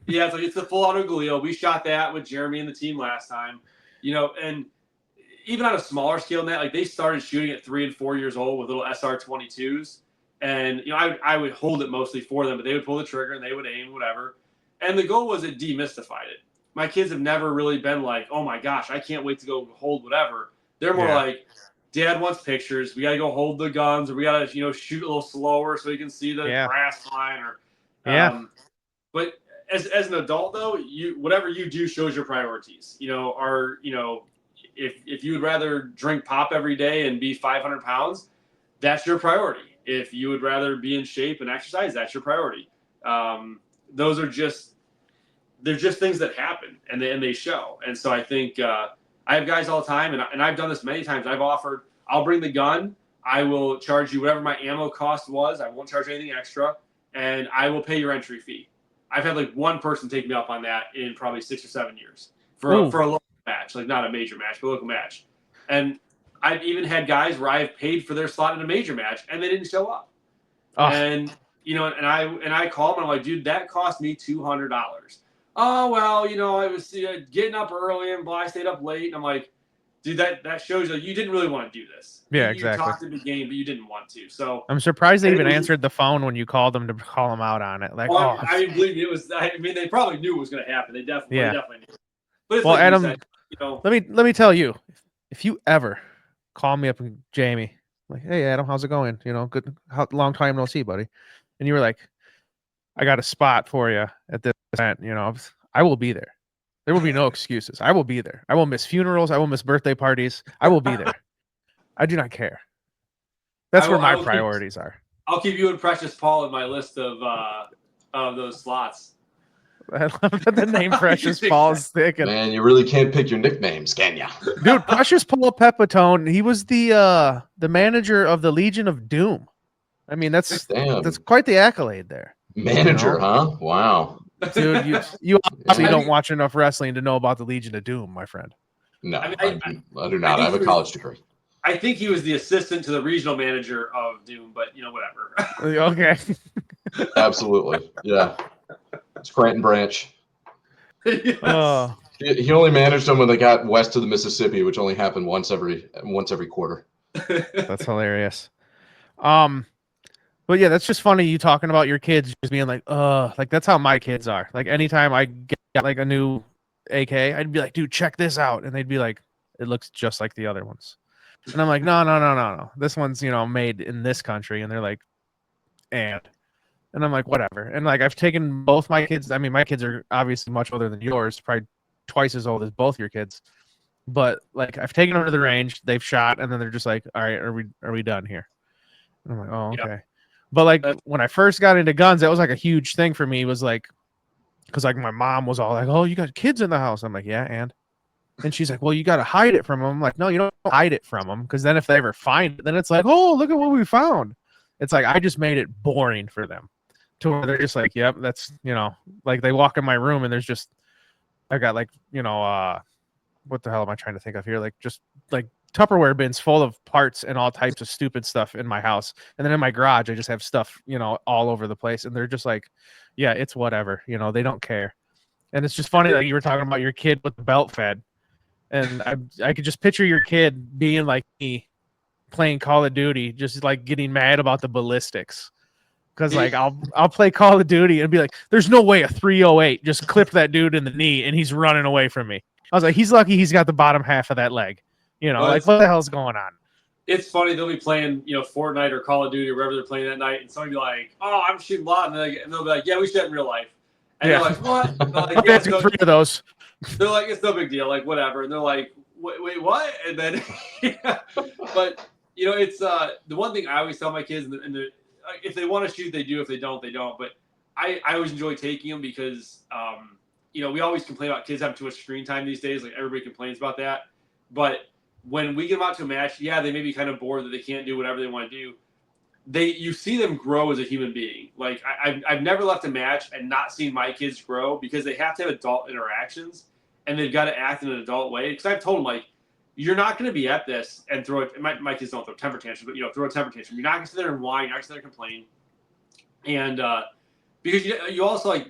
Yeah, it's the full auto Galil. We shot that with Jeremy and the team last time. And even on a smaller scale than that, like they started shooting at 3 and 4 years old with little SR-22s. And, I would hold it mostly for them, but they would pull the trigger and they would aim, whatever. And the goal was it demystified it. My kids have never really been like, oh my gosh, I can't wait to go hold whatever. They're more like, Dad wants pictures. We got to go hold the guns, or we got to, shoot a little slower so you can see the grass line. But as an adult though, whatever you do shows your priorities. If you would rather drink pop every day and be 500 pounds, that's your priority. If you would rather be in shape and exercise, that's your priority. Those are they're just things that happen and they show. And so I think I have guys all the time, and I've done this many times. I've offered, I'll bring the gun. I will charge you whatever my ammo cost was. I won't charge anything extra, and I will pay your entry fee. I've had like one person take me up on that in probably 6 or 7 years for a local match, like not a major match, but a local match. And I've even had guys where I've paid for their slot in a major match and they didn't show up. Oh. And and I call them and I'm like, dude, that cost me $200. Oh well, I was getting up early and I stayed up late. And I'm like, dude, that shows you didn't really want to do this. Yeah, exactly. You talked in the game, but you didn't want to. So I'm surprised they even answered the phone when you called them to call them out on it. Like, I mean, believe me, it was. I mean, they probably knew it was going to happen. They definitely knew. But it's well, like Adam, said, let me tell you, if you ever call me up and Jamie, like, hey Adam, how's it going? Good, long time no see, buddy. And you were like, I got a spot for you at this event. I will be there. There will be no excuses. I will be there. I will miss funerals. I will miss birthday parties. I will be there. I do not care. That's where my priorities are. I'll keep you and Precious Paul in my list of those slots. I love that the name Precious Paul is thick. Man, you really can't pick your nicknames, can ya? Dude, Precious Paul Pepitone, he was the manager of the Legion of Doom. I mean, that's quite the accolade there. Manager, huh? Wow. Dude, you obviously don't watch enough wrestling to know about the Legion of Doom, my friend. No, I do not. I have a college degree. I think he was the assistant to the regional manager of Doom, but whatever. Okay. Absolutely. Yeah. Scranton branch. Yes. He only managed them when they got west of the Mississippi, which only happened once every quarter. That's hilarious. But yeah, that's just funny. You talking about your kids just being like that's how my kids are. Like anytime I get like a new AK, I'd be like, dude, check this out, and they'd be like, it looks just like the other ones, and I'm like, no, this one's made in this country, and they're like, and I'm like, whatever. And like I've taken both my kids. I mean, my kids are obviously much older than yours, probably twice as old as both your kids. But like I've taken them to the range, they've shot, and then they're just like, all right, are we done here? And I'm like, oh, okay. Yeah. But like when I first got into guns, that was like a huge thing for me. Was like, because like my mom was all like, oh, you got kids in the house. I'm like, yeah, and she's like, well, you got to hide it from them. I'm like, no, you don't hide it from them, because then if they ever find it, then it's like, oh, look at what we found. It's like I just made it boring for them, to where they're just like, yep, that's like they walk in my room and there's just I got like what the hell am I trying to think of here? Like just like Tupperware bins full of parts and all types of stupid stuff in my house. And then in my garage, I just have stuff, all over the place. And they're just like, yeah, it's whatever. They don't care. And it's just funny that you were talking about your kid with the belt fed. And I could just picture your kid being like me playing Call of Duty, just like getting mad about the ballistics. Because like I'll play Call of Duty and be like, there's no way a 308 just clipped that dude in the knee and he's running away from me. I was like, he's lucky he's got the bottom half of that leg. Like what the hell's going on? It's funny, they'll be playing, Fortnite or Call of Duty or whatever they're playing that night, and somebody be like, "Oh, I'm shooting blah," and they'll be like, "Yeah, we shoot in real life." And they're like, "What?" They're like, yeah, three of those. They're like, "It's no big deal," like whatever. And they're like, "Wait, what?" And then, but it's the one thing I always tell my kids, and if they want to shoot, they do. If they don't, they don't. But I always enjoy taking them because we always complain about kids having too much screen time these days. Like everybody complains about that, but when we get them out to a match, yeah, they may be kind of bored that they can't do whatever they want to do. You see them grow as a human being. Like I've never left a match and not seen my kids grow, because they have to have adult interactions and they've got to act in an adult way. Because I've told them, like, you're not going to be at this and throw it. My kids don't throw temper tantrums, but throw a temper tantrum. You're not going to sit there and whine. You're not going to sit there and complain. And because you also, like,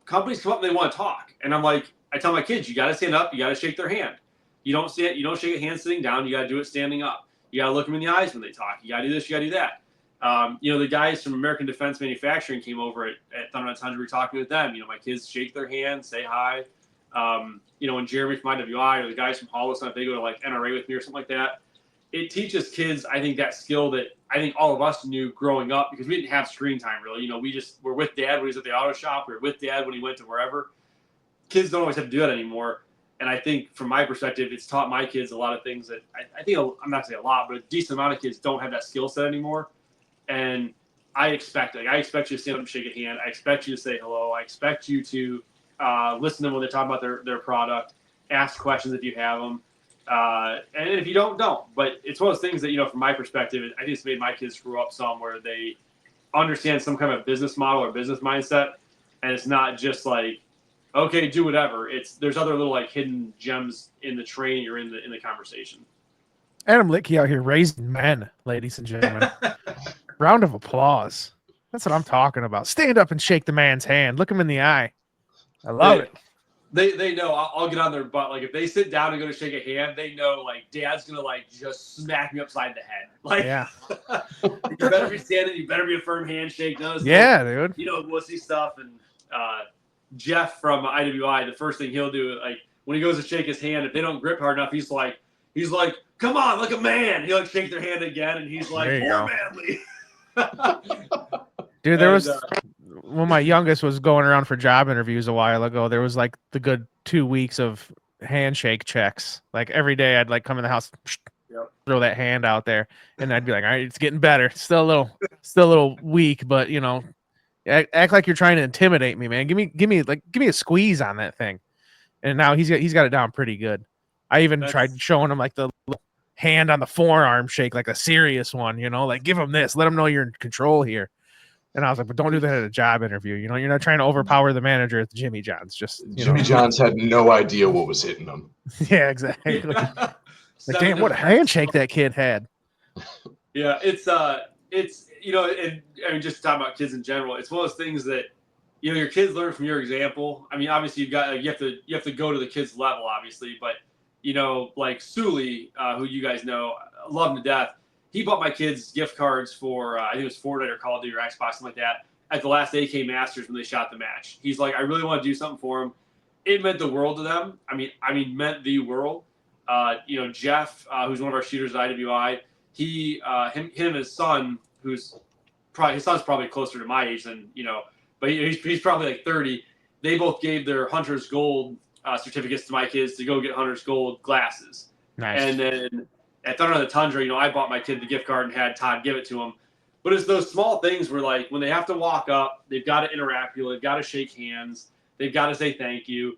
companies come up and they want to talk, and I'm like, I tell my kids, you got to stand up, you got to shake their hand. You don't shake a hand sitting down. You got to do it standing up. You got to look them in the eyes when they talk. You got to do this. You got to do that. The guys from American Defense Manufacturing came over at Thunder Nuts 100. We were talking with them. My kids shake their hand, say hi. When Jeremy from IWI or the guys from Hollis, if they go to like NRA with me or something like that, it teaches kids, I think, that skill that I think all of us knew growing up because we didn't have screen time really. We just were with dad when he was at the auto shop. We were with dad when he went to wherever. Kids don't always have to do that anymore. And I think from my perspective, it's taught my kids a lot of things that I think, I'm not saying a lot, but a decent amount of kids don't have that skill set anymore. And I expect you to stand up and shake a hand. I expect you to say hello. I expect you to listen to them when they talk about their product, ask questions if you have them. And if you don't. But it's one of those things that, from my perspective, I just made my kids grow up somewhere they understand some kind of business model or business mindset. And it's not just like, okay, do whatever. There's other little like hidden gems in the training or in the conversation. Adam Litke out here raising men, ladies and gentlemen. Round of applause. That's what I'm talking about. Stand up and shake the man's hand. Look him in the eye. I love it. They know I'll get on their butt. Like if they sit down and go to shake a hand, they know like dad's gonna like just smack me upside the head. Like Yeah. You better be standing. You better be a firm handshake. Yeah, dude. Wussy stuff. And Jeff from IWI, the first thing he'll do, like when he goes to shake his hand, if they don't grip hard enough, he's like, come on, like a man. He'll like shake their hand again, and he's like, more manly. Dude, there was when my youngest was going around for job interviews a while ago, there was like the good 2 weeks of handshake checks. Like every day I'd like come in the house, throw that hand out there, and I'd be like, all right, it's getting better. Still a little weak, but act like you're trying to intimidate me, man. Give me a squeeze on that thing. And now he's got it down pretty good. I even tried showing him like the hand on the forearm shake, like a serious one, like give him this, let him know you're in control here. And I was like, but don't do that at a job interview. You're not trying to overpower the manager at the Jimmy John's. Just Jimmy John's had no idea what was hitting him. Yeah, exactly. Like, damn, what a handshake that kid had. Yeah, it's and I mean, just talking about kids in general, it's one of those things that your kids learn from your example. I mean, obviously you have to go to the kids' level, obviously, but like Sully, who you guys know, love him to death. He bought my kids gift cards for I think it was Fortnite or Call of Duty or Xbox, something like that, at the last AK Masters when they shot the match. He's like, I really want to do something for them. It meant the world to them. I mean, meant the world. Jeff, who's one of our shooters at IWI, him and his son, his son's probably closer to my age than but he's probably like 30. They both gave their Hunter's Gold certificates to my kids to go get Hunter's Gold glasses. Nice. And then at Thunder on the Tundra, I bought my kid the gift card and had Todd give it to him. But it's those small things where, like, when they have to walk up, they've got to interact with you, they've got to shake hands, they've got to say thank you.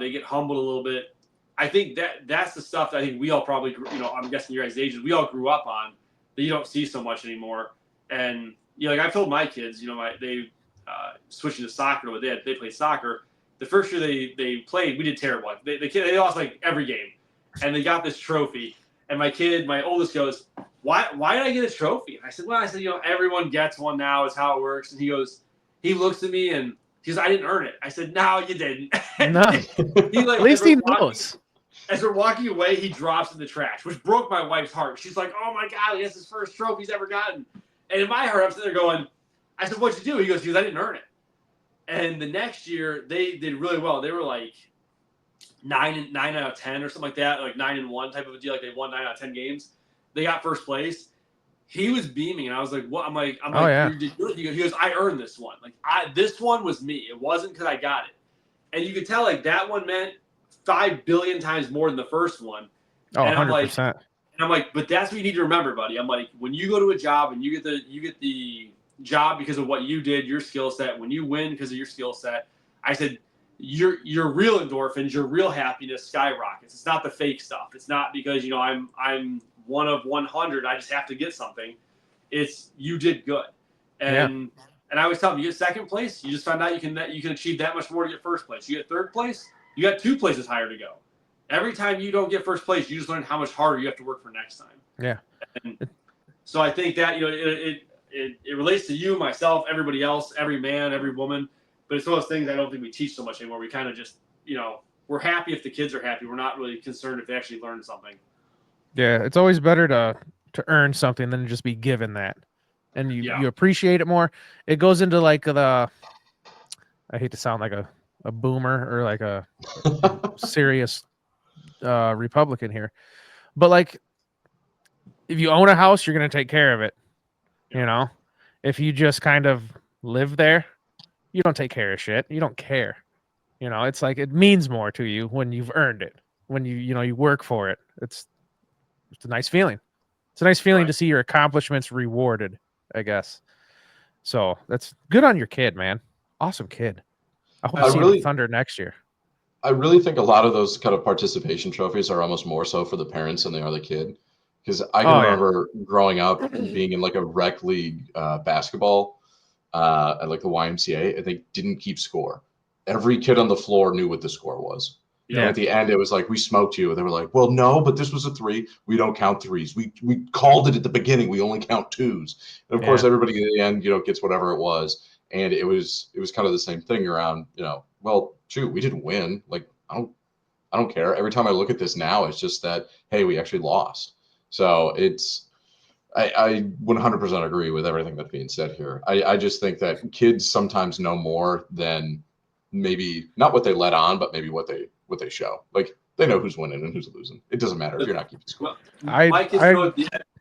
They get humbled a little bit. I think that's the stuff that I think we all probably, I'm guessing your guys' ages, we all grew up on that you don't see so much anymore. And like I've told my kids, they switching to soccer, but they played soccer. The first year they played, we did terrible. They lost like every game, and they got this trophy. And my oldest goes, why did I get a trophy? And I said, everyone gets one now. Is how it works. And he looks at me and he goes, I didn't earn it. I said, no, you didn't. No. At least he knows. As we're walking away, he drops in the trash, which broke my wife's heart. She's like, oh my God, that's his first trophy he's ever gotten. And in my heart, I'm sitting there going, I said, what'd you do? He goes, I didn't earn it. And the next year, they did really well. They were like 9 out of 10 or something like that, like 9-1 type of a deal. Like they won 9 out of 10 games. They got first place. He was beaming, and I was like, "What?" I'm like, oh, yeah. You did good. He goes, I earned this one. Like this one was me. It wasn't because I got it. And you could tell like that one meant 5 billion times more than the first one. Oh, 100%. And I'm like, but that's what you need to remember, buddy. I'm like, when you go to a job and you get the job because of what you did, your skill set. When you win because of your skill set, I said, your real endorphins, your real happiness skyrockets. It's not the fake stuff. It's not because I'm one of 100. I just have to get something. It's you did good, and I was telling you get second place. You just found out you can achieve that much more to get first place. You get third place. You got 2 places higher to go. Every time you don't get first place, you just learn how much harder you have to work for next time. Yeah. And so I think that it relates to you, myself, everybody else, every man, every woman. But it's one of those things I don't think we teach so much anymore. We kind of just, we're happy if the kids are happy. We're not really concerned if they actually learn something. Yeah, it's always better to earn something than to just be given that. And you appreciate it more. It goes into like I hate to sound like a boomer or like a serious Republican here. But like if you own a house, you're going to take care of it. You know, if you just kind of live there, you don't take care of shit. You don't care. You know, it's like it means more to you when you've earned it. When you work for it. It's a nice feeling. It's a nice feeling to see your accomplishments rewarded, I guess. So that's good on your kid, man. Awesome kid. I hope to see him at Thunder next year. I really think a lot of those kind of participation trophies are almost more so for the parents than they are the kid. Because I can remember growing up being in like a rec league basketball at like the YMCA, and they didn't keep score. Every kid on the floor knew what the score was. Yeah. And at the end, it was like, we smoked you. And they were like, well, no, but this was a 3. We don't count 3s. We called it at the beginning. We only count 2s. And of course, everybody at the end, gets whatever it was. And it was kind of the same thing around, well, shoot, we didn't win. Like, I don't care. Every time I look at this now, it's just that, hey, we actually lost. So I 100% agree with everything that's being said here. I just think that kids sometimes know more than maybe not what they let on, but maybe what they show. Like, they know who's winning and who's losing. It doesn't matter if you're not keeping score. My kids know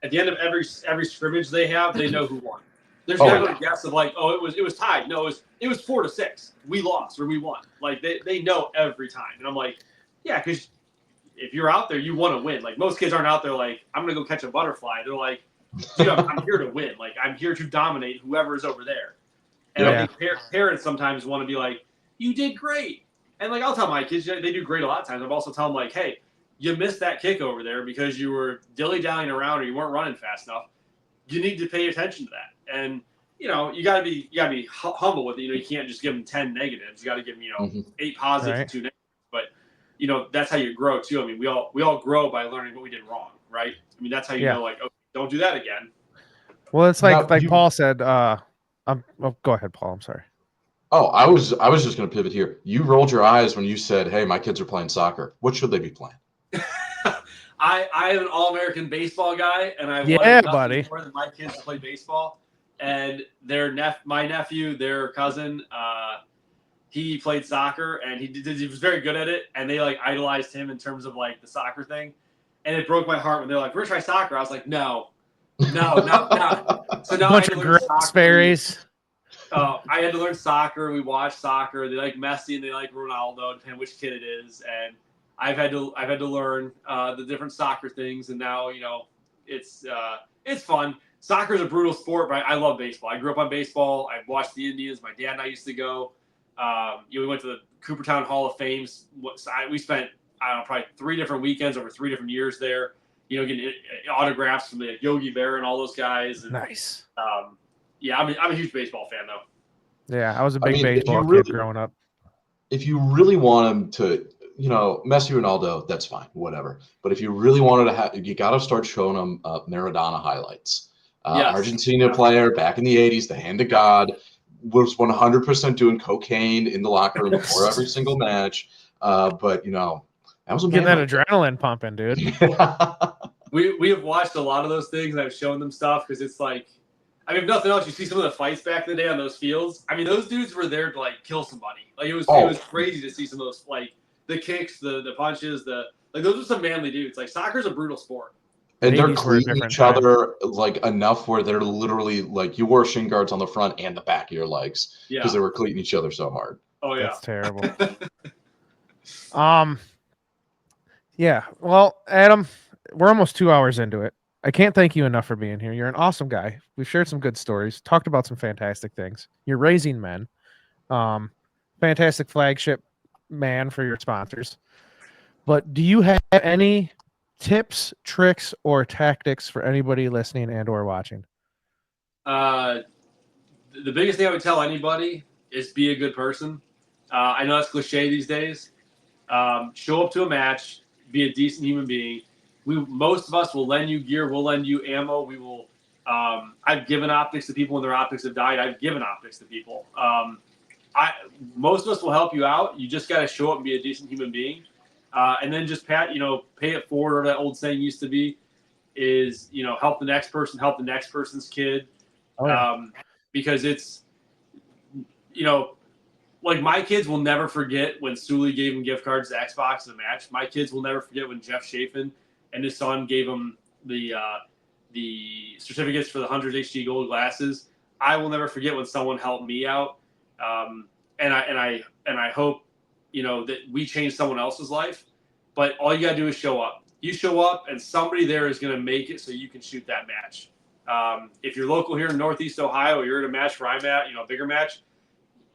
at the end of every scrimmage they have, they know who won. There's never a guess of like, oh, it was tied. No, it was 4-6. We lost or we won. Like they know every time. And I'm like, yeah, because if you're out there, you want to win. Like most kids aren't out there like, I'm gonna go catch a butterfly. They're like, dude, I'm here to win. Like I'm here to dominate whoever is over there. And I think parents sometimes want to be like, you did great. And like I'll tell my kids, they do great a lot of times. I've also tell them like, hey, you missed that kick over there because you were dilly-dallying around or you weren't running fast enough. You need to pay attention to that. And you gotta be humble with it. You can't just give them 10 negatives. You gotta give them 8 positives and 2 negatives. But that's how you grow too. I mean, we all grow by learning what we did wrong, right? I mean, that's how you know, like, okay, don't do that again. Well, it's like Paul said. Go ahead, Paul. I'm sorry. Oh, I was just going to pivot here. You rolled your eyes when you said, "Hey, my kids are playing soccer. What should they be playing?" I am an all-American baseball guy, and I wanted nothing more than my kids to play baseball. And my nephew, their cousin, he played soccer, and he was very good at it. And they like idolized him in terms of like the soccer thing. And it broke my heart when they're like, "We're gonna try soccer." I was like, "No." So now bunch of Sperry's. I had to learn soccer. We watched soccer. They like Messi and they like Ronaldo, depending which kid it is. And I've had to learn the different soccer things. And now it's fun. Soccer is a brutal sport, but I love baseball. I grew up on baseball. I watched the Indians. My dad and I used to go. We went to the Coopertown Hall of Fame. We spent probably 3 different weekends over 3 different years there. Getting autographs from the Yogi Berra and all those guys. And, nice. Yeah, I'm a huge baseball fan, though. Yeah, I was a big baseball kid growing up. If you really want them to, Messi, Ronaldo, that's fine, whatever. But if you really wanted to you got to start showing them Maradona highlights. Argentina player back in the 80s, the hand of God, was 100% doing cocaine in the locker room before every single match. But, that was a get that adrenaline pumping, dude. We have watched a lot of those things, and I've shown them stuff because it's like, I mean, if nothing else, you see some of the fights back in the day on those fields. I mean, those dudes were there to like kill somebody. Like it was crazy to see some of those, like the kicks, the punches, those are some manly dudes. Like soccer's a brutal sport. And they're cleaning each other like enough where they're literally like you wore shin guards on the front and the back of your legs because they were cleaning each other so hard. Oh yeah, that's terrible. Yeah. Well, Adam, we're almost 2 hours into it. I can't thank you enough for being here. You're an awesome guy. We've shared some good stories, talked about some fantastic things. You're raising men. Fantastic flagship man for your sponsors. But do you have any tips, tricks, or tactics for anybody listening and or watching? The biggest thing I would tell anybody is be a good person. I know that's cliche these days. Show up to a match, be a decent human being. Most of us will lend you gear. We'll lend you ammo. We will. I've given optics to people when their optics have died. I've given optics to people. Most of us will help you out. You just got to show up and be a decent human being. And then just pay it forward. Or that old saying used to be, is help the next person, help the next person's kid. Because it's like my kids will never forget when Sully gave him gift cards to Xbox in a match. My kids will never forget when Jeff Chafin and his son gave him the the certificates for the 100 HD gold glasses. I will never forget when someone helped me out, and I hope that we change someone else's life. But all you gotta do is show up. You show up, and somebody there is gonna make it so you can shoot that match. If you're local here in Northeast Ohio, or you're at a match where I'm at, a bigger match.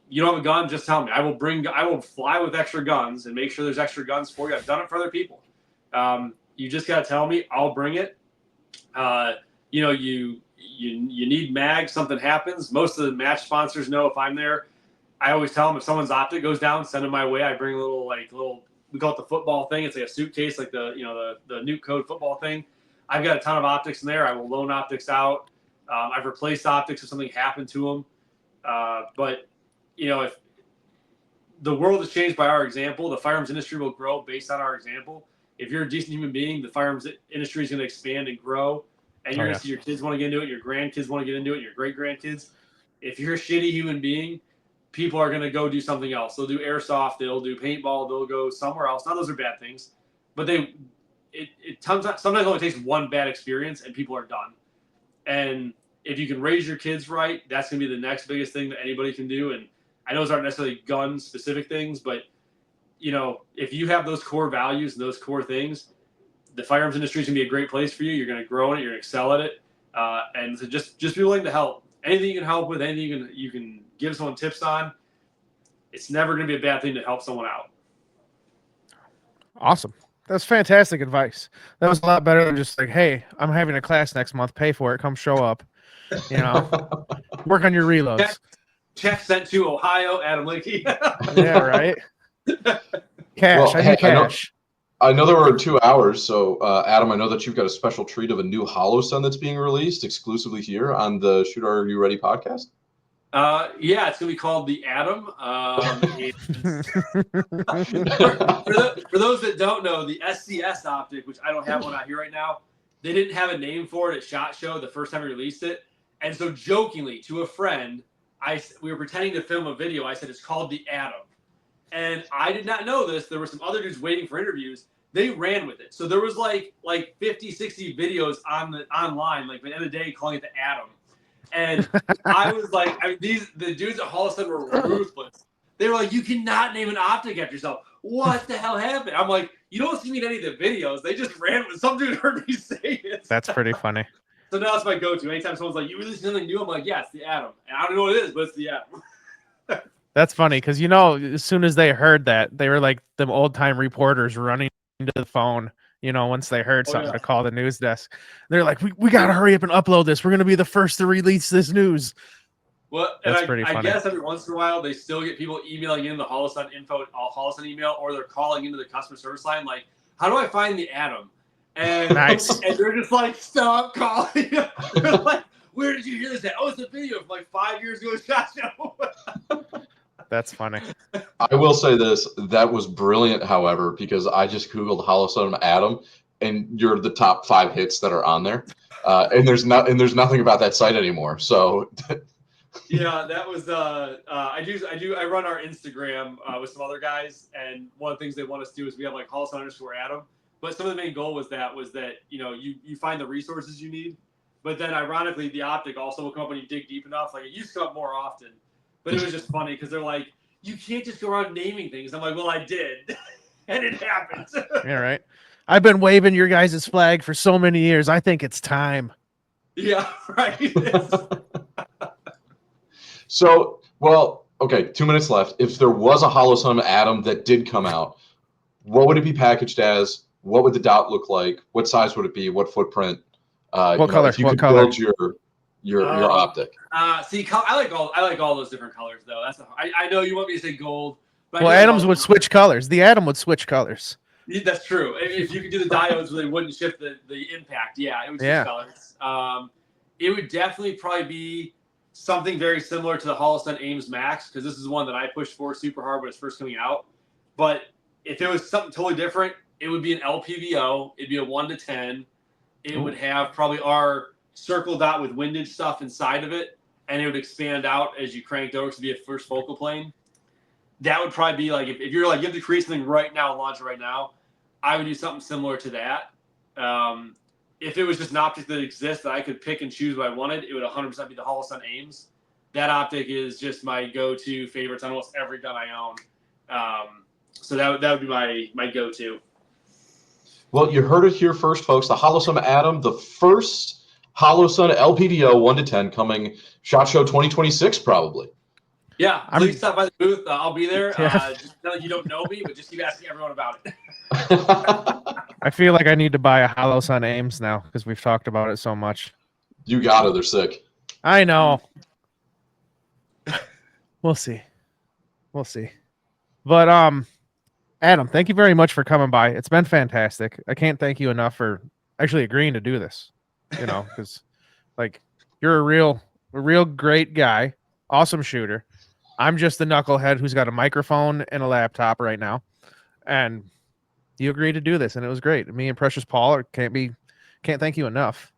You don't have a gun, just tell me. I will fly with extra guns and make sure there's extra guns for you. I've done it for other people. You just got to tell me. I'll bring it. You need mags. Something happens. Most of the match sponsors know if I'm there. I always tell them if someone's optic goes down, send them my way. I bring a little we call it the football thing. It's like a suitcase, like the Nuke Code football thing. I've got a ton of optics in there. I will loan optics out. I've replaced optics if something happened to them. But if the world has changed by our example, the firearms industry will grow based on our example. If you're a decent human being, the firearms industry is going to expand and grow, and you're going to see your kids want to get into it, your grandkids want to get into it, your great-grandkids. If you're a shitty human being, people are going to go do something else. They'll do airsoft, they'll do paintball, they'll go somewhere else. Now, those are bad things, but sometimes only takes one bad experience, and people are done. And if you can raise your kids right, that's going to be the next biggest thing that anybody can do. And I know those aren't necessarily gun-specific things, but, if you have those core values and those core things, the firearms industry is going to be a great place for you. You're going to grow in it. You're going to excel at it. And so just be willing to help. Anything you can help with, anything you can give someone tips on, it's never going to be a bad thing to help someone out. Awesome. That's fantastic advice. That was a lot better than just like, hey, I'm having a class next month. Pay for it. Come show up. Work on your reloads. Check sent to Ohio, Adam Litke. Yeah, right. Cash. I need cash. I know there were 2 hours, so Adam, I know that you've got a special treat of a new HoloSun that's being released exclusively here on the Shoot Are You Ready podcast. Yeah, it's gonna be called the Atom. For those that don't know, the SCS optic, which I don't have one out here right now, they didn't have a name for it at SHOT Show the first time we released it, and so jokingly to a friend, we were pretending to film a video. I said it's called the Atom. And I did not know this. There were some other dudes waiting for interviews. They ran with it. So there was like 50, 60 videos online, like at the end of the day, calling it the Atom. And I was like, the dudes at HoloSun were ruthless. They were like, you cannot name an optic after yourself. What the hell happened? I'm like, you don't see me in any of the videos. They just ran with some dude heard me say it. That's pretty funny. So now it's my go-to. Anytime someone's like, you release something new, I'm like, yeah, it's the Atom. And I don't know what it is, but it's the Atom. That's funny because as soon as they heard that, they were like them old time reporters running to the phone. Once they heard something to call the news desk, they're like, "We gotta hurry up and upload this. We're gonna be the first to release this news." Well, that's pretty funny. I guess every once in a while they still get people emailing in the HoloSun info, HoloSun email, or they're calling into the customer service line like, "How do I find the Atom?" And nice. And they're just like, "Stop calling." They're like, "Where did you hear this at?" "Oh, it's a video from like 5 years ago." SHOT Show. That's funny. I will say this. That was brilliant, however, because I just Googled HoloSun Atom, and you're the top 5 hits that are on there. And there's nothing about that site anymore. So yeah, that was I run our Instagram with some other guys, and one of the things they want us to do is we have like HoloSun_Atom. But some of the main goal was that you find the resources you need. But then ironically, the optic also will come up when you dig deep enough. Like it used to come up more often. But it was just funny because they're like, you can't just go around naming things. I'm like, well, I did. And it happened. Yeah, right. I've been waving your guys' flag for so many years. I think it's time. Yeah, right. So, well, okay, 2 minutes left. If there was a HoloSun Atom that did come out, what would it be packaged as? What would the dot look like? What size would it be? What footprint? What color? If you could build your optic. See, I like all those different colors though. I know you want me to say gold. But well, Atoms would switch colors. The Atom would switch colors. That's true. If you could do the diodes where they wouldn't shift the impact, yeah, it would switch colors. It would definitely probably be something very similar to the HoloSun Ames Max because this is one that I pushed for super hard when it's first coming out. But if it was something totally different, it would be an LPVO. It'd be a 1-10. It would have probably our circle dot with windage stuff inside of it, and it would expand out as you cranked over to be a first focal plane. That would probably be like if you're like you have to create something right now, launch it right now. I would do something similar to that. if it was just an optic that exists that I could pick and choose what I wanted, it would 100% be the Holosun Ames. That optic is just my go-to favorite on almost every gun I own. So that would be my go-to. Well, you heard it here first, folks. The Holosun Atom, the first Holosun LPDO 1 to 10 coming SHOT Show 2026 probably. Yeah, please stop by the booth. I'll be there. Yeah. Just know you don't know me, but just keep asking everyone about it. I feel like I need to buy a Holosun Ames now because we've talked about it so much. You got it. They're sick. I know. We'll see. But Adam, thank you very much for coming by. It's been fantastic. I can't thank you enough for actually agreeing to do this. You know, because like you're a real great guy, awesome shooter. I'm just the knucklehead who's got a microphone and a laptop right now, and you agreed to do this, and it was great. Me and Precious Paul can't thank you enough.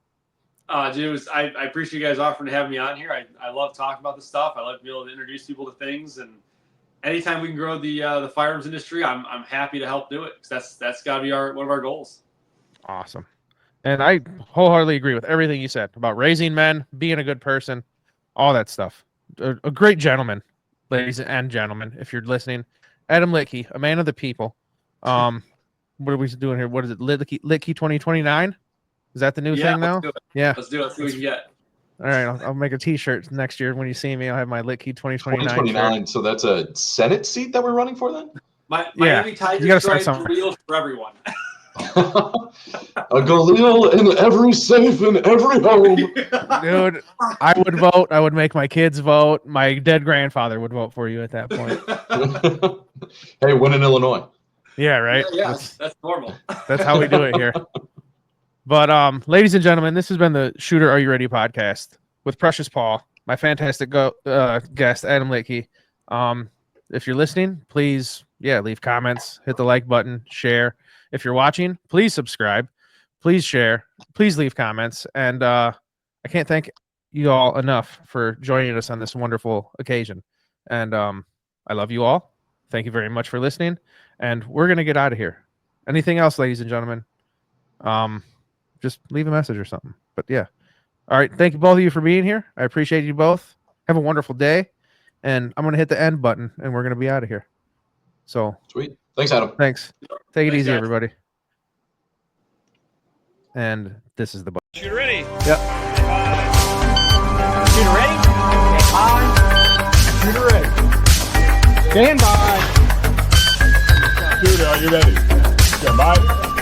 Dude, I appreciate you guys offering to have me on here. I love talking about this stuff. I love to be able to introduce people to things, and anytime we can grow the firearms industry, I'm happy to help do it. Because that's got to be one of our goals. Awesome. And I wholeheartedly agree with everything you said about raising men, being a good person, all that stuff. A great gentleman, ladies and gentlemen, if you're listening. Adam Litke, a man of the people. What are we doing here? What is it? Litke 2029? Is that the new thing now? Yeah. Let's do it. Let's see what we can get. All right. I'll make a t-shirt next year. When you see me, I'll have my Litke 2029 2029. So that's a Senate seat that we're running for then? Miami Tigers you gotta start drive somewhere. Wheels for everyone. A Galil in every safe in every home. Dude, I would vote. I would make my kids vote. My dead grandfather would vote for you at that point. Hey, win in Illinois. Yeah, right? Yeah, that's normal. That's how we do it here. But ladies and gentlemen, this has been the Shooter Are You Ready podcast with Precious Paul, my fantastic guest, Adam Litke. If you're listening, please, leave comments, hit the like button, share. If you're watching, please subscribe, please share, please leave comments. And I can't thank you all enough for joining us on this wonderful occasion. And I love you all. Thank you very much for listening. And we're going to get out of here. Anything else, ladies and gentlemen? Just leave a message or something. But yeah. All right. Thank you, both of you, for being here. I appreciate you both. Have a wonderful day. And I'm going to hit the end button, and we're going to be out of here. So Sweet. Thanks, Adam. Thanks. Take it easy, guys. everybody. And this is the button. Shooter ready. Yep. Shooter ready. Shooter ready. Stand by. Shooter, are you ready? Stand by.